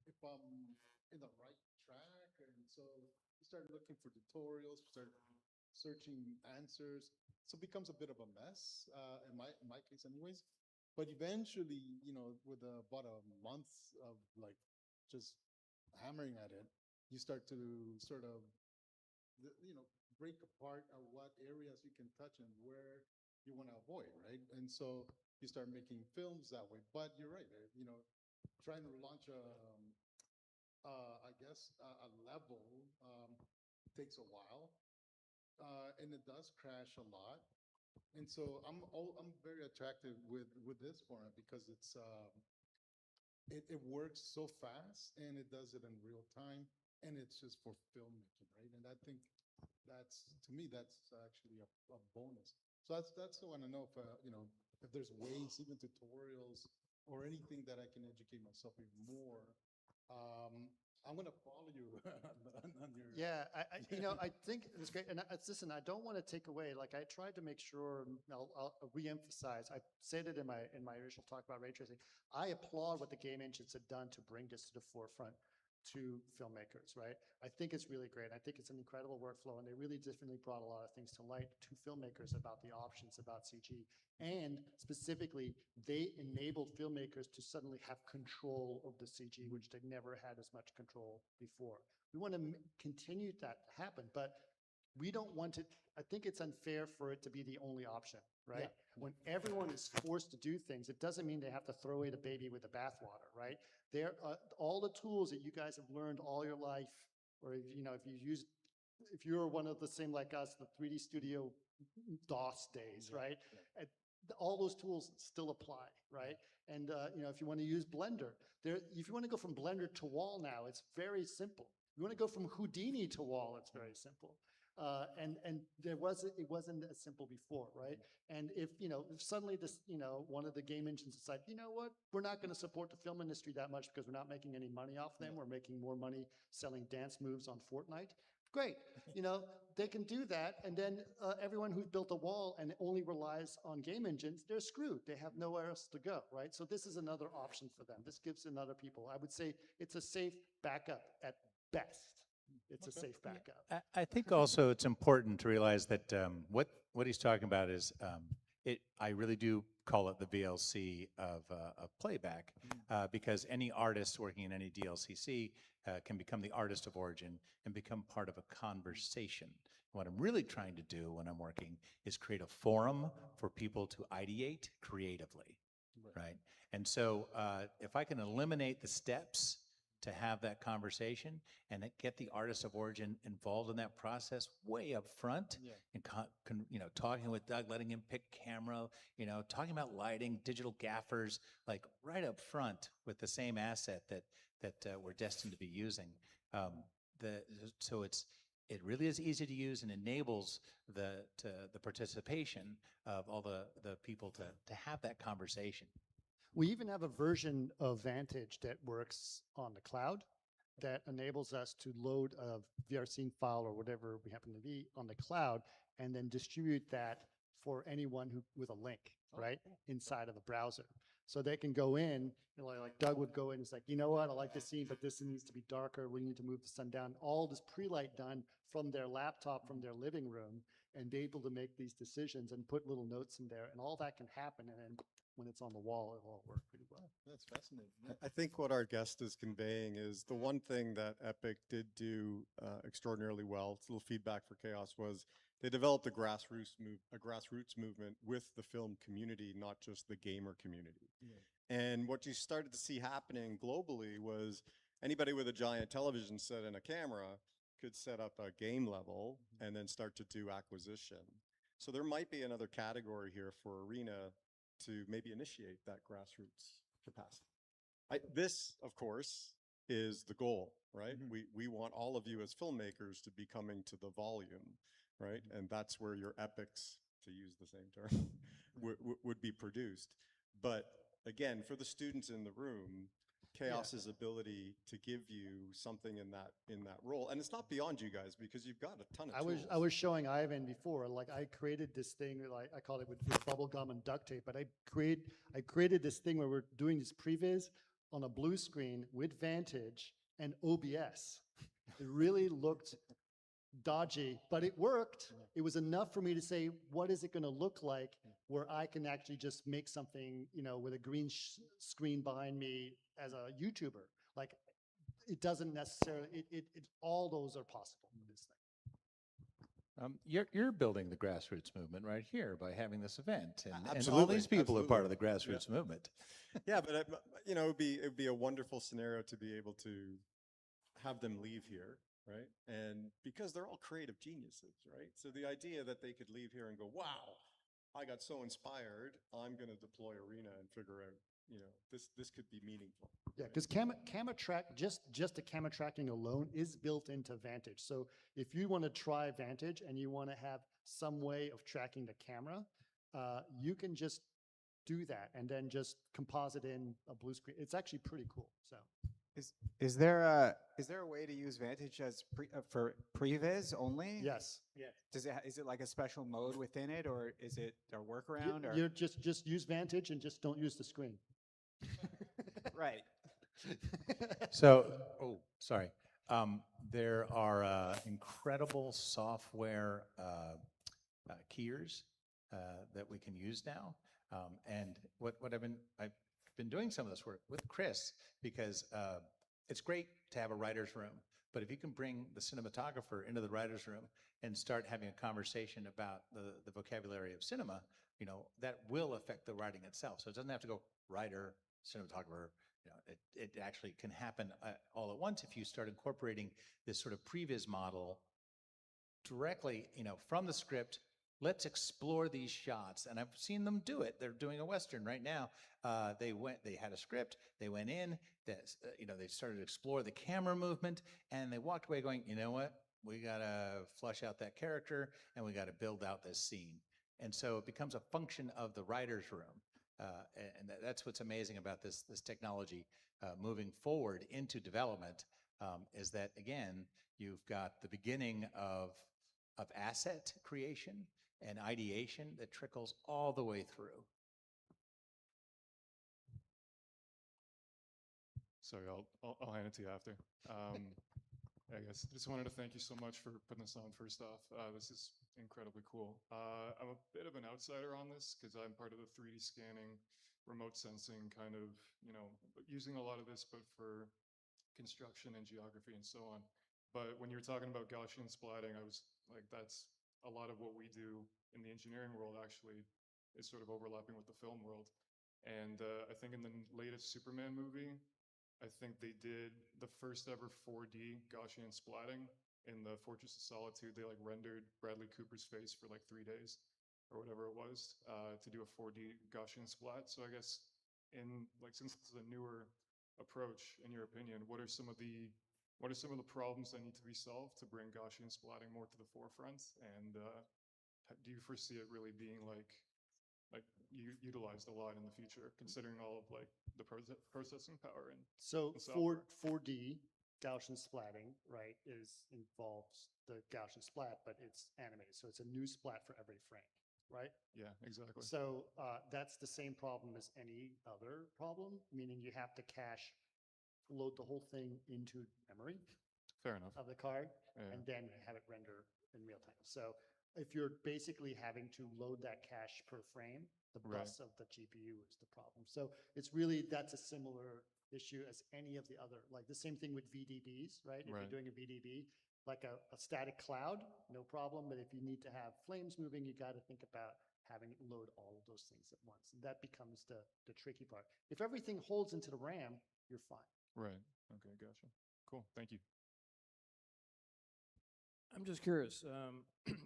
if I'm in the right track. And so you start looking for tutorials, start searching answers. So it becomes a bit of a mess, in my case anyways. But eventually, with about a month of like just hammering at it, you start to sort of, break apart what areas you can touch and where you want to avoid, right? And so you start making films that way. But you're right, trying to launch a level takes a while, and it does crash a lot. And so I'm very attracted with this format because it works so fast and it does it in real time. and it's just for filmmaking, right? And I think that's, to me, that's actually a bonus. So that's what I want to know if, you know, if there's ways, even tutorials or anything that I can educate myself even more. I'm going to follow you on your. Yeah, you know, I think it was great. And listen, I don't want to take away, like I tried to make sure, I'll re-emphasize, I said it in my initial talk about ray tracing. I applaud what the game engines have done to bring this to the forefront to filmmakers, right? I think it's really great. I think it's an incredible workflow, and they really definitely brought a lot of things to light to filmmakers about the options about CG. And specifically, they enabled filmmakers to suddenly have control of the CG, which they never had as much control before. We want to continue that to happen, but we don't want it, I think it's unfair for it to be the only option, right? Yeah. When everyone is forced to do things, it doesn't mean they have to throw away the baby with the bathwater, right? There are all the tools that you guys have learned all your life, or if, you know, if you're one of the same like us, the 3D Studio DOS days, right? And all those tools still apply, right? And you know, if you want to use Blender, if you want to go from Blender to wall now, it's very simple. If you want to go from Houdini to wall, it's very simple. And it wasn't as simple before, right? And if, you know, if suddenly this, you know, one of the game engines decide, you know what, we're not going to support the film industry that much because we're not making any money off them. We're making more money selling dance moves on Fortnite. Great, you know, they can do that, and then everyone who's built a wall and only relies on game engines, they're screwed. They have nowhere else to go, right? So this is another option for them. This gives another people. I would say it's a safe backup at best. It's a safe backup. I think also it's important to realize that what he's talking about is I really do call it the VLC of playback because any artist working in any DLCC can become the artist of origin and become part of a conversation. What I'm really trying to do when I'm working is create a forum for people to ideate creatively, right? And so if I can eliminate the steps to have that conversation and get the artist of origin involved in that process way up front, and you know, talking with Doug, letting him pick camera, you know, talking about lighting, digital gaffers, like right up front with the same asset that we're destined to be using. So it really is easy to use and enables the participation of all the people to have that conversation. We even have a version of Vantage that works on the cloud that enables us to load a VRC file or whatever we happen to be on the cloud and then distribute that for anyone with a link, right, inside of the browser. So they can go in, you know, like Doug would go in, it's like, you know what, I like this scene, but this needs to be darker. We need to move the sun down. All this pre-light done from their laptop, from their living room, and be able to make these decisions and put little notes in there, and all that can happen. And then when it's on the wall, it'll all work pretty well. That's fascinating. I think what our guest is conveying is the one thing that Epic did do extraordinarily well, it's a little feedback for Chaos, was they developed a grassroots movement with the film community, not just the gamer community. And what you started to see happening globally was anybody with a giant television set and a camera could set up a game level and then start to do acquisition. So there might be another category here for Arena to maybe initiate that grassroots capacity. This, of course, is the goal, right? We want all of you as filmmakers to be coming to the volume, right? And that's where your epics, to use the same term, would be produced. But again, for the students in the room, Chaos's ability to give you something in that role, and it's not beyond you guys because you've got a ton of tools. I was showing Ivan before, like I created this thing, like I call it with bubble gum and duct tape, but I created this thing where we're doing this previs on a blue screen with Vantage and OBS. It really looked dodgy, but it worked. It was enough for me to say, what is it going to look like where I can actually just make something, you know, with a green screen behind me as a YouTuber. Like, it doesn't necessarily, all those are possible with this thing. You're building the grassroots movement right here by having this event, and all Absolutely, these people are part of the absolutely. grassroots movement. Yeah, but you know, it'd be a wonderful scenario to be able to have them leave here, right? And because they're all creative geniuses, right? So the idea that they could leave here and go, wow, I got so inspired, I'm going to deploy Arena and figure out this could be meaningful. Yeah, because camera track, just the camera tracking alone is built into Vantage. So if you want to try Vantage and you want to have some way of tracking the camera, you can just do that and then just composite in a blue screen. It's actually pretty cool. So Is there a way to use Vantage as for previs only? yes. Yeah. Is it like a special mode within it, or is it a workaround? Or You just use Vantage and just don't use the screen. right. So, oh, sorry. There are incredible software keyers that we can use now. And what I've been doing some of this work with Chris, because it's great to have a writer's room, but if you can bring the cinematographer into the writer's room and start having a conversation about the vocabulary of cinema, that will affect the writing itself. So it doesn't have to go writer, cinematographer. It actually can happen all at once if you start incorporating this sort of previs model directly, from the script. Let's explore these shots. And I've seen them do it. They're doing a Western right now. They had a script, they went in, they started to explore the camera movement, and they walked away going, you know what? We gotta flush out that character and we gotta build out this scene. And so it becomes a function of the writer's room. And that's what's amazing about this technology moving forward into development, is that, again, you've got the beginning of asset creation and ideation that trickles all the way through. Sorry, I'll hand it to you after. I guess just wanted to thank you so much for putting this on first off. This is incredibly cool. I'm a bit of an outsider on this because I'm part of the 3D scanning, remote sensing kind of, using a lot of this, but for construction and geography and so on. But when you were talking about Gaussian splatting, I was like, that's a lot of what we do in the engineering world actually is sort of overlapping with the film world. And I think in the latest Superman movie, I think they did the first ever 4D Gaussian splatting in the Fortress of Solitude. They like rendered Bradley Cooper's face for like 3 days or whatever it was to do a 4D Gaussian splat. So I guess since this is a newer approach, in your opinion, what are some of the problems that need to be solved to bring Gaussian splatting more to the forefront? And do you foresee it really being utilized a lot in the future, considering all of the processing power and So software? 4D Gaussian splatting, right, involves the Gaussian splat, but it's animated. So it's a new splat for every frame, right? Yeah, exactly. So that's the same problem as any other problem, meaning you have to load the whole thing into memory. Fair enough. Of the card, Yeah. and then have it render in real time. So if you're basically having to load that cache per frame, the Right. bus of the GPU is the problem. So that's a similar issue as any of the other, like the same thing with VDBs, right? If Right. you're doing a VDB, like a static cloud, no problem. But if you need to have flames moving, you got to think about having it load all of those things at once. And that becomes the tricky part. If everything holds into the RAM, you're fine. Right. Okay, gotcha. Cool. Thank you. I'm just curious,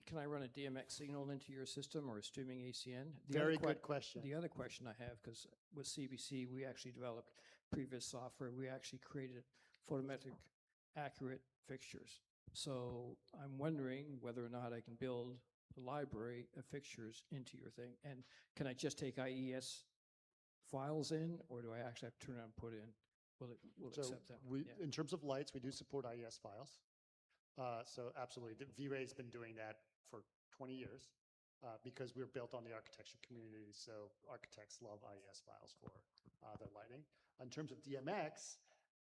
can I run a DMX signal into your system or a streaming ACN? Very good question. The other question I have, because with CBC, we actually developed previous software. We actually created photometric accurate fixtures. So I'm wondering whether or not I can build a library of fixtures into your thing. And can I just take IES files in, or do I actually have to turn around and put in? Will it So accept that? Yeah. in terms of lights, we do support IES files. So absolutely, V-Ray's been doing that for 20 years because we're built on the architecture community. So architects love IES files for their lighting. In terms of DMX,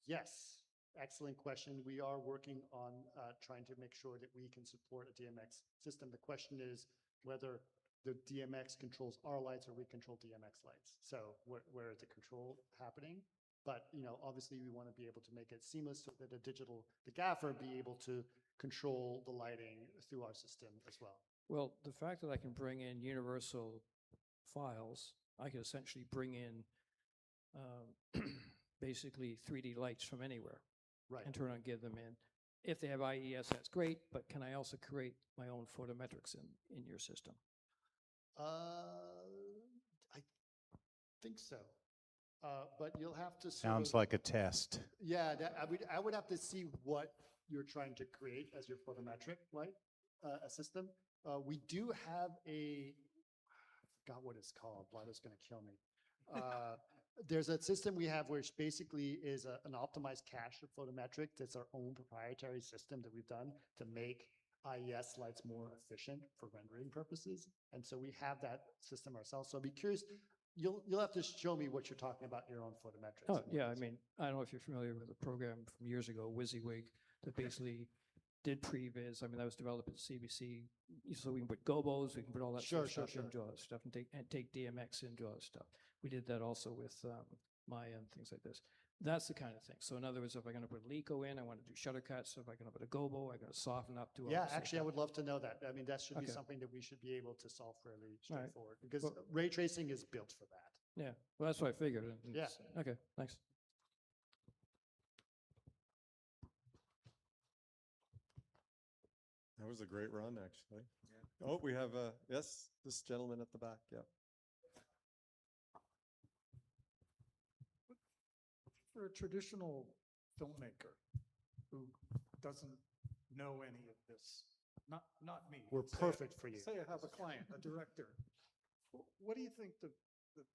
yes, excellent question. We are working on trying to make sure that we can support a DMX system. The question is whether the DMX controls our lights or we control DMX lights. So where is the control happening? But obviously we want to be able to make it seamless so that the gaffer be able to control the lighting through our system as well. Well, the fact that I can bring in universal files, I can essentially bring in basically 3D lights from anywhere. Right. And turn on, give them in. If they have IES, that's great, but can I also create my own photometrics in your system? I think so. But you'll have to. Sounds like a test. Yeah, I would have to see what you're trying to create as your photometric, right? A system. We do have I forgot what it's called. Vlada's going to kill me. There's a system we have which basically is an optimized cache of photometric. That's our own proprietary system that we've done to make IES lights more efficient for rendering purposes. And so we have that system ourselves. So I'll be curious. You'll have to show me what you're talking about in your own photometrics. Oh, yeah, I mean, I don't know if you're familiar with a program from years ago, WYSIWYG, that basically did previs. I mean, that was developed at CBC, so we can put gobos, we can put all that Sure, stuff sure. into all that stuff, and take DMX into all that stuff. We did that also with Maya and things like this. That's the kind of thing. So in other words, if I'm going to put Lico in, I want to do shutter cuts. So if I'm going to put a gobo, I got to soften up, do all Yeah, this actually, I stuff. would love to know that. I mean, that should be Okay. something that we should be able to solve fairly All right. straightforward because Well- ray tracing is built for that. Yeah, well, that's what I figured. Yeah. Okay, thanks. That was a great run, actually. Oh, we have, yes, this gentleman at the back, yeah. For a traditional filmmaker who doesn't know any of this, not me. We're say I- perfect for you. Say I have a client, a director. What do you think the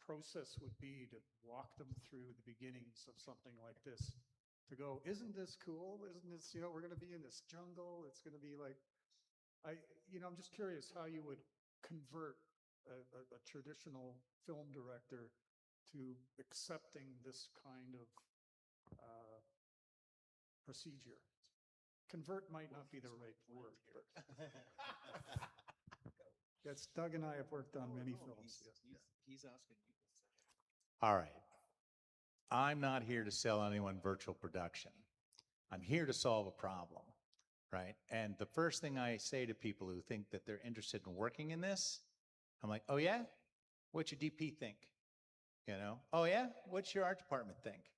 process would be to walk them through the beginnings of something like this? To go, isn't this cool? Isn't this, we're going to be in this jungle. It's going to be like, I'm just curious how you would convert a traditional film director to accepting this kind of procedure. Convert might not be the right word, but yes, Doug and I have worked on many films. He's asking you. All right. I'm not here to sell anyone virtual production. I'm here to solve a problem, right? And the first thing I say to people who think that they're interested in working in this, I'm like, oh yeah? What's your DP think? Oh yeah? What's your art department think?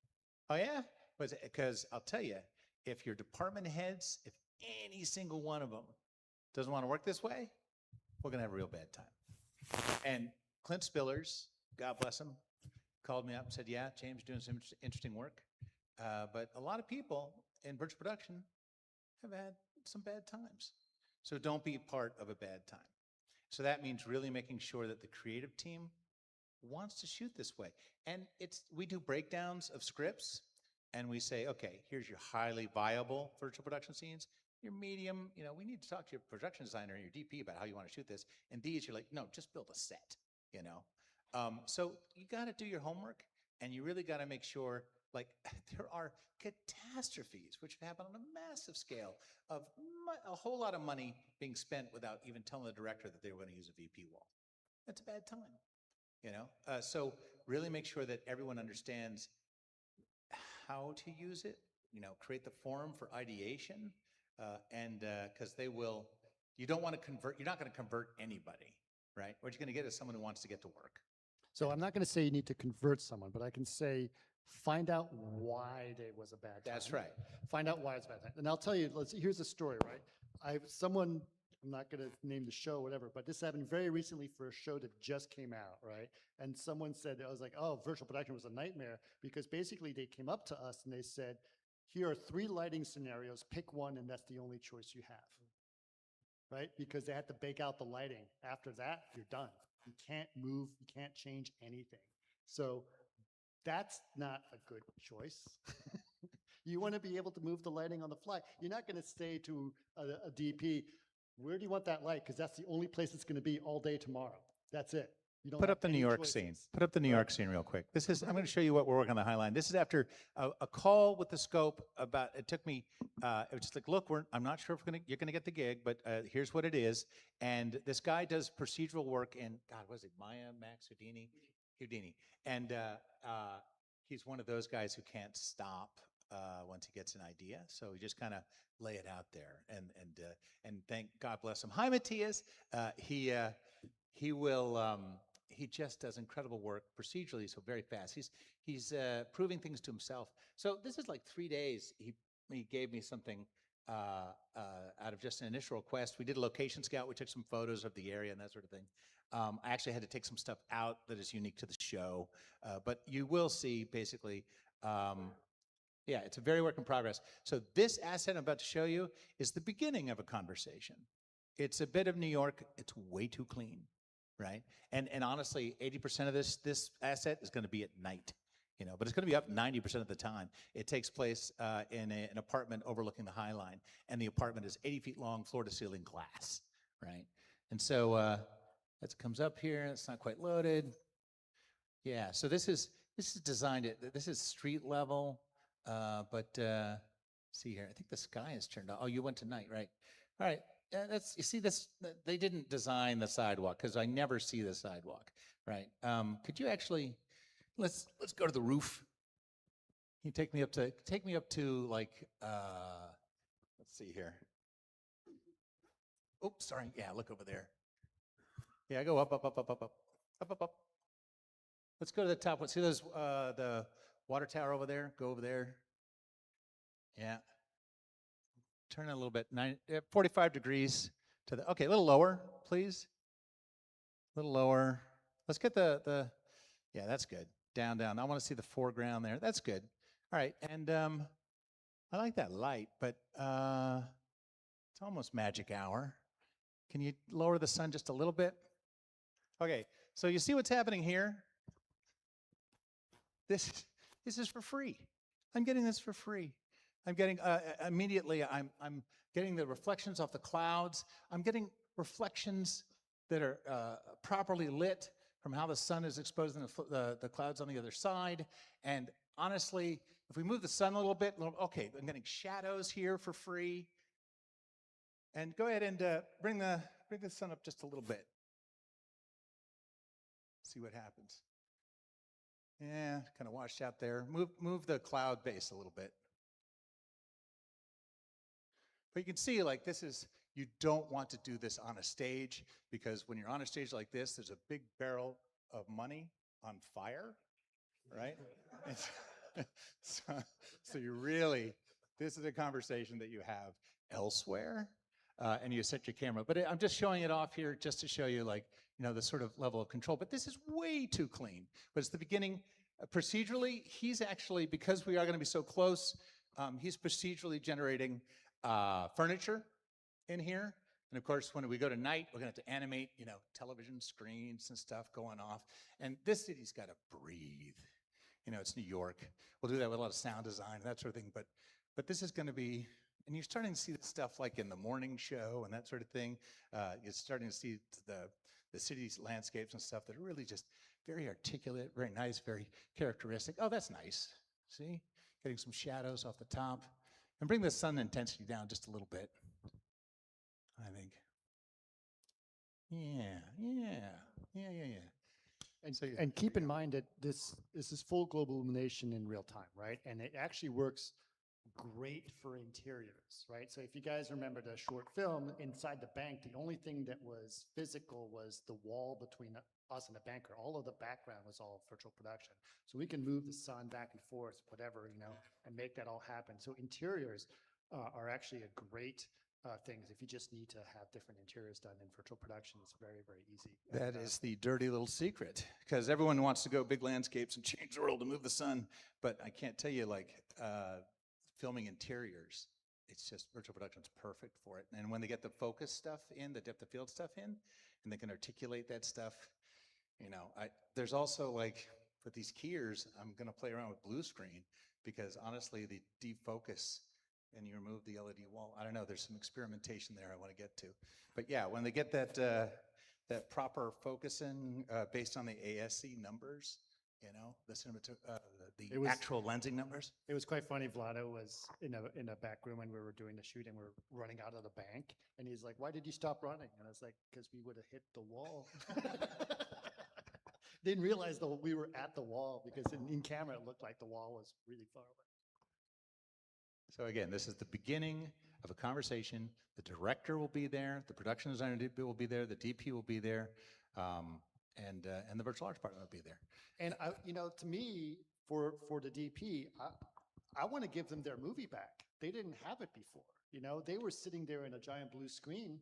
Oh yeah? Because I'll tell you, if your department heads, if any single one of them doesn't want to work this way, we're going to have a real bad time. And Clint Spillers, God bless him, called me up and said, yeah, James doing some interesting work. But a lot of people in virtual production have had some bad times. So don't be part of a bad time. So that means really making sure that the creative team wants to shoot this way. And we do breakdowns of scripts and we say, okay, here's your highly viable virtual production scenes. Your medium, we need to talk to your production designer and your DP about how you want to shoot this. And these, you're like, no, just build a set, So you got to do your homework and you really got to make sure, like, there are catastrophes which happen on a massive scale of a whole lot of money being spent without even telling the director that they were going to use a VP wall. That's a bad time, So really make sure that everyone understands how to use it, create the forum for ideation, and because you don't want to convert, you're not going to convert anybody, right? What you're going to get is someone who wants to get to work. So I'm not going to say you need to convert someone, but I can say find out why it was a bad time. That's right. Find out why it's a bad time. And I'll tell you, here's a story, right? I'm not going to name the show, whatever, but this happened very recently for a show that just came out, right? And someone said, I was like, oh, virtual production was a nightmare because basically they came up to us and they said, here are 3 lighting scenarios, pick one, and that's the only choice you have, right? Because they had to bake out the lighting. After that, you're done. You can't move, you can't change anything. So that's not a good choice. You want to be able to move the lighting on the fly. You're not going to say to a DP, where do you want that light? Because that's the only place it's going to be all day tomorrow. That's it. You don't Put have up the any New York choices. scene. Put up the New York scene real quick. I'm going to show you what we're working on the High Line. This is after a call with the scope it took me, it was just like, look, I'm not sure if you're going to get the gig, but here's what it is. And this guy does procedural work in, God, what is it, Maya, Max, Houdini. And he's one of those guys who can't stop once he gets an idea. So we just kind of lay it out there and thank God bless him. Hi, Matthias. He just does incredible work procedurally, so very fast. He's proving things to himself. So this is like 3 days. He gave me something out of just an initial request. We did a location scout. We took some photos of the area and that sort of thing. I actually had to take some stuff out that is unique to the show, but you will see basically, yeah, it's a very work in progress. So this asset I'm about to show you is the beginning of a conversation. It's a bit of New York. It's way too clean, right? And honestly, 80% of this asset is going to be at night. You know, but it's going to be up 90% of the time. It takes place in an apartment overlooking the High Line, and the apartment is 80 feet long, floor-to-ceiling glass, right? And so as it comes up here, it's not quite loaded. Yeah, so this is designed. This is street level, but see here. I think the sky is turned on. Oh, you went to night, right? All right. That's, you see this. They didn't design the sidewalk because I never see the sidewalk, right? Could you actually? Let's go to the roof. Can you take me up to like let's see here. Oops, sorry. Yeah, look over there. Yeah, go up. Let's go to the top one. See those the water tower over there? Go over there. Yeah. Turn it a little bit. 45 degrees to the. Okay, a little lower, please. A little lower. Let's get the. Yeah, that's good. Down. I want to see the foreground there. That's good. All right, and I like that light, but it's almost magic hour. Can you lower the sun just a little bit? Okay, so you see what's happening here? This is for free. I'm getting this for free. I'm getting immediately. I'm getting the reflections off the clouds. I'm getting reflections that are properly lit from how the sun is exposing the clouds on the other side. And honestly, if we move the sun a little bit, okay, I'm getting shadows here for free. And go ahead and bring the sun up just a little bit. See what happens. Yeah, kind of washed out there. Move the cloud base a little bit. But you can see, like, this is, you don't want to do this on a stage, because when you're on a stage like this, there's a big barrel of money on fire, right? So you really, this is a conversation that you have elsewhere, and you set your camera. But I'm just showing it off here just to show you, like, you know, the sort of level of control. But this is way too clean. But it's the beginning. Procedurally, he's actually, because we are going to be so close, he's procedurally generating furniture in here. And of course, when we go to night, we're going to have to animate, you know, television screens and stuff going off. And this city's got to breathe. You know, it's New York. We'll do that with a lot of sound design and that sort of thing. But this is going to be, and you're starting to see the stuff like in the morning show and that sort of thing. You're starting to see the city's landscapes and stuff that are really just very articulate, very nice, very characteristic. Oh, that's nice. See? Getting some shadows off the top. And bring the sun intensity down just a little bit, I think. Yeah. And keep in mind that this is full global illumination in real time, right? And it actually works great for interiors, right? So if you guys remember the short film, inside the bank, the only thing that was physical was the wall between us and the banker. All of the background was all virtual production. So we can move the sun back and forth, whatever, you know, and make that all happen. So interiors are actually a great thing. If you just need to have different interiors done in virtual production, it's very, very easy. That is the dirty little secret, because everyone wants to go big landscapes and change the world to move the sun. But I can't tell you, like, filming interiors, it's just virtual production is perfect for it. And when they get the focus stuff in, the depth of field stuff in, and they can articulate that stuff, you know, there's also, like, with these keyers, I'm going to play around with blue screen, because honestly, the defocus and you remove the LED wall, I don't know, there's some experimentation there I want to get to. But yeah, when they get that proper focusing based on the ASC numbers, you know, the actual lensing numbers. It was quite funny. Vlado was in a back room when we were doing the shoot, and we were running out of the bank, and he's like, "Why did you stop running?" And I was like, "Because we would have hit the wall." Didn't realize that we were at the wall, because in camera it looked like the wall was really far away. So again, this is the beginning of a conversation. The director will be there, the production designer will be there, the DP will be there, and the virtual arts partner will be there. And you know, to me, for the DP, I want to give them their movie back. They didn't have it before. You know, they were sitting there in a giant blue screen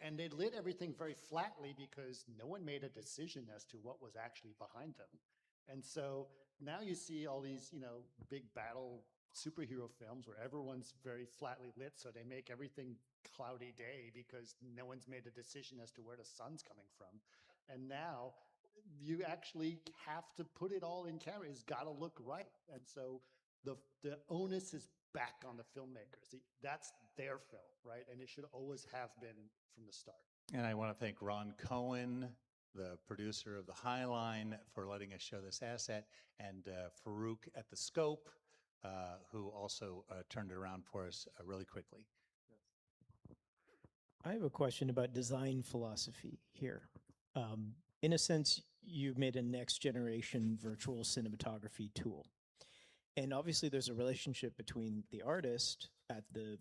and they lit everything very flatly because no one made a decision as to what was actually behind them. And so now you see all these, you know, big battle superhero films where everyone's very flatly lit, so they make everything cloudy day because no one's made a decision as to where the sun's coming from. And now you actually have to put it all in camera. It's got to look right. And so the onus is back on the filmmakers. That's their film, right? And it should always have been from the start. And I want to thank Ron Cohen, the producer of the Highline, for letting us show this asset, and Farouk at the Scope, who also turned it around for us really quickly. I have a question about design philosophy here. In a sense, you've made a next generation virtual cinematography tool. And obviously there's a relationship between the artist at the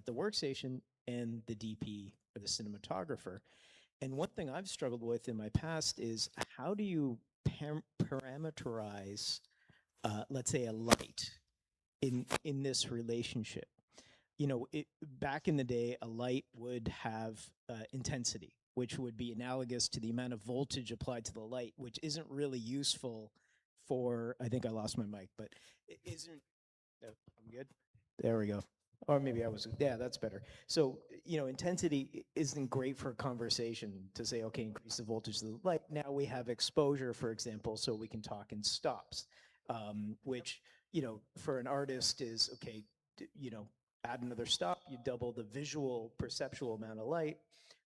workstation and the DP or the cinematographer. And one thing I've struggled with in my past is how do you parameterize, let's say, a light in this relationship? You know, back in the day, a light would have intensity, which would be analogous to the amount of voltage applied to the light, which isn't really useful for, I think I lost my mic, but it isn't, I'm good? There we go. Or maybe I was, yeah, that's better. So, you know, intensity isn't great for a conversation to say, okay, increase the voltage of the light. Now we have exposure, for example, so we can talk in stops, which, you know, for an artist is, okay, you know, add another stop, you double the visual perceptual amount of light,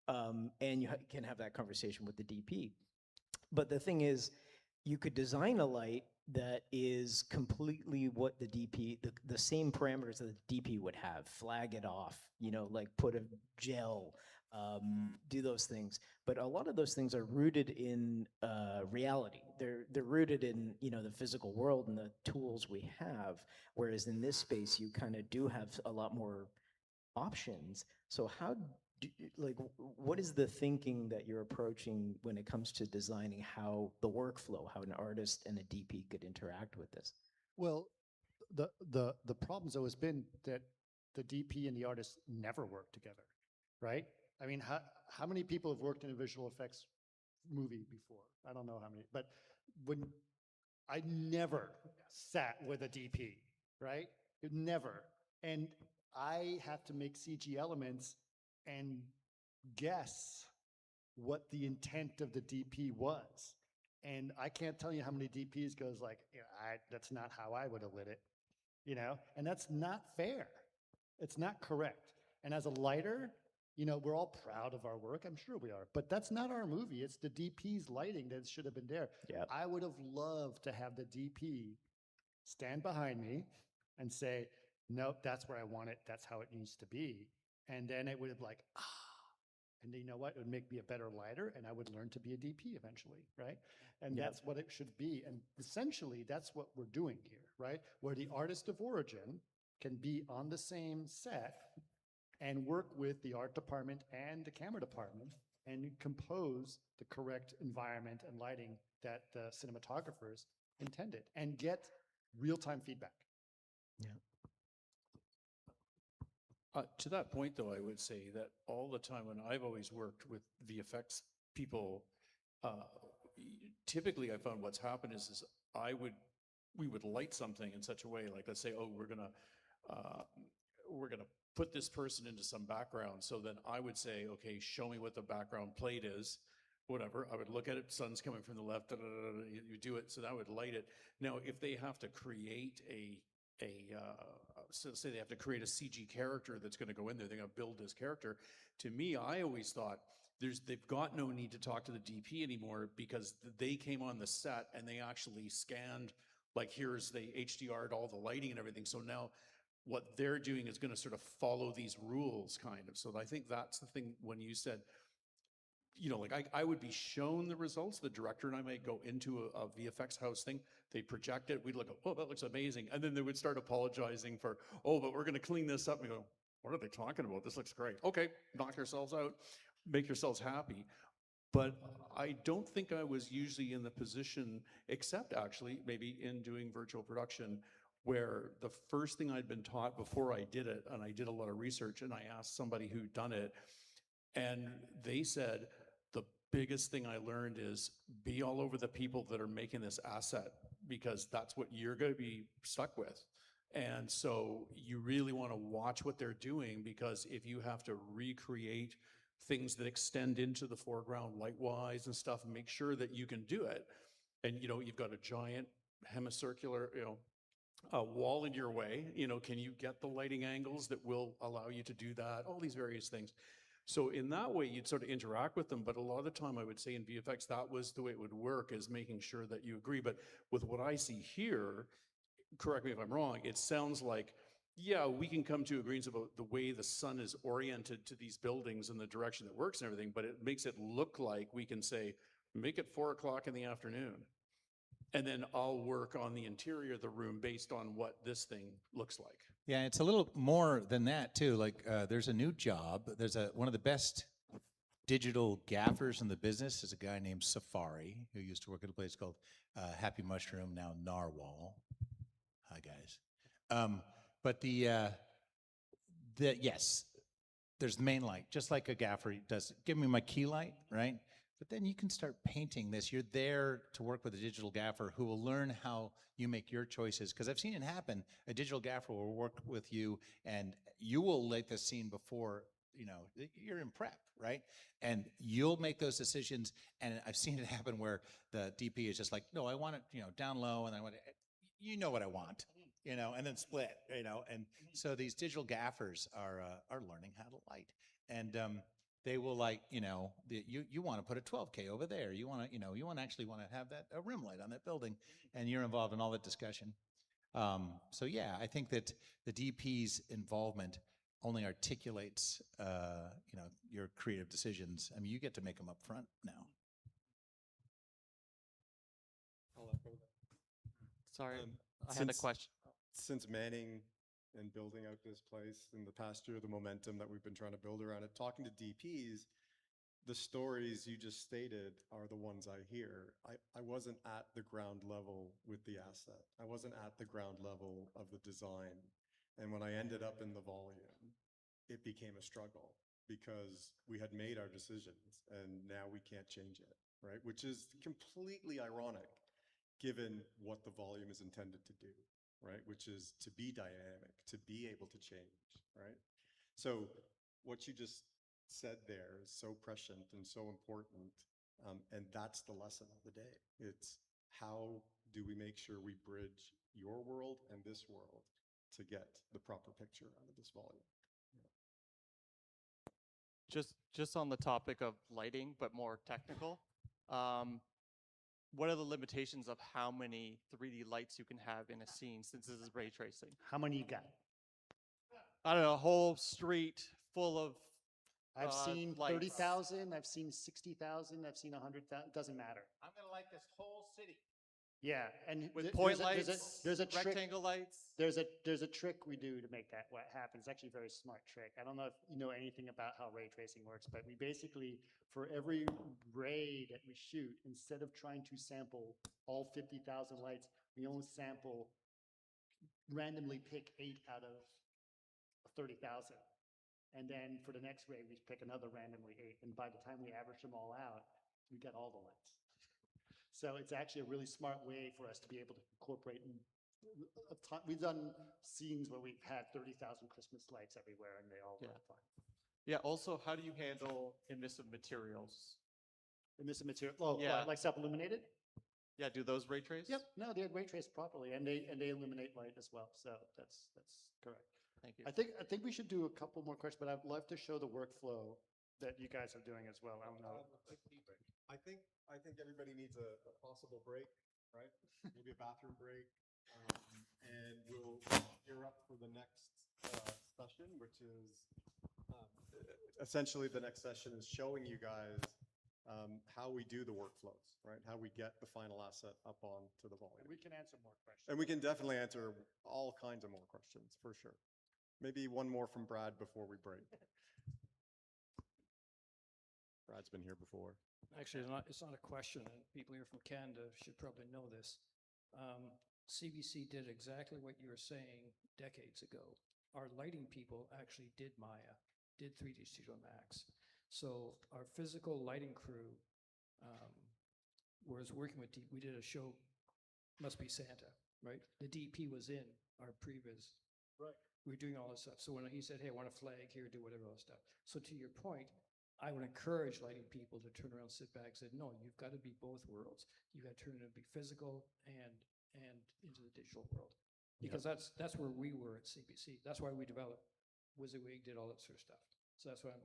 and you can have that conversation with the DP. But the thing is, you could design a light that is completely what the DP, the same parameters that the DP would have, flag it off, you know, like put a gel, do those things. But a lot of those things are rooted in reality. They're rooted in, you know, the physical world and the tools we have. Whereas in this space, you kind of do have a lot more options. So how like, what is the thinking that you're approaching when it comes to designing how the workflow, how an artist and a DP could interact with this? Well, the problem's always been that the DP and the artist never work together, right? I mean, how many people have worked in a visual effects movie before? I don't know how many, but when I never sat with a DP, right? Never. And I have to make CG elements and guess what the intent of the DP was. And I can't tell you how many DPs goes like, you know, that's not how I would have lit it, you know? And that's not fair. It's not correct. And as a lighter, you know, we're all proud of our work. I'm sure we are. But that's not our movie. It's the DP's lighting that should have been there. Yep. I would have loved to have the DP stand behind me and say, nope, that's where I want it. That's how it needs to be. And then it would have like, and you know what? It would make me a better lighter and I would learn to be a DP eventually, right? And Yep. that's what it should be. And essentially, that's what we're doing here, right? Where the artist of origin can be on the same set and work with the art department and the camera department and compose the correct environment and lighting that the cinematographers intended and get real-time feedback. Yeah. To that point, though, I would say that all the time when I've always worked with VFX people, typically I found what's happened is we would light something in such a way, like let's say, oh, we're gonna put this person into some background. So then I would say, okay, show me what the background plate is, whatever. I would look at it, sun's coming from the left, you do it, so that would light it. Now, if they have to create so say they have to create a CG character that's going to go in there, they're going to build this character. To me, I always thought they've got no need to talk to the DP anymore because they came on the set and they actually scanned, like they HDR'd all the lighting and everything. So now what they're doing is going to sort of follow these rules kind of. So I think that's the thing when you said, you know, like I would be shown the results. The director and I might go into a VFX house thing. They project it. We'd look, oh, that looks amazing. And then they would start apologizing for, oh, but we're going to clean this up. And we go, what are they talking about? This looks great. Okay, knock yourselves out. Make yourselves happy. But I don't think I was usually in the position, except actually maybe in doing virtual production, where the first thing I'd been taught before I did it, and I did a lot of research, and I asked somebody who'd done it, and they said, the biggest thing I learned is be all over the people that are making this asset, because that's what you're going to be stuck with. And so you really want to watch what they're doing, because if you have to recreate things that extend into the foreground light-wise and stuff, make sure that you can do it. And, you know, you've got a giant hemicircular, you know, wall in your way, you know, can you get the lighting angles that will allow you to do that? All these various things. So in that way, you'd sort of interact with them. But a lot of the time, I would say in VFX, that was the way it would work, is making sure that you agree. But with what I see here, correct me if I'm wrong, it sounds like, yeah, we can come to agreements about the way the sun is oriented to these buildings and the direction that works and everything, but it makes it look like we can say, make it 4 o'clock in the afternoon. And then I'll work on the interior of the room based on what this thing looks like. Yeah, it's a little more than that too. Like there's a new job. There's one of the best digital gaffers in the business is a guy named Safari, who used to work at a place called Happy Mushroom, now Narwhal. Hi guys. But yes, there's the main light, just like a gaffer does. Give me my key light, right? But then you can start painting this. You're there to work with a digital gaffer who will learn how you make your choices. Because I've seen it happen. A digital gaffer will work with you, and you will light the scene before, you know, you're in prep, right? And you'll make those decisions. And I've seen it happen where the DP is just like, no, I want it, you know, down low, and I want it, you know what I want, you know, and then split, you know. And so these digital gaffers are learning how to light. And they will, like, you know, you want to put a 12K over there. You want to, you know, you want to actually want to have that a rim light on that building, and you're involved in all that discussion. So yeah, I think that the DP's involvement only articulates, you know, your creative decisions. I mean, you get to make them up front now. Sorry, I had a question. Since manning and building out this place in the past year, the momentum that we've been trying to build around it, talking to DPs, the stories you just stated are the ones I hear. I wasn't at the ground level with the asset. I wasn't at the ground level of the design. And when I ended up in the volume, it became a struggle because we had made our decisions and now we can't change it, right? Which is completely ironic given what the volume is intended to do, right? Which is to be dynamic, to be able to change, right? So what you just said there is so prescient and so important, and that's the lesson of the day. It's how do we make sure we bridge your world and this world to get the proper picture out of this volume. Just on the topic of lighting, but more technical, what are the limitations of how many 3D lights you can have in a scene since this is ray tracing? How many you got? I don't know, a whole street full of I've seen lights. 30,000, I've seen 60,000, I've seen 100,000, it doesn't matter. I'm going to light this whole city. Yeah, and with point lights, there's a rectangle lights. There's a trick we do to make that what happens. It's actually a very smart trick. I don't know if you know anything about how ray tracing works, but we basically, for every ray that we shoot, instead of trying to sample all 50,000 lights, we only randomly pick 8 out of 30,000. And then for the next ray, we pick another randomly 8. And by the time we average them all out, we get all the lights. So it's actually a really smart way for us to be able to incorporate. We've done scenes where we've had 30,000 Christmas lights everywhere, and they all work fine. Yeah. Also, how do you handle emissive materials? Emissive material, oh, Yeah. like self-illuminated? Yeah. Do those ray trace? Yep. No, they ray trace properly, and they illuminate light as well. So that's correct. Thank you. I think we should do a couple more questions, but I'd love to show the workflow that you guys are doing as well. I don't know. I think everybody needs a possible break, right? Maybe a bathroom break, and we'll gear up for the next session, which is essentially the next session is showing you guys how we do the workflows, right? How we get the final asset up onto the volume. And we can answer more questions. And we can definitely answer all kinds of more questions for sure. Maybe one more from Brad before we break. Brad's been here before. Actually, it's not a question, and people here from Canada should probably know this. CBC did exactly what you were saying decades ago. Our lighting people actually did Maya, did 3D Studio Max. So our physical lighting crew was working with we did a show, Must Be Santa, right? The DP was in our previs. Right. We were doing all this stuff. So when he said, hey, I want a flag here, do whatever else stuff. So to your point, I would encourage lighting people to turn around, sit back, and say, no, you've got to be both worlds. You got to turn it to be physical and into the digital world. Because that's where we were at CBC. That's why we developed WYSIWYG, did all that sort of stuff. So that's why I'm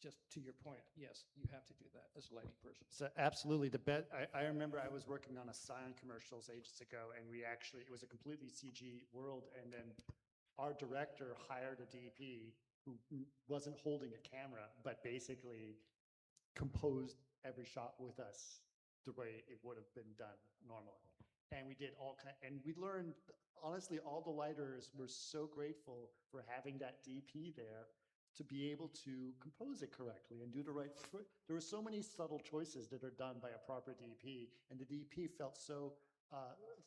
just to your point. Yes, you have to do that as a lighting person. So absolutely, I remember I was working on a Scion commercials ages ago, and it was a completely CG world, and then our director hired a DP who wasn't holding a camera, but basically composed every shot with us the way it would have been done normally. And we did and we learned, honestly, all the lighters were so grateful for having that DP there to be able to compose it correctly and do the right. There were so many subtle choices that are done by a proper DP, and the DP felt so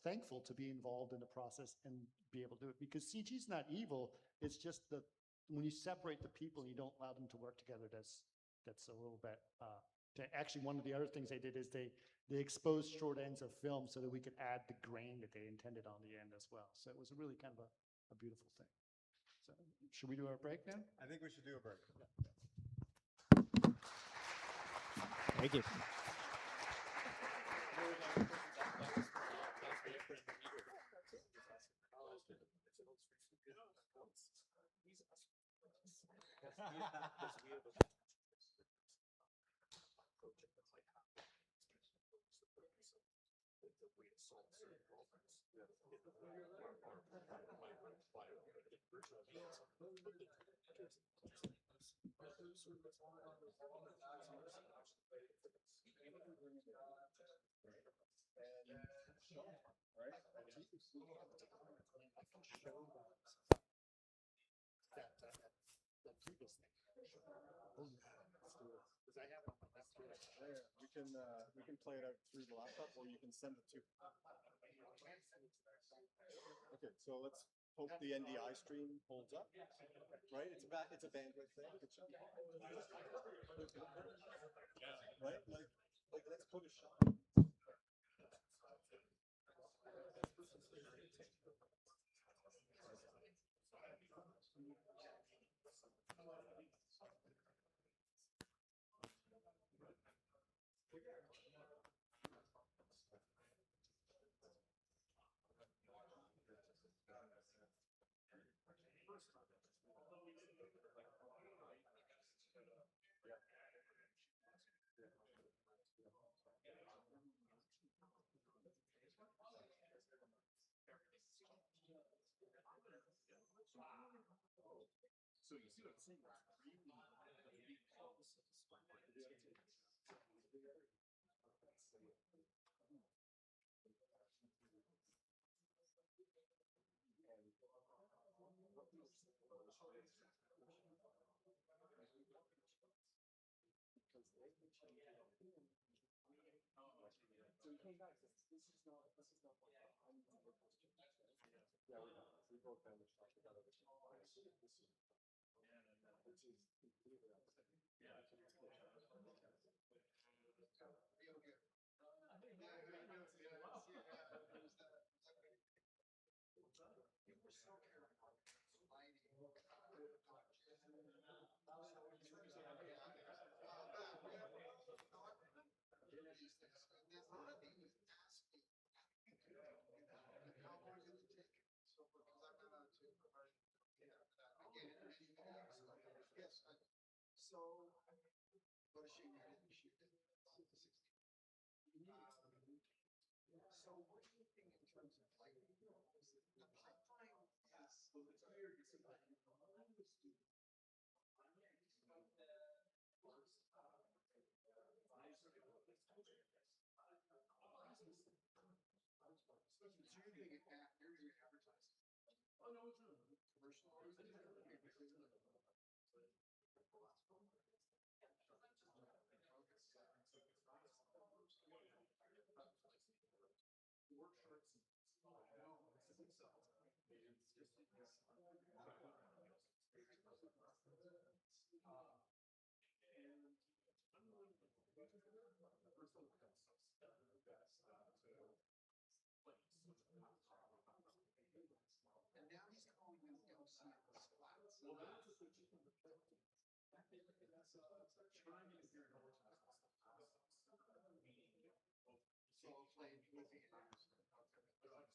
thankful to be involved in the process and be able to do it, because CG is not evil. It's just that when you separate the people and you don't allow them to work together, that's a little bit. Actually, one of the other things they did is they exposed short ends of film so that we could add the grain that they intended on the end as well. So it was really kind of a beautiful thing. So should we do our break now? I think we should do a break. Thank you. We can play it out through the laptop, or you can send it to. Okay, so let's hope the NDI stream holds up. Right, it's a bandwidth thing. Right, like let's put a shot. So you see what I'm saying? So he came back and says, this is not what I need to work with. Yeah, we broke down the shot together. This is completely opposite. Yeah. So, what a shame you didn't shoot it. So, what do you think in terms of lighting? The pipeline is clear. It's about so you're doing it at advertising. Oh no, it's not commercial. Work shorts. And now he's calling you to go see the splats. Well, that's a switch. So played with the others. I was wondering about the jet launches. Yeah, So it's doing the lighting because it's so bright.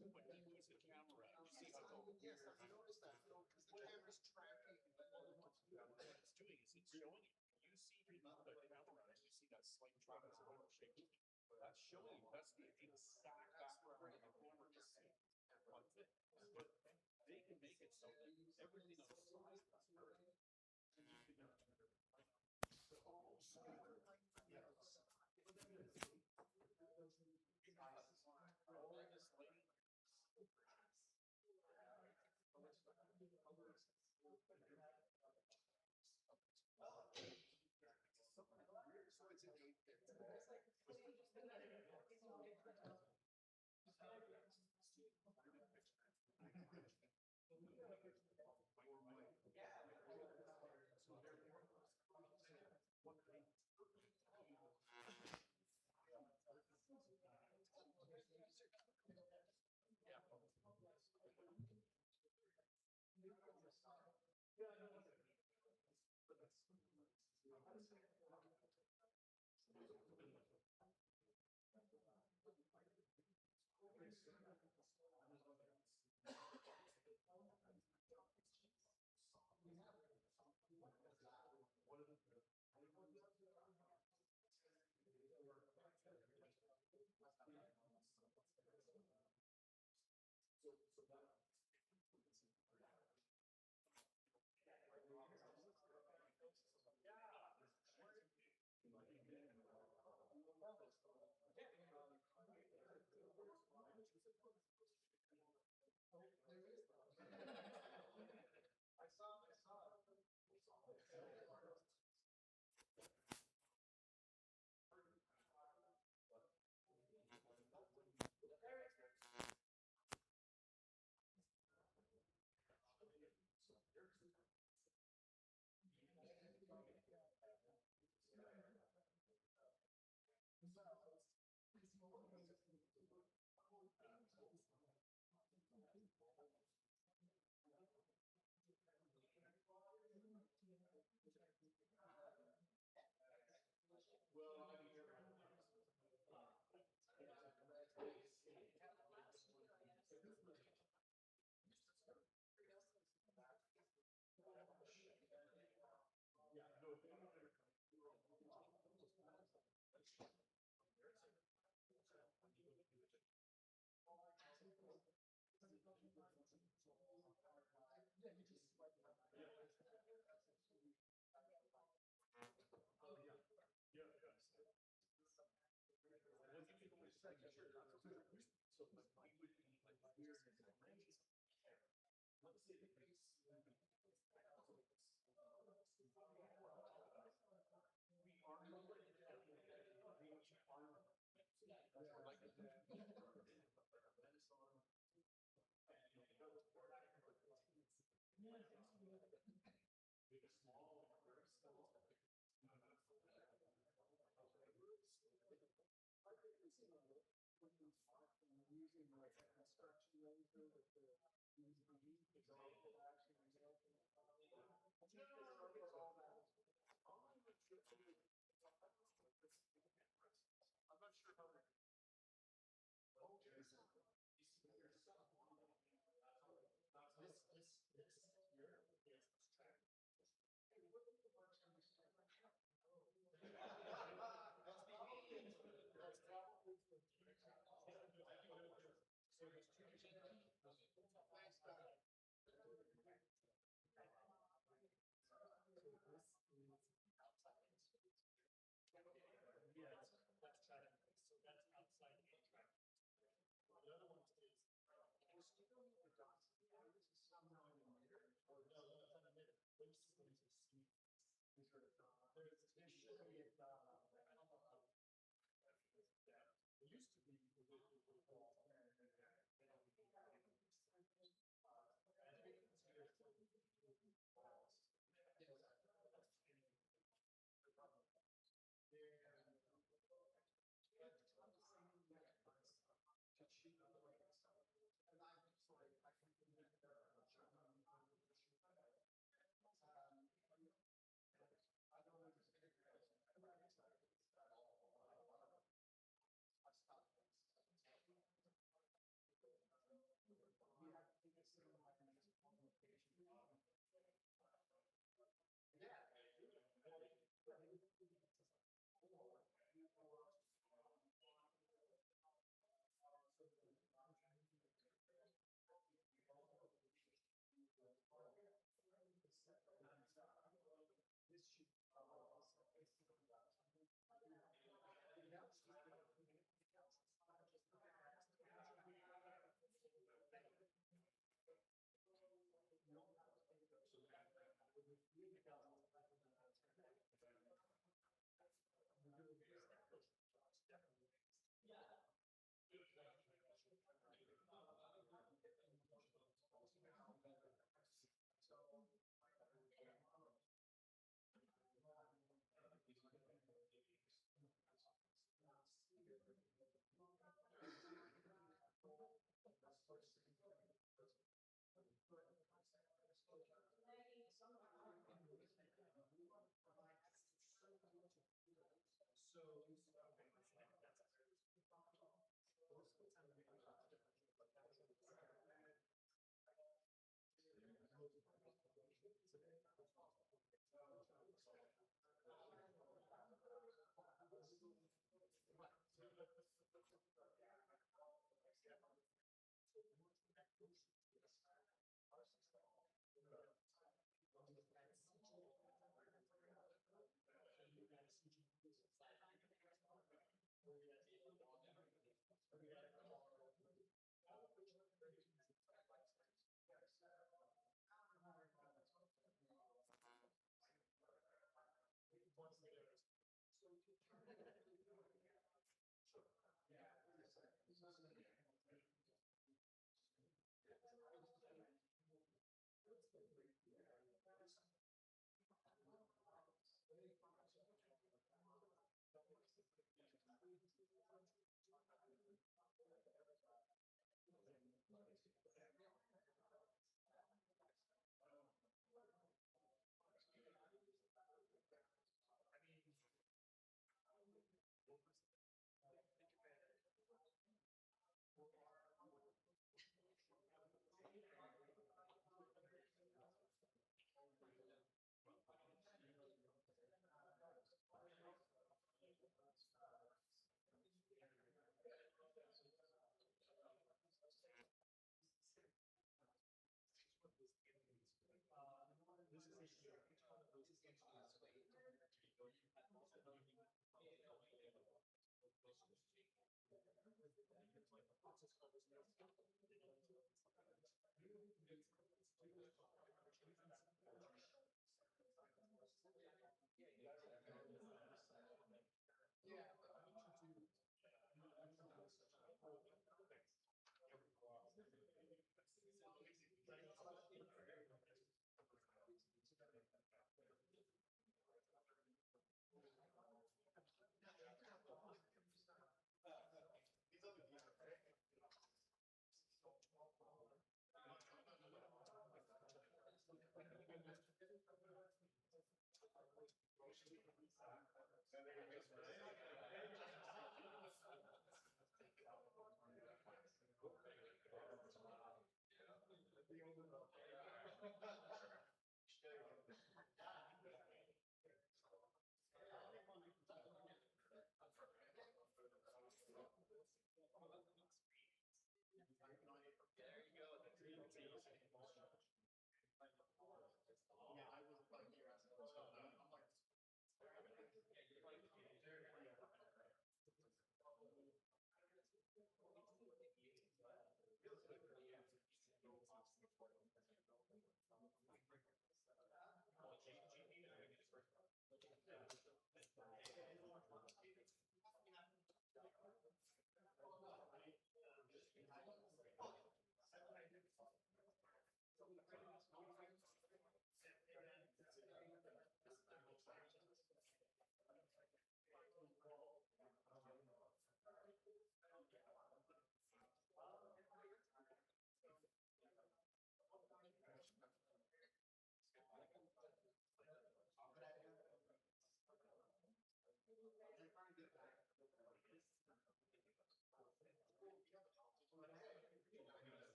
Yes, I've noticed that. No, because the camera's tracking. What it's doing is it's showing you. You see the camera, you see that slight drop as a shape. That's showing you. That's the exact background of the camera is seeing. But they can make it so that everything on the side is perfect. And you can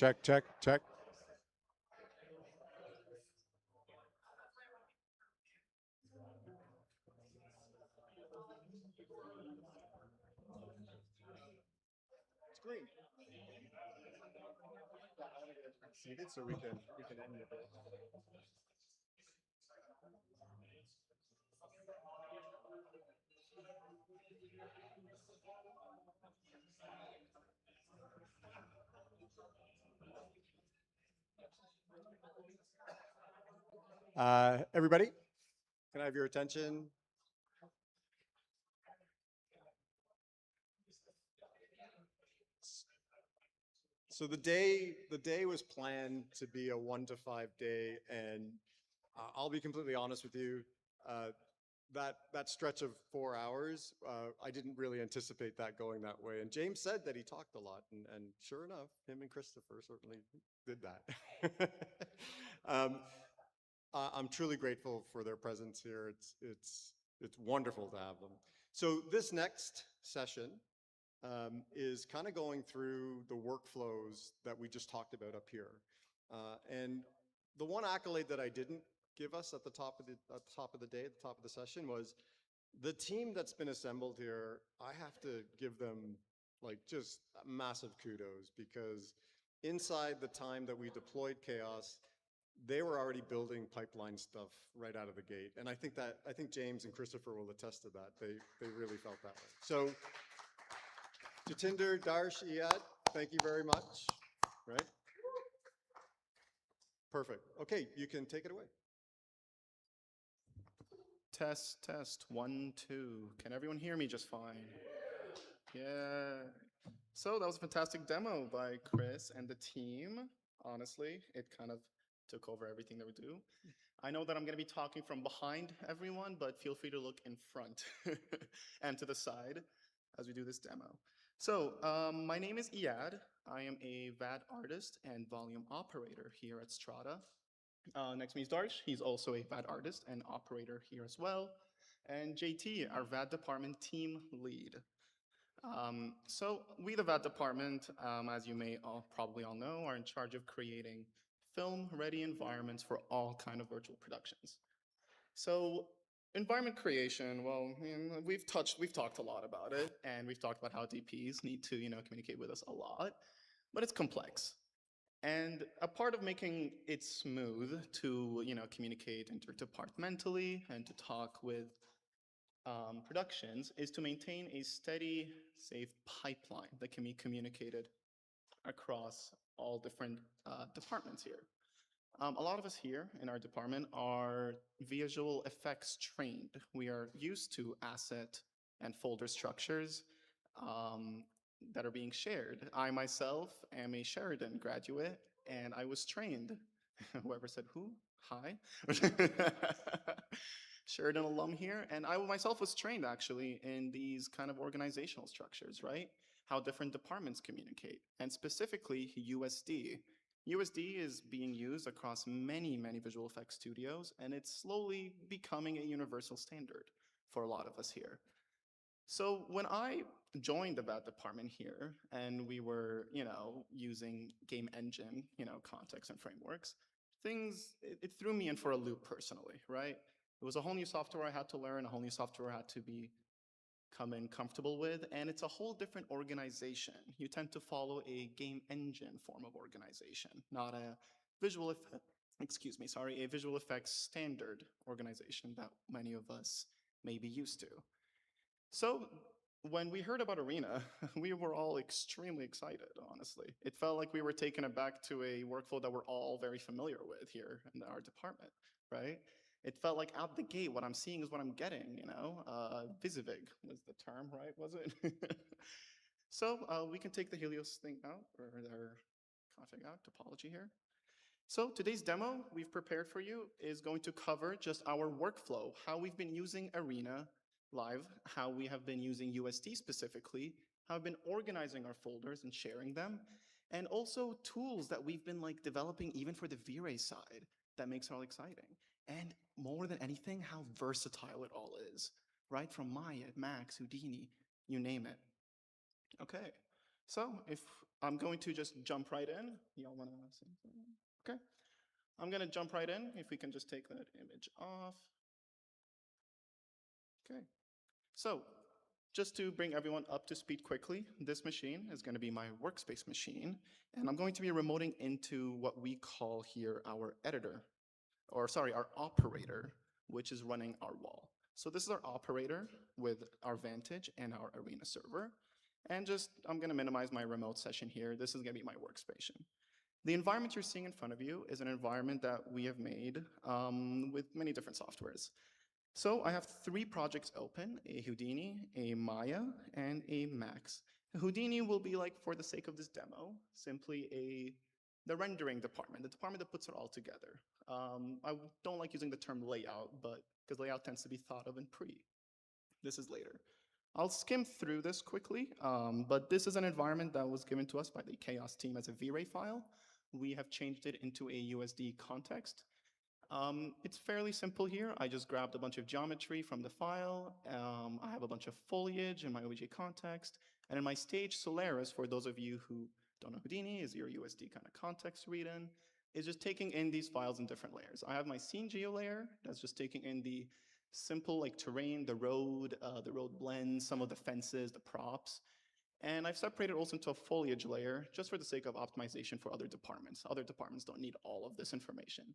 check, check, check. It's green. Yeah, I want to get everybody seated so we can end it. Everybody, can I have your attention? So the day was planned to be a 1 to 5 day, and I'll be completely honest with you. That stretch of 4 hours, I didn't really anticipate that going that way. And James said that he talked a lot, and sure enough, him and Christopher certainly did that. I'm truly grateful for their presence here. It's wonderful to have them. So this next session is kind of going through the workflows that we just talked about up here. And the one accolade that I didn't give us at the top of the day, at the top of the session, was the team that's been assembled here. I have to give them like just massive kudos, because inside the time that we deployed Chaos, they were already building pipeline stuff right out of the gate. And I think James and Christopher will attest to that. They really felt that way. So Jatinder, Darsh, Iyad, thank you very much. Right? Perfect. Okay, you can take it away. Test, test, 1, 2. Can everyone hear me just fine? Yeah. So that was a fantastic demo by Chris and the team. Honestly, it kind of took over everything that we do. I know that I'm going to be talking from behind everyone, but feel free to look in front and to the side as we do this demo. So my name is Iyad. I am a VAD artist and volume operator here at Strada. Next to me is Darsh. He's also a VAD artist and operator here as well. And JT, our VAD department team lead. So we, the VAD department, as you may probably all know, are in charge of creating film-ready environments for all kind of virtual productions. So environment creation, well, we've talked a lot about it, and we've talked about how DPs need to, communicate with us a lot, but it's complex. And a part of making it smooth to, communicate interdepartmentally and to talk with productions is to maintain a steady, safe pipeline that can be communicated across all different departments here. A lot of us here in our department are visual effects trained. We are used to asset and folder structures that are being shared. I myself am a Sheridan graduate, and I was trained. Whoever said who? Hi. Sheridan alum here, and I myself was trained actually in these kind of organizational structures, right? How different departments communicate, and specifically USD. USD is being used across many, many visual effects studios, and it's slowly becoming a universal standard for a lot of us here. So when I joined the VAD department here, and we were, using game engine, context and frameworks, it threw me in for a loop personally, right? It was a whole new software I had to learn, a whole new software I had to become comfortable with, and it's a whole different organization. You tend to follow a game engine form of organization, not a visual effects standard organization that many of us may be used to. So when we heard about Arena, we were all extremely excited, honestly. It felt like we were taken aback to a workflow that we're all very familiar with here in our department, right? It felt like out the gate, what I'm seeing is what I'm getting, Visivig was the term, right? Was it? So we can take the Helios thing out, or their config out, topology here. So today's demo we've prepared for you is going to cover just our workflow, how we've been using Arena Live, how we have been using USD specifically, how we've been organizing our folders and sharing them, and also tools that we've been developing even for the V-Ray side that makes it all exciting. And more than anything, how versatile it all is, right? From Maya, Max, Houdini, you name it. Okay, So if I'm going to just jump right in, y'all want to say something? Okay. I'm going to jump right in. If we can just take that image off. Okay. So just to bring everyone up to speed quickly, this machine is going to be my workspace machine, and I'm going to be remoting into what we call here our editor, or sorry, our operator, which is running our wall. So this is our operator with our Vantage and our Arena server. And just, I'm going to minimize my remote session here. This is going to be my workspace. The environment you're seeing in front of you is an environment that we have made with many different softwares. So I have 3 projects open, a Houdini, a Maya, and a Max. Houdini will be, like, for the sake of this demo, simply the rendering department, the department that puts it all together. I don't like using the term layout, but because layout tends to be thought of in pre. This is later. I'll skim through this quickly, but this is an environment that was given to us by the Chaos team as a V-Ray file. We have changed it into a USD context. It's fairly simple here. I just grabbed a bunch of geometry from the file. I have a bunch of foliage in my OBJ context. And in my stage, Solaris, for those of you who don't know Houdini, is your USD kind of context read-in, is just taking in these files in different layers. I have my scene geo layer that's just taking in the simple like terrain, the road blends, some of the fences, the props. And I've separated also into a foliage layer just for the sake of optimization for other departments. Other departments don't need all of this information.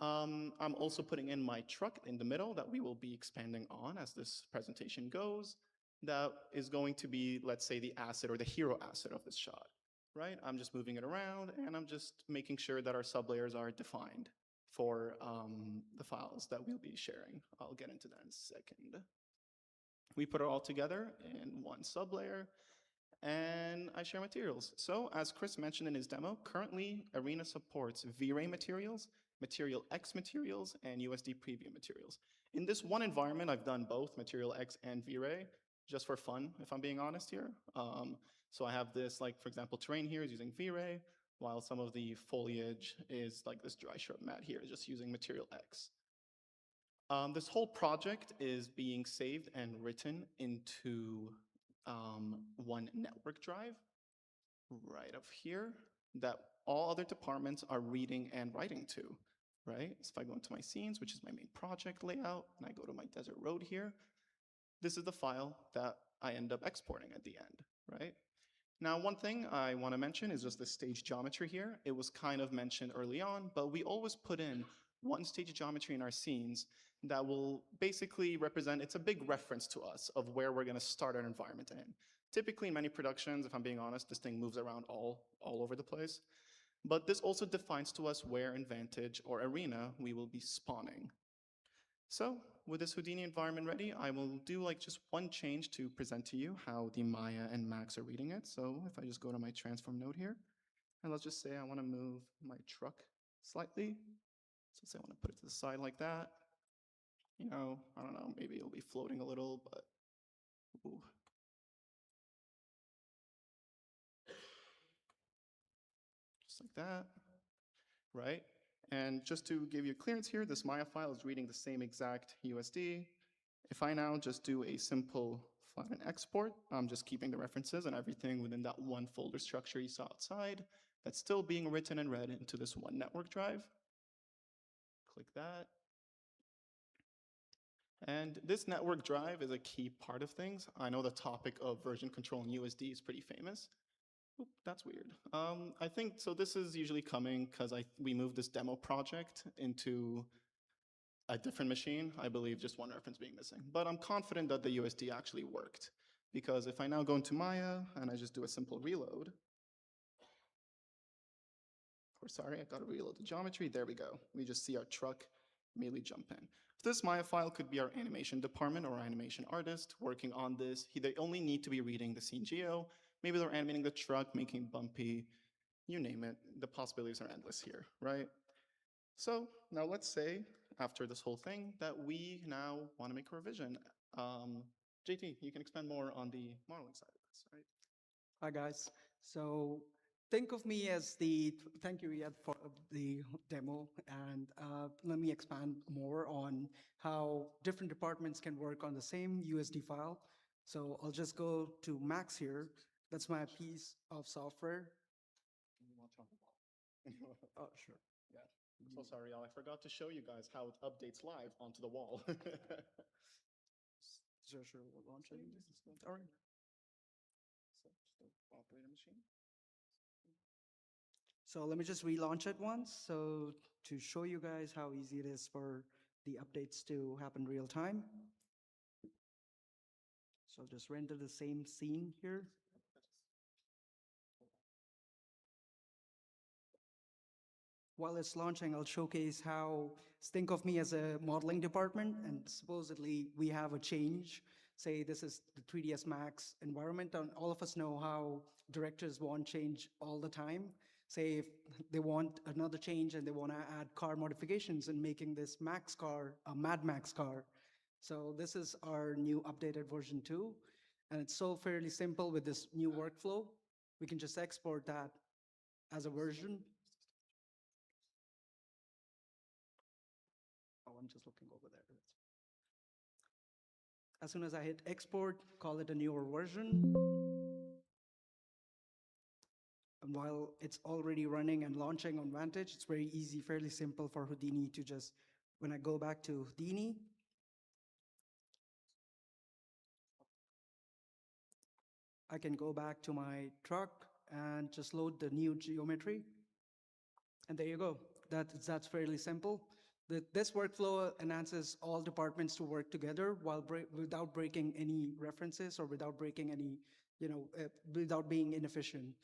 I'm also putting in my truck in the middle that we will be expanding on as this presentation goes. That is going to be, let's say, the asset or the hero asset of this shot, right? I'm just moving it around and I'm just making sure that our sublayers are defined for the files that we'll be sharing. I'll get into that in a second. We put it all together in one sublayer and I share materials. So as Chris mentioned in his demo, currently Arena supports V-Ray materials, MaterialX materials, and USD preview materials. In this one environment, I've done both MaterialX and V-Ray, just for fun, if I'm being honest here. So I have this, like, for example, terrain here is using V-Ray, while some of the foliage is like this dry shrub mat here, just using MaterialX. This whole project is being saved and written into one network drive right up here that all other departments are reading and writing to, right? So if I go into my scenes, which is my main project layout, and I go to my desert road here, this is the file that I end up exporting at the end, right? Now, one thing I want to mention is just the stage geometry here. It was kind of mentioned early on, but we always put in one stage geometry in our scenes that will basically represent, it's a big reference to us of where we're going to start our environment in. Typically, in many productions, if I'm being honest, this thing moves around all over the place. But this also defines to us where in Vantage or Arena we will be spawning. So with this Houdini environment ready, I will do like just one change to present to you how the Maya and Max are reading it. So if I just go to my transform node here, and let's just say I want to move my truck slightly. So let's say I want to put it to the side like that. You know, I don't know, maybe it'll be floating a little, but ooh. Just like that, right? And just to give you clearance here, this Maya file is reading the same exact USD. If I now just do a simple flatten export, I'm just keeping the references and everything within that one folder structure you saw outside. That's still being written and read into this one network drive. Click that. And this network drive is a key part of things. I know the topic of version control in USD is pretty famous. Oop, that's weird. I think, so this is usually coming because we moved this demo project into a different machine. I believe just one reference being missing. But I'm confident that the USD actually worked. Because if I now go into Maya and I just do a simple reload, or sorry, I gotta reload the geometry, there we go. We just see our truck immediately jump in. So this Maya file could be our animation department or animation artist working on this. They only need to be reading the scene geo. Maybe they're animating the truck, making it bumpy, you name it. The possibilities are endless here, right? So now let's say, after this whole thing, that we now want to make a revision. JT, you can expand more on the modeling side of this, right? Hi, guys. So think of me as thank you, Yad, for the demo. And let me expand more on how different departments can work on the same USD file. So I'll just go to Max here. That's my piece of software. Oh, sure. Yeah. I'm so sorry, y'all. I forgot to show you guys how it updates live onto the wall. Sure, we're launching. All right. So just the operator machine. So let me just relaunch it once. So to show you guys how easy it is for the updates to happen real time. So just render the same scene here. While it's launching, I'll showcase how, think of me as a modeling department, and supposedly we have a change. Say this is the 3ds Max environment, and all of us know how directors want change all the time. Say if they want another change and they want to add car modifications and making this Max car a Mad Max car. So this is our new updated version 2, and it's so fairly simple with this new workflow. We can just export that as a version. Oh, I'm just looking over there. As soon as I hit export, call it a newer version. And while it's already running and launching on Vantage, it's very easy, fairly simple for Houdini to just, when I go back to Houdini, I can go back to my truck and just load the new geometry. And there you go. That's fairly simple. This workflow enhances all departments to work together without breaking any references or without breaking any, without being inefficient.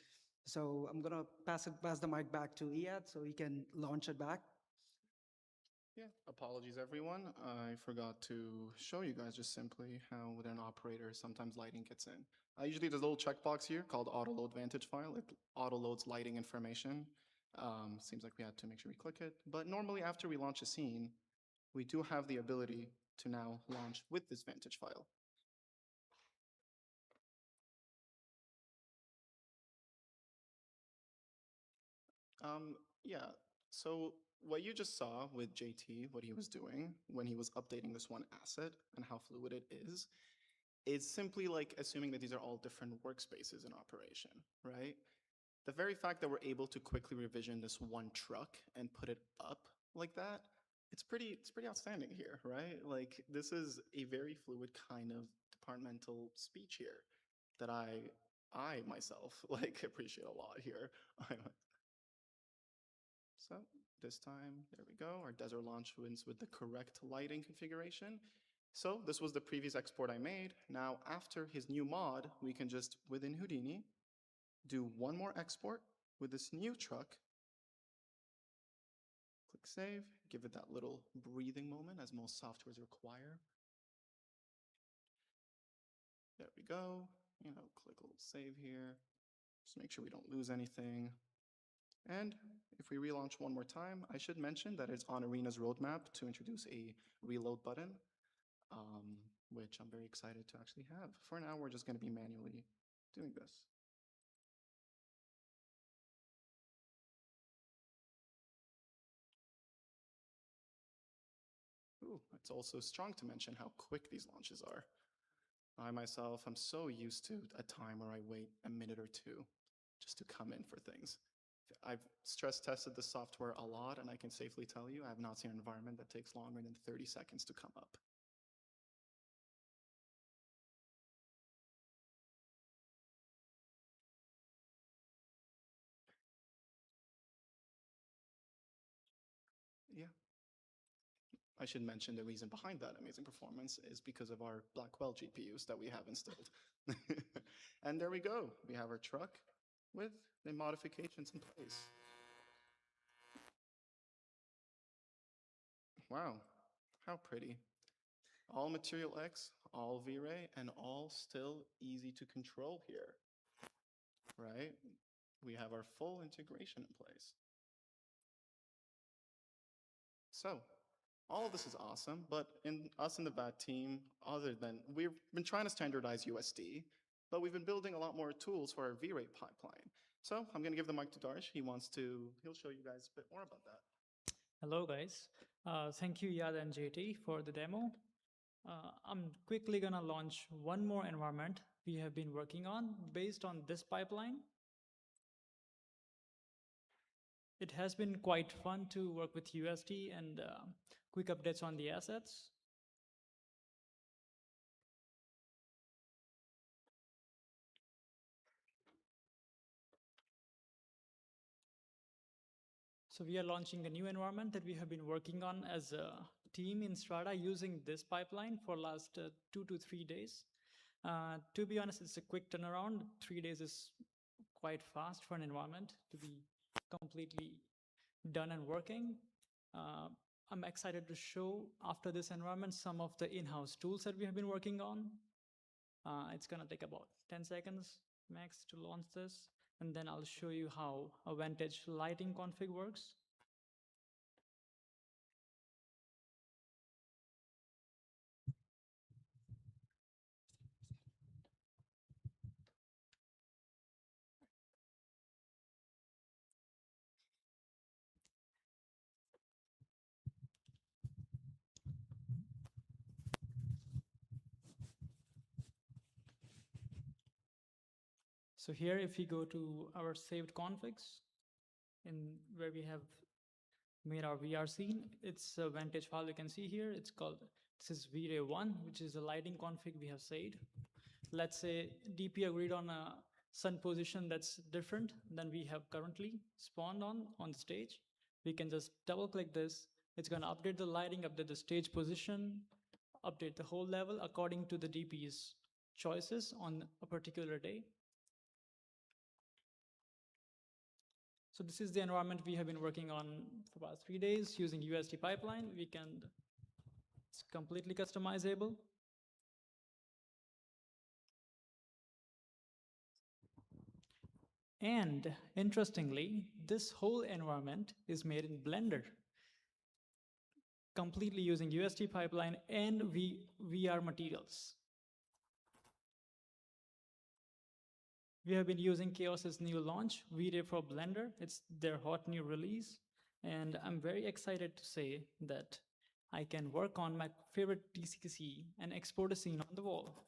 So I'm gonna pass the mic back to Iyad so he can launch it back. Yeah, apologies everyone. I forgot to show you guys just simply how with an operator sometimes lighting gets in. Usually there's a little checkbox here called auto load vantage file. It auto loads lighting information. Seems like we had to make sure we click it. But normally after we launch a scene, we do have the ability to now launch with this vantage file. Yeah, so what you just saw with JT, what he was doing when he was updating this one asset and how fluid it is simply like assuming that these are all different workspaces in operation, right? The very fact that we're able to quickly revision this one truck and put it up like that, it's pretty outstanding here, right? Like this is a very fluid kind of departmental speech here that I myself like appreciate a lot here. So this time, there we go. Our desert launch wins with the correct lighting configuration. So this was the previous export I made. Now after his new mod, we can just, within Houdini, do one more export with this new truck. Click save, give it that little breathing moment as most softwares require. There we go. Click a little save here. Just make sure we don't lose anything. And if we relaunch one more time, I should mention that it's on Arena's roadmap to introduce a reload button, which I'm very excited to actually have. For now, we're just going to be manually doing this. Ooh, it's also strong to mention how quick these launches are. I myself, I'm so used to a time where I wait a minute or two just to come in for things. I've stress tested the software a lot, and I can safely tell you I have not seen an environment that takes longer than 30 seconds to come up. Yeah. I should mention the reason behind that amazing performance is because of our Blackwell GPUs that we have installed. And there we go. We have our truck with the modifications in place. Wow, how pretty. All MaterialX, all V-Ray, and all still easy to control here, right? We have our full integration in place. So, all of this is awesome, but us in the VAT team, we've been trying to standardize USD, but we've been building a lot more tools for our V-Ray pipeline. So I'm gonna give the mic to Darsh. He'll show you guys a bit more about that. Hello guys. Thank you Yad and JT for the demo. I'm quickly gonna launch one more environment we have been working on based on this pipeline. It has been quite fun to work with USD and quick updates on the assets. So we are launching a new environment that we have been working on as a team in Strada using this pipeline for last 2 to 3 days. To be honest, it's a quick turnaround. 3 days is quite fast for an environment to be completely done and working. I'm excited to show after this environment some of the in-house tools that we have been working on. It's gonna take about 10 seconds max to launch this, and then I'll show you how a Vantage lighting config works. So here, if we go to our saved configs, in where we have made our VR scene, it's a Vantage file you can see here. It's called, this is VRay1, which is the lighting config we have saved. Let's say DP agreed on a sun position that's different than we have currently spawned on the stage. We can just double click this. It's gonna update the lighting, update the stage position, update the whole level according to the DP's choices on a particular day. So this is the environment we have been working on for about 3 days using USD pipeline. It's completely customizable. And interestingly, this whole environment is made in Blender, completely using USD pipeline and VR materials. We have been using Chaos's new launch, V-Ray for Blender. It's their hot new release. And I'm very excited to say that I can work on my favorite TCC and export a scene on the wall.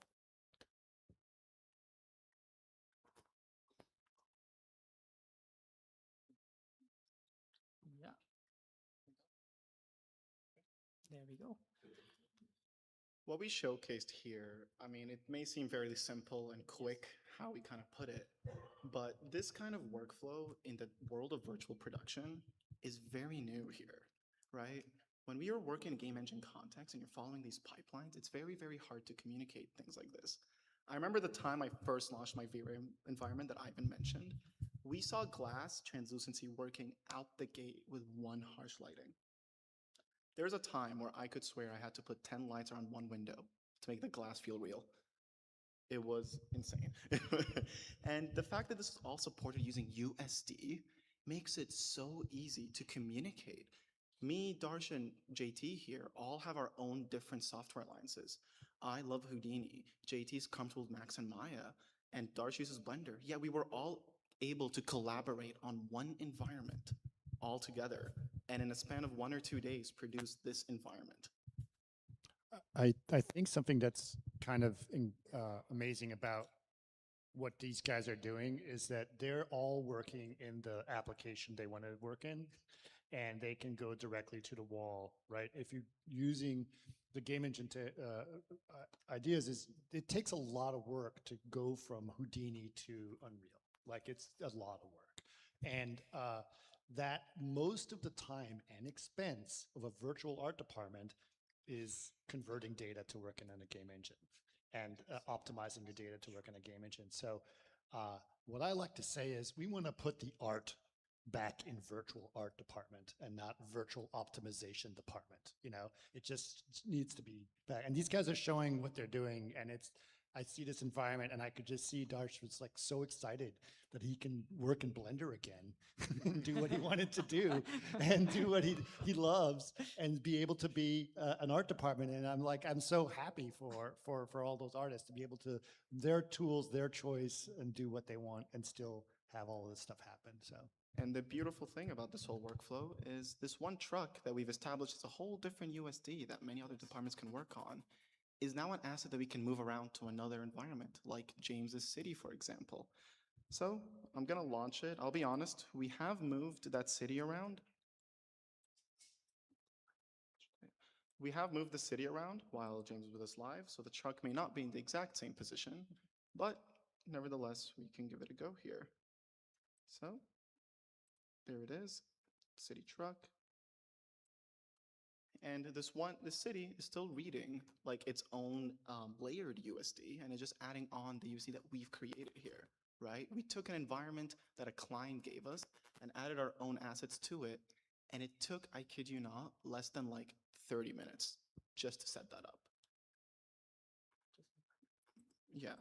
Yeah. There we go. What we showcased here, I mean, it may seem very simple and quick how we kind of put it, but this kind of workflow in the world of virtual production is very new here, right? When we are working in game engine context and you're following these pipelines, it's very, very hard to communicate things like this. I remember the time I first launched my V-Ray environment that Ivan mentioned, we saw glass translucency working out the gate with one harsh lighting. There's a time where I could swear I had to put 10 lights around one window to make the glass feel real. It was insane. And the fact that this is all supported using USD makes it so easy to communicate. Me, Darsh, and JT here all have our own different software alliances. I love Houdini, JT's comfortable with Max and Maya, and Darsh uses Blender. Yet we were all able to collaborate on one environment all together, and in a span of 1 or 2 days, produce this environment. I think something that's kind of amazing about what these guys are doing is that they're all working in the application they want to work in, and they can go directly to the wall, right? If you're using the game engine ideas, it takes a lot of work to go from Houdini to Unreal. Like, it's a lot of work. And that most of the time and expense of a virtual art department is converting data to working on a game engine and optimizing the data to work on a game engine. So what I like to say is we want to put the art back in virtual art department and not virtual optimization department. You know, it just needs to be back. And these guys are showing what they're doing, and I see this environment, and I could just see Darsh was like so excited that he can work in Blender again and do what he wanted to do and do what he loves and be able to be an art department. And I'm so happy for all those artists to be able to, their tools, their choice, and do what they want and still have all of this stuff happen, so. And the beautiful thing about this whole workflow is this one truck that we've established is a whole different USD that many other departments can work on. is now an asset that we can move around to another environment, like James's city, for example. So I'm gonna launch it. I'll be honest, we have moved that city around. We have moved the city around while James was with us live, so the truck may not be in the exact same position, but nevertheless, we can give it a go here. So there it is, city truck. And this city is still reading like its own layered USD, and it's just adding on the USD that we've created here, right? We took an environment that a client gave us and added our own assets to it, and it took, I kid you not, less than like 30 minutes just to set that up. Yeah.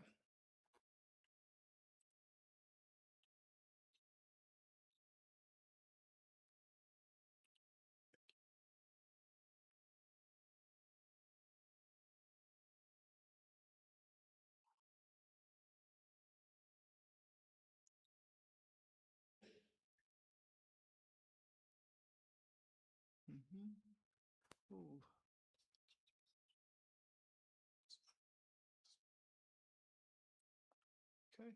Ooh. Okay.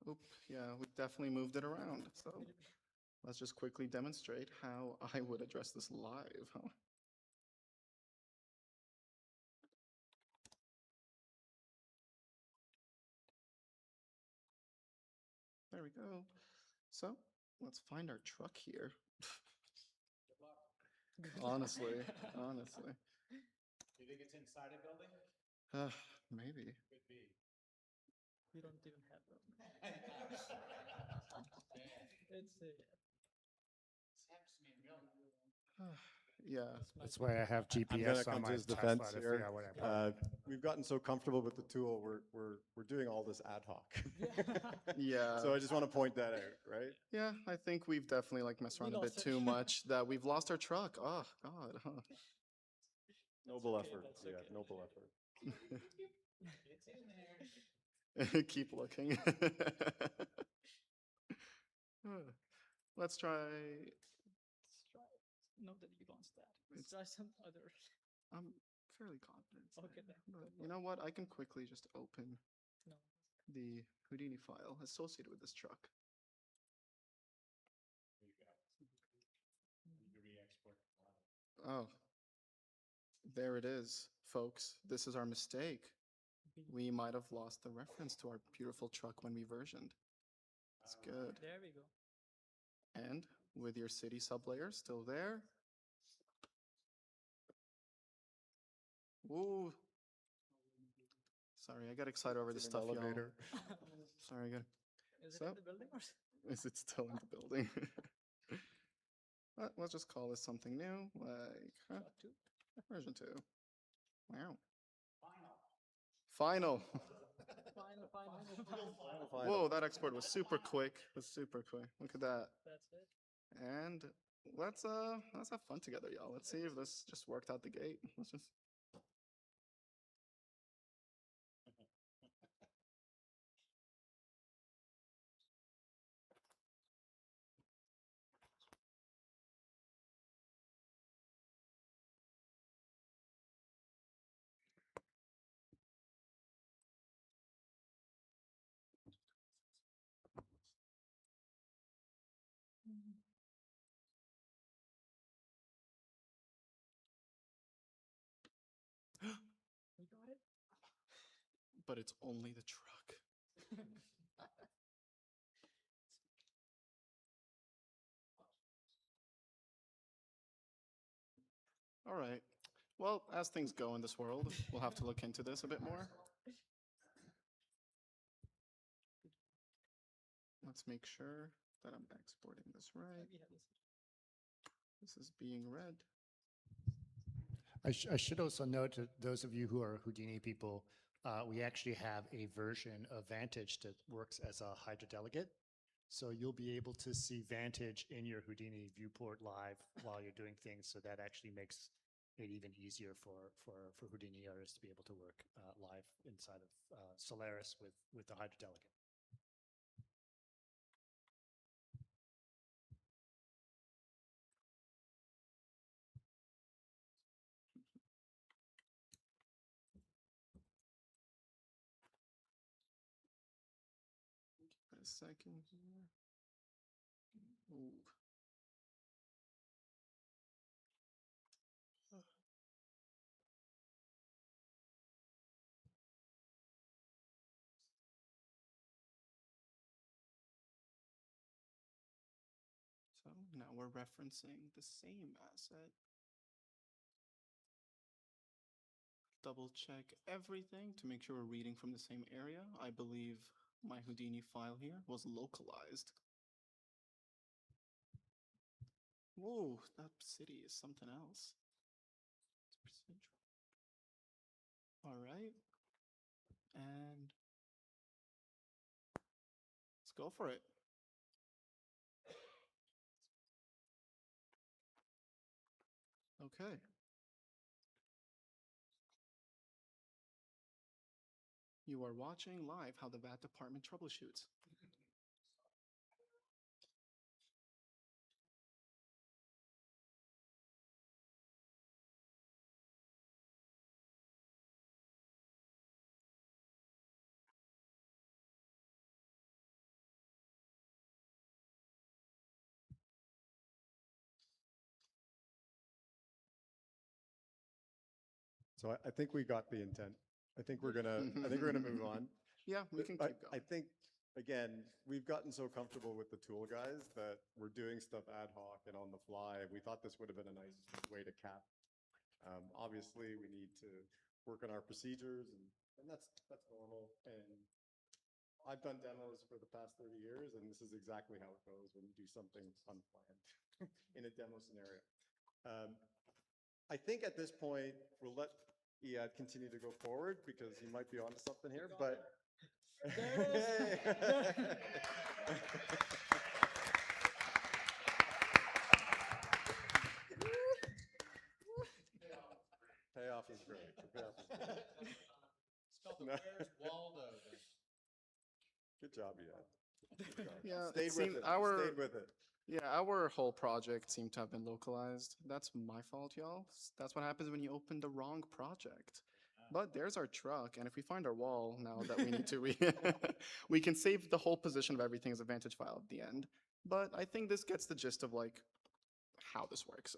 Oop, yeah, we definitely moved it around. So let's just quickly demonstrate how I would address this live, huh? There we go. So let's find our truck here. Honestly, honestly. You think it's inside a building? Maybe. Could be. We don't even have them. It's Yeah. That's why I have I'm gonna GPS on come my to his Tesla defense to figure here. out what I put. We've gotten so comfortable with the tool, we're doing all this ad hoc. Yeah. So I just want to point that out, right? Yeah, I think we've definitely like messed We around a bit lost too it. much that we've lost our truck. Oh God, huh? Noble effort. Yeah, noble effort. It's in there. Keep looking. Let's try. Let's try. No, that you launched that. Let's try some other. I'm fairly confident. Okay, then. But you know what? I can quickly just open No. the Houdini file associated with this truck. Oh, there it is, folks. This is our mistake. We might have lost the reference to our beautiful truck when we versioned. It's good. There we go. And with your city sublayer still there. Ooh. Sorry, I got excited over this It's an stuff, y'all. elevator. Sorry, I got. Is it in the building or? Is it still in the building? Let's just call this something new, like version 2. Wow. Final. Final. Whoa, that export was super quick. Look at that. That's it. And let's have fun together, y'all. Let's see if this just worked out the gate. Let's just. We got it. But it's only the truck. All right. Well, as things go in this world, we'll have to look into this a bit more. Let's make sure that I'm exporting this right. This is being read. I should also note to those of you who are Houdini people, we actually have a version of Vantage that works as a Hydra delegate. So you'll be able to see Vantage in your Houdini viewport live while you're doing things. So that actually makes it even easier for Houdini artists to be able to work live inside of Solaris with the Hydra delegate. a second here. Ooh. So now we're referencing the same asset. Double check everything to make sure we're reading from the same area. I believe my Houdini file here was localized. Whoa, that city is something else. All right. And let's go for it. Okay. You are watching live how the VAT department troubleshoots. So I think we got the intent. I think we're gonna move on. Yeah, we can keep going. I think, again, we've gotten so comfortable with the tool guys that we're doing stuff ad hoc and on the fly. We thought this would have been a nice way to cap. Obviously, we need to work on our procedures, and that's normal. And I've done demos for the past 30 years, and this is exactly how it goes when you do something unplanned in a demo scenario. I think at this point, we'll let Iyad continue to go forward because he might be onto something here, but. Payoff is great. The payoff is great. Spelled the No. Where's Waldo then? Good job, Iyad. Good job. Yeah, Stayed it seemed with it. our Stayed with it. Yeah, our whole project seemed to have been localized. That's my fault, y'all. That's what happens when you open the wrong project. But there's our truck, and if we find our wall now that we need to, we can save the whole position of everything as a Vantage file at the end. But I think this gets the gist of like how this works.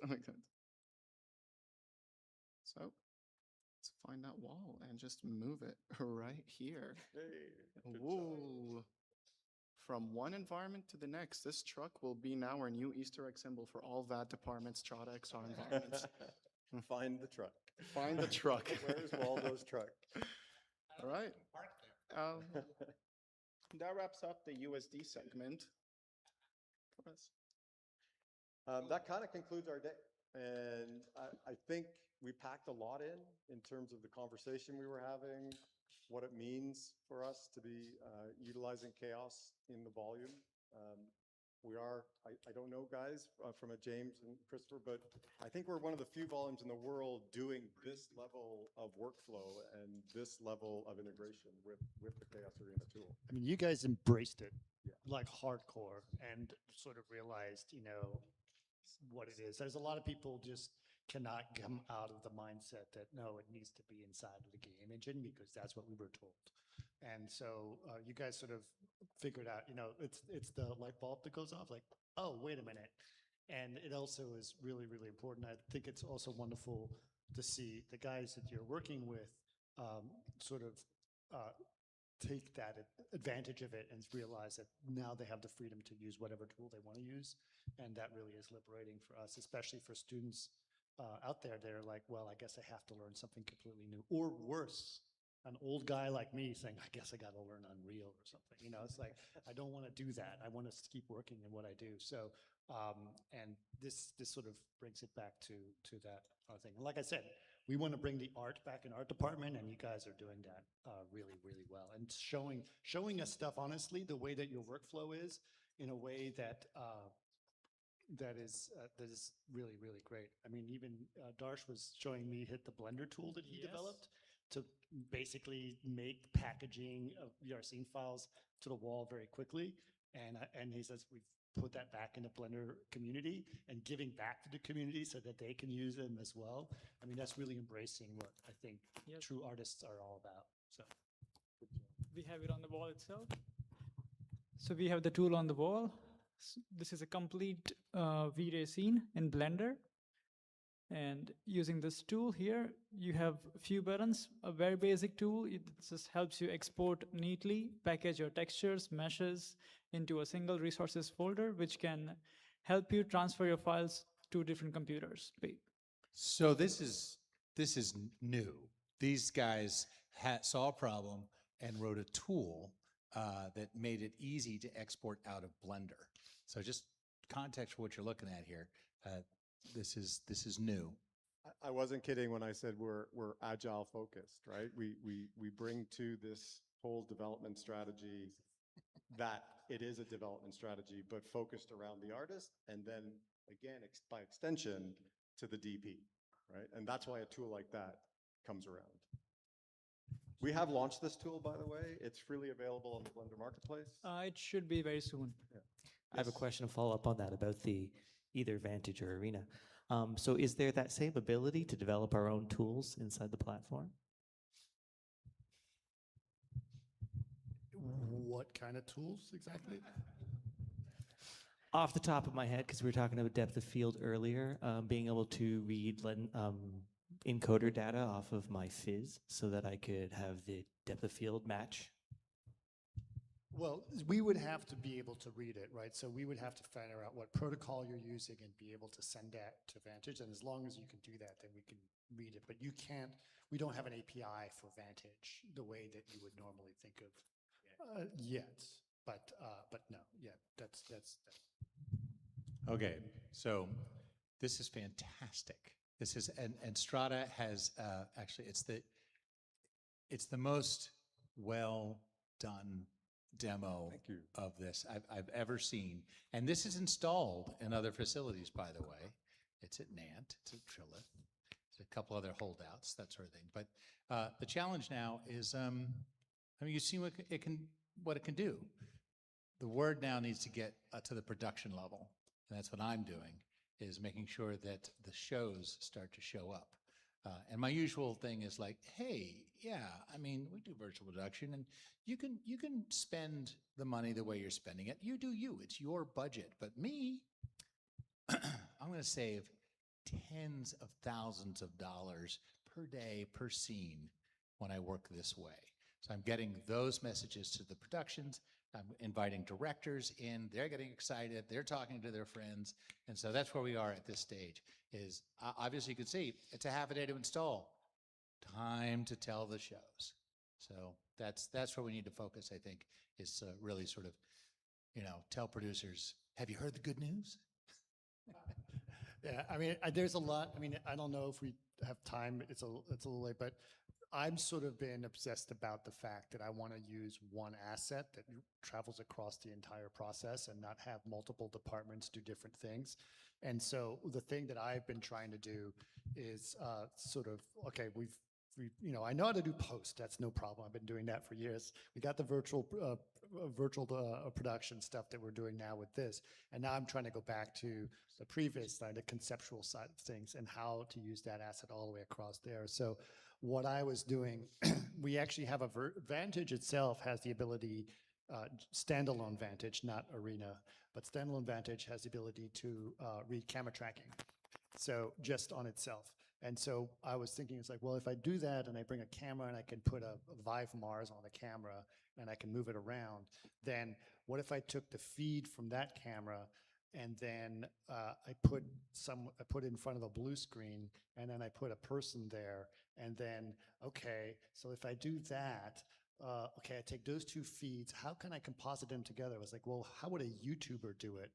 So let's find that wall and just move it right here. Hey, good Ooh. From one environment to the next, this truck will be now our new Easter egg symbol for all VAT departments, StradaXR environments. Find the truck. Find the truck. Where's Waldo's truck? All right. That wraps up the USD segment for us. That kind of concludes our day. And I think we packed a lot in terms of the conversation we were having, what it means for us to be utilizing chaos in the volume. We are, I don't know, guys, from a James and Christopher, but I think we're one of the few volumes in the world doing this level of workflow and this level of integration with the Chaos Arena tool. I mean, you guys embraced it like hardcore and sort of realized, what it is. There's a lot of people just cannot come out of the mindset that, no, it needs to be inside of the game engine because that's what we were told. And so you guys sort of figured out, it's the light bulb that goes off like, oh, wait a minute. And it also is really, really important. I think it's also wonderful to see the guys that you're working with sort of take that advantage of it and realize that now they have the freedom to use whatever tool they want to use. And that really is liberating for us, especially for students out there. They're like, well, I guess I have to learn something completely new, or worse, an old guy like me saying, I guess I got to learn Unreal or something. It's like, I don't want to do that. I want to keep working in what I do. So, and this sort of brings it back to that thing. And like I said, we want to bring the art back in art department, and you guys are doing that really, really well. And showing us stuff, honestly, the way that your workflow is, in a way that that is really, really great. I mean, even Darsh was showing me the Blender tool that he developed to basically make packaging of VRC files to the wall very quickly. And he says we've put that back in the Blender community and giving back to the community so that they can use them as well. I mean, that's really embracing what I think true artists are all about. So we have it on the wall itself. So we have the tool on the wall. This is a complete V-Ray scene in Blender. And using this tool here, you have a few buttons, a very basic tool. It just helps you export neatly, package your textures, meshes into a single resources folder, which can help you transfer your files to different computers. So this is new. These guys saw a problem and wrote a tool that made it easy to export out of Blender. So just context for what you're looking at here. This is new. I wasn't kidding when I said we're agile focused, right? We bring to this whole development strategy that it is a development strategy, but focused around the artist, and then again, by extension, to the DP, right? And that's why a tool like that comes around. We have launched this tool, by the way. It's freely available on the Blender Marketplace. It should be very soon. Yeah. I have a question to follow up on that about the either Vantage or Arena. So is there that same ability to develop our own tools inside the platform? What kind of tools exactly? Off the top of my head, because we were talking about depth of field earlier, being able to read encoder data off of my fizz so that I could have the depth of field match. Well, we would have to be able to read it, right? So we would have to figure out what protocol you're using and be able to send that to Vantage. And as long as you can do that, then we can read it. But you can't, we don't have an API for Vantage the way that you would normally think of yet. But no, yeah, that's. Okay, so this is fantastic. This is, and Strada has, actually, it's the most well done demo of this I've ever seen. And this is installed in other facilities, by the way. It's at Nant, it's at Trilith, there's a couple other holdouts, that sort of thing. But the challenge now is, I mean, you see what it can do. The word now needs to get to the production level. And that's what I'm doing, is making sure that the shows start to show up. And my usual thing is like, hey, yeah, I mean, we do virtual production, and you can spend the money the way you're spending it. You do you. It's your budget. But me, I'm going to save tens of thousands of dollars per day, per scene when I work this way. So I'm getting those messages to the productions. I'm inviting directors in. They're getting excited. They're talking to their friends. And so that's where we are at this stage. Is obviously you can see it's a half a day to install. Time to tell the shows. So that's where we need to focus, I think, is really sort of, tell producers, have you heard the good news? Yeah, I mean, there's a lot. I mean, I don't know if we have time. It's a little late, but I'm sort of been obsessed about the fact that I want to use one asset that travels across the entire process and not have multiple departments do different things. And so the thing that I've been trying to do is sort of, okay, I know how to do post. That's no problem. I've been doing that for years. We got the virtual production stuff that we're doing now with this. And now I'm trying to go back to the previous side, the conceptual side of things, and how to use that asset all the way across there. So what I was doing, we actually have Vantage itself has the ability, standalone Vantage, not Arena, but standalone Vantage has the ability to read camera tracking. So just on itself. And so I was thinking, it's like, well, if I do that and I bring a camera and I can put a Vive Mars on the camera and I can move it around, then what if I took the feed from that camera and then I put it in front of a blue screen and then I put a person there, and then, okay, so if I do that, okay, I take those two feeds, how can I composite them together? I was like, well, how would a YouTuber do it?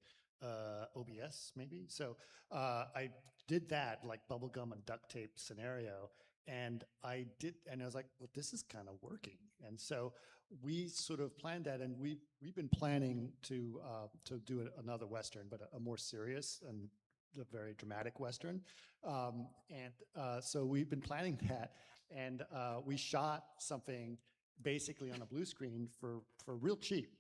OBS maybe? So I did that, like bubblegum and duct tape scenario, and I was like, well, this is kind of working. And so we sort of planned that, and we've been planning to do another Western, but a more serious and a very dramatic Western. So we've been planning that, and we shot something basically on a blue screen for real cheap,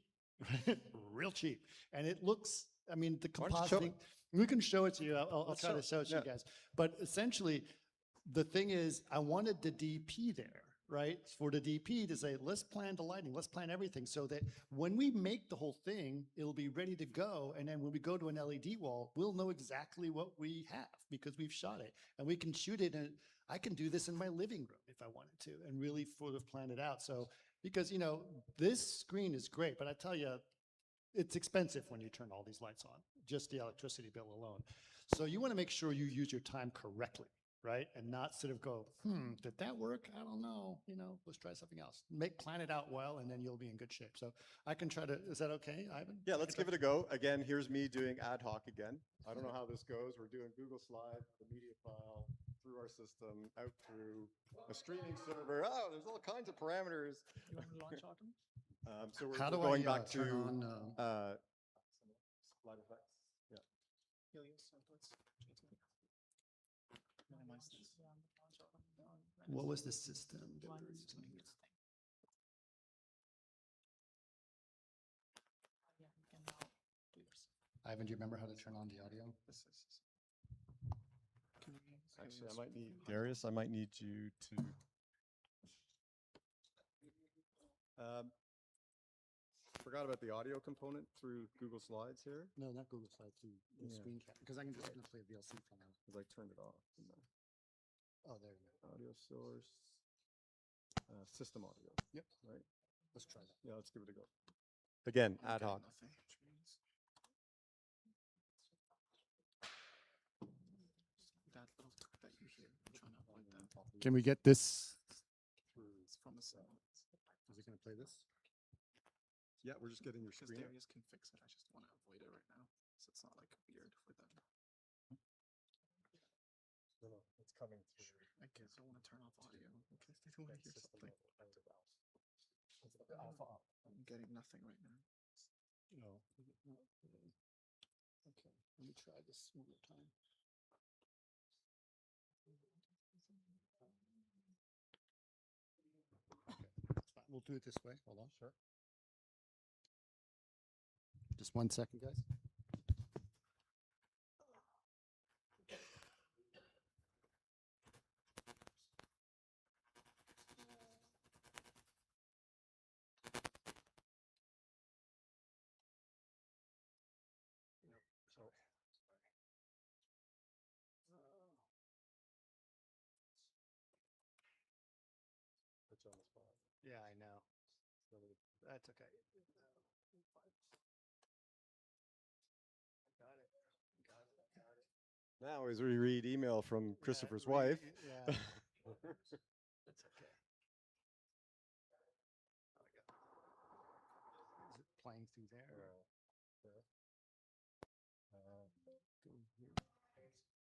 real cheap. And it looks, I mean, the compositing, we can show it to you. I'll try to show it to you guys. But essentially, the thing is, I wanted the DP there, right? For the DP to say, let's plan the lighting, let's plan everything so that when we make the whole thing, it'll be ready to go. And then when we go to an LED wall, we'll know exactly what we have because we've shot it and we can shoot it. And I can do this in my living room if I wanted to and really sort of plan it out. So, because, you know, this screen is great, but I tell you, it's expensive when you turn all these lights on, just the electricity bill alone. So you want to make sure you use your time correctly. Right? And not sort of go, did that work? I don't know. You know, let's try something else. Plan it out well, and then you'll be in good shape. So I can try to, is that okay, Ivan? Yeah, let's give it a go. Again, here's me doing ad hoc again. I don't know how this goes. We're doing Google Slides, the media file, through our system, out through a streaming server. Oh, there's all kinds of parameters. You want to launch Autumn? So we're, How do we're going I, back turn to on, slide effects. Yeah. what was the system? that we're using? Ivan, do you remember how to turn on the audio? Actually, I might need, Darius, I might need you to. Forgot about the audio component through Google Slides here. No, not Google Slides, the screen cap, because I can just play a VLC from it. Because I turned it off. Oh, there you go. Audio source, system audio. Yep. Right. Let's try that. Yeah, let's give it a go. Again, ad hoc. Can we get this? From the sound. Is it going to play this? Yeah, we're just getting your Because screen. Darius can fix it. I just want to avoid it right now, so it's not like weird for them. No, it's coming through. I guess I want to turn off audio because they don't want to hear something. I'm getting nothing right now. No. Okay, let me try this one more time. Okay, that's fine. We'll do it this way. Hold on. Sure. Just 1 second, guys. Yeah, I know. That's okay. Got it. Now, as we read email from Christopher's wife. Yeah. That's okay. Is it playing through there?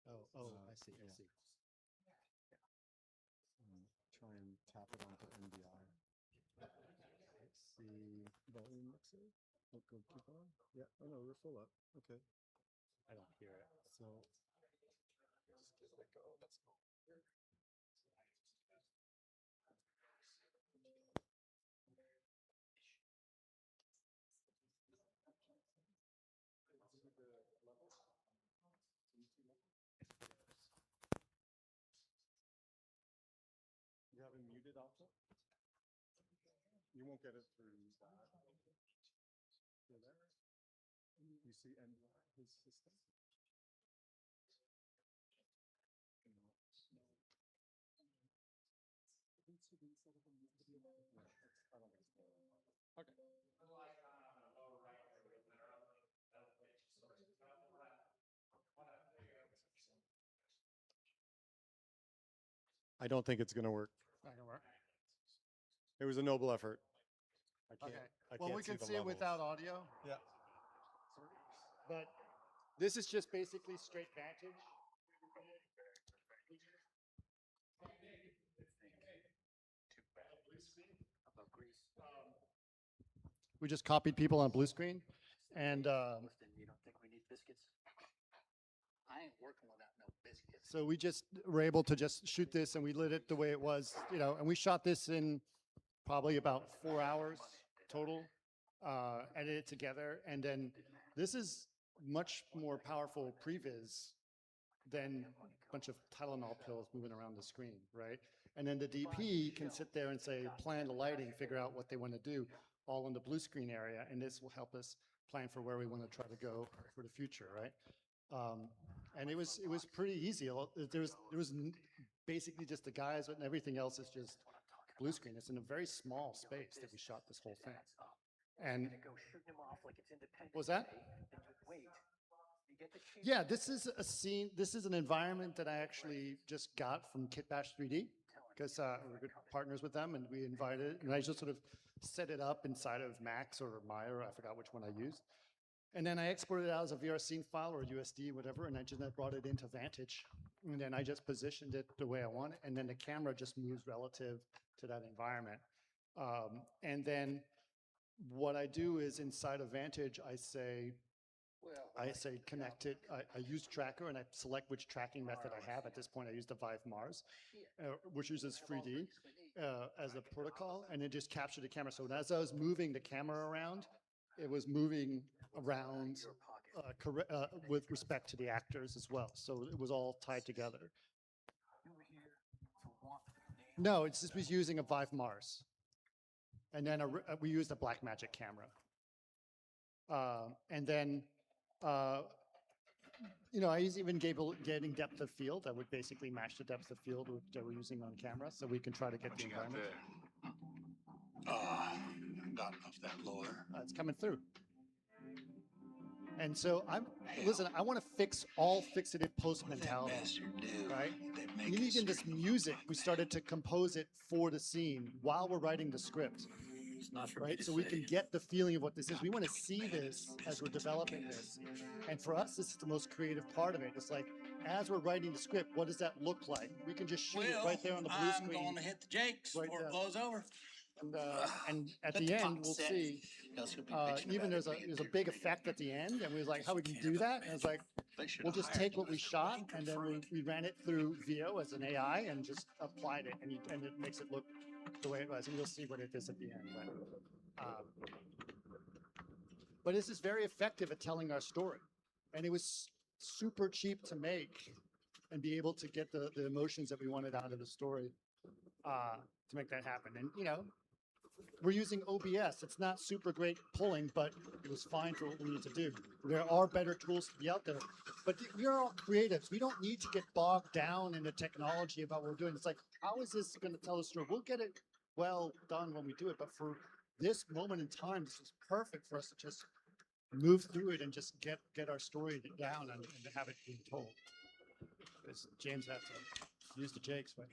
I see. I see. Try and tap it onto NDI. Let's see. Volume mixer. Go keep on. Yeah. Oh no, we're full up. Okay. I don't hear it. So just give it a go. Let's go. You have it muted also? You won't get it through that. You're there? You see his system? Okay. I don't think it's going to work. Not gonna work. It was a noble effort. I can't, Okay. I Well, can't we can the see it levels. without audio. Yeah. But this is just basically straight vantage. We just copied people on blue screen, and You don't think we need biscuits? I ain't working without no biscuits. so we just were able to just shoot this, and we lit it the way it was, you know. And we shot this in probably about 4 hours total, edited it together, and then this is much more powerful previs than a bunch of Tylenol pills moving around the screen, right? And then the DP can sit there and say, plan the lighting, figure out what they want to do, all in the blue screen area. And this will help us plan for where we want to try to go for the future, right? And it was pretty easy. There was basically just the guys, and everything else is just blue screen. It's in a very small space that we shot this whole thing. And what was that? Yeah, this is a scene. This is an environment that I actually just got from Kitbash 3D because we're good partners with them, and we invited. And I just sort of set it up inside of Max or Maya. I forgot which one I used. And then I exported it out as a VR scene file or USD, whatever, and I just brought it into Vantage. And then I just positioned it the way I want it, and then the camera just moves relative to that environment. And then what I do is inside of Vantage, I say connect it. I use Tracker, and I select which tracking method I have. At this point, I use the Vive Mars, which uses 3D as a protocol, and it just captured the camera. So as I was moving the camera around, it was moving around with respect to the actors as well. So it was all tied together. No, it's just was using a Vive Mars. And then we used a Blackmagic camera. And then, you know, I was even getting depth of field. I would basically match the depth of field that we're using on camera so we can try to get the environment. Got enough that lower. It's coming through. And so listen, I want to fix all fixative post mentality, right? And even this music, we started to compose it for the scene while we're writing the script, right? So we can get the feeling of what this is. We want to see this as we're developing this. And for us, this is the most creative part of it. It's like, as we're writing the script, what does that look like? We can just shoot it right there on the blue screen. I'm going to hit the Jakes before it blows over. And at the end, we'll see, even there's a big effect at the end, and we was like, how we can do that? And it's like, we'll just take what we shot, and then we ran it through VO as an AI and just applied it, and it makes it look the way it was, and you'll see what it is at the end. But this is very effective at telling our story, and it was super cheap to make and be able to get the emotions that we wanted out of the story to make that happen. And, you know, we're using OBS. It's not super great pulling, but it was fine for what we need to do. There are better tools to be out there, but we're all creatives. We don't need to get bogged down in the technology about what we're doing. It's like, how is this going to tell the story? We'll get it well done when we do it, but for this moment in time, this is perfect for us to just move through it and just get our story down and have it being told. Because James had to use the Jakes, but.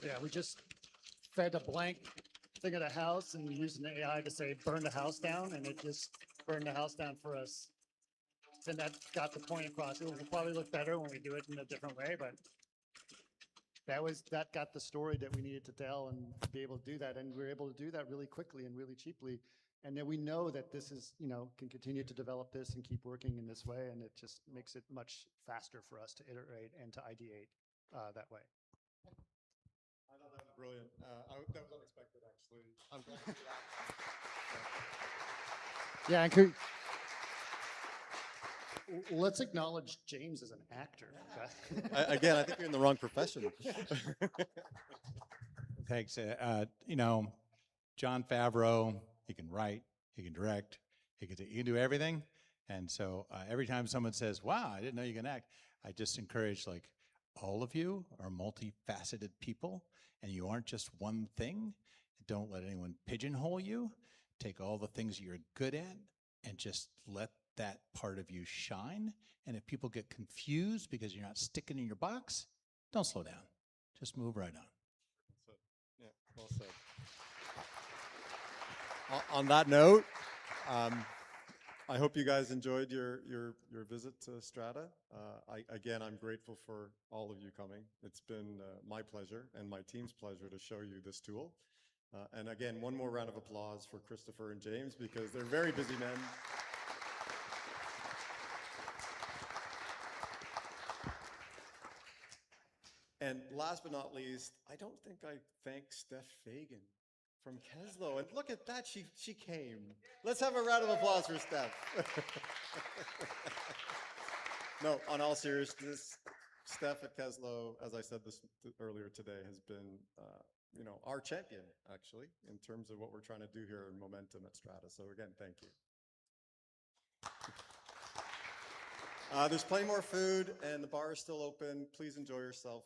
Yeah, we just fed a blank thing of the house and used an AI to say, burn the house down, and it just burned the house down for us. And that got the point across. It will probably look better when we do it in a different way, but that got the story that we needed to tell and be able to do that. And we were able to do that really quickly and really cheaply. And then we know that this is, can continue to develop this and keep working in this way. And it just makes it much faster for us to iterate and to ideate that way. I thought that was brilliant. That was unexpected, actually. I'm glad to see that. Yeah, and let's acknowledge James as an actor. Again, I think you're in the wrong profession. Thanks. Jon Favreau, he can write, he can direct, he can do everything. And so every time someone says, wow, I didn't know you can act, I just encourage, like, all of you are multifaceted people, and you aren't just one thing. Don't let anyone pigeonhole you. Take all the things you're good at and just let that part of you shine. And if people get confused because you're not sticking in your box, don't slow down. Just move right on. Yeah, well said. On that note, I hope you guys enjoyed your visit to Strata. Again, I'm grateful for all of you coming. It's been my pleasure and my team's pleasure to show you this tool. And again, one more round of applause for Christopher and James, because they're very busy men. And last but not least, I don't think I thanked Steph Fagan from Keslo. And look at that, she came. Let's have a round of applause for Steph. No, on all seriousness, Steph at Keslo, as I said this earlier today, has been our champion, actually, in terms of what we're trying to do here in Momentum at Strata. So again, thank you. There's plenty more food, and the bar is still open. Please enjoy yourself.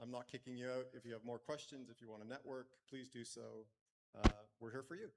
I'm not kicking you out. If you have more questions, if you want to network, please do so. We're here for you.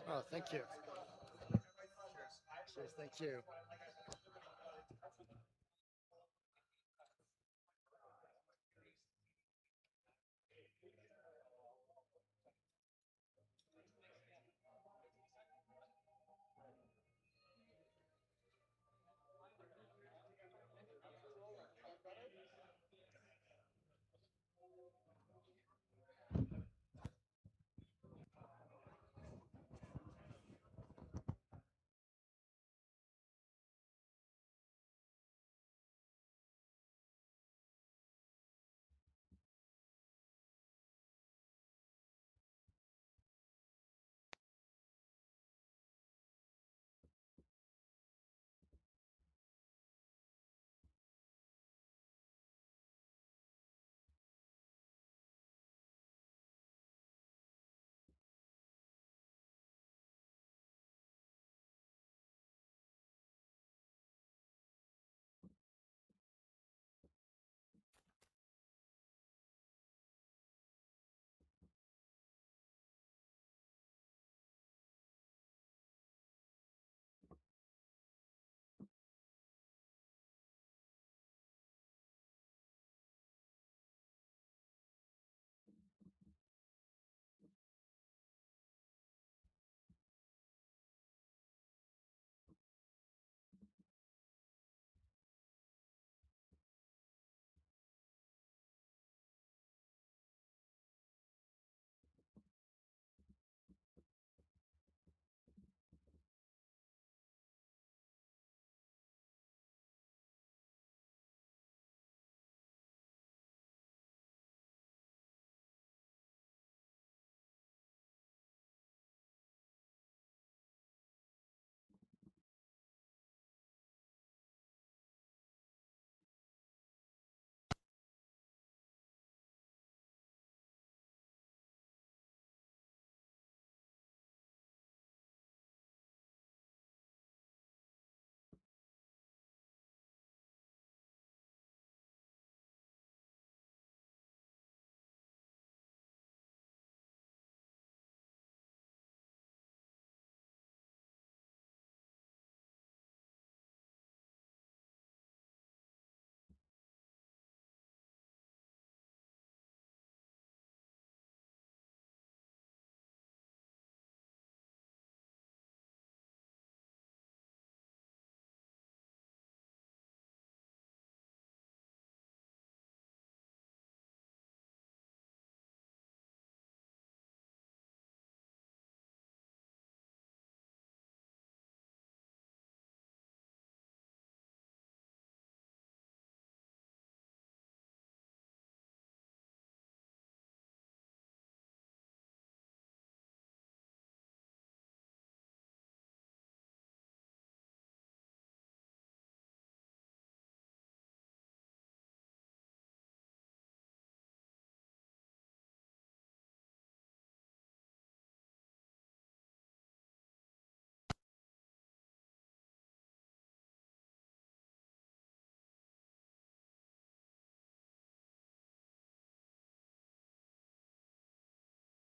Oh, thank you. Cheers, thank you.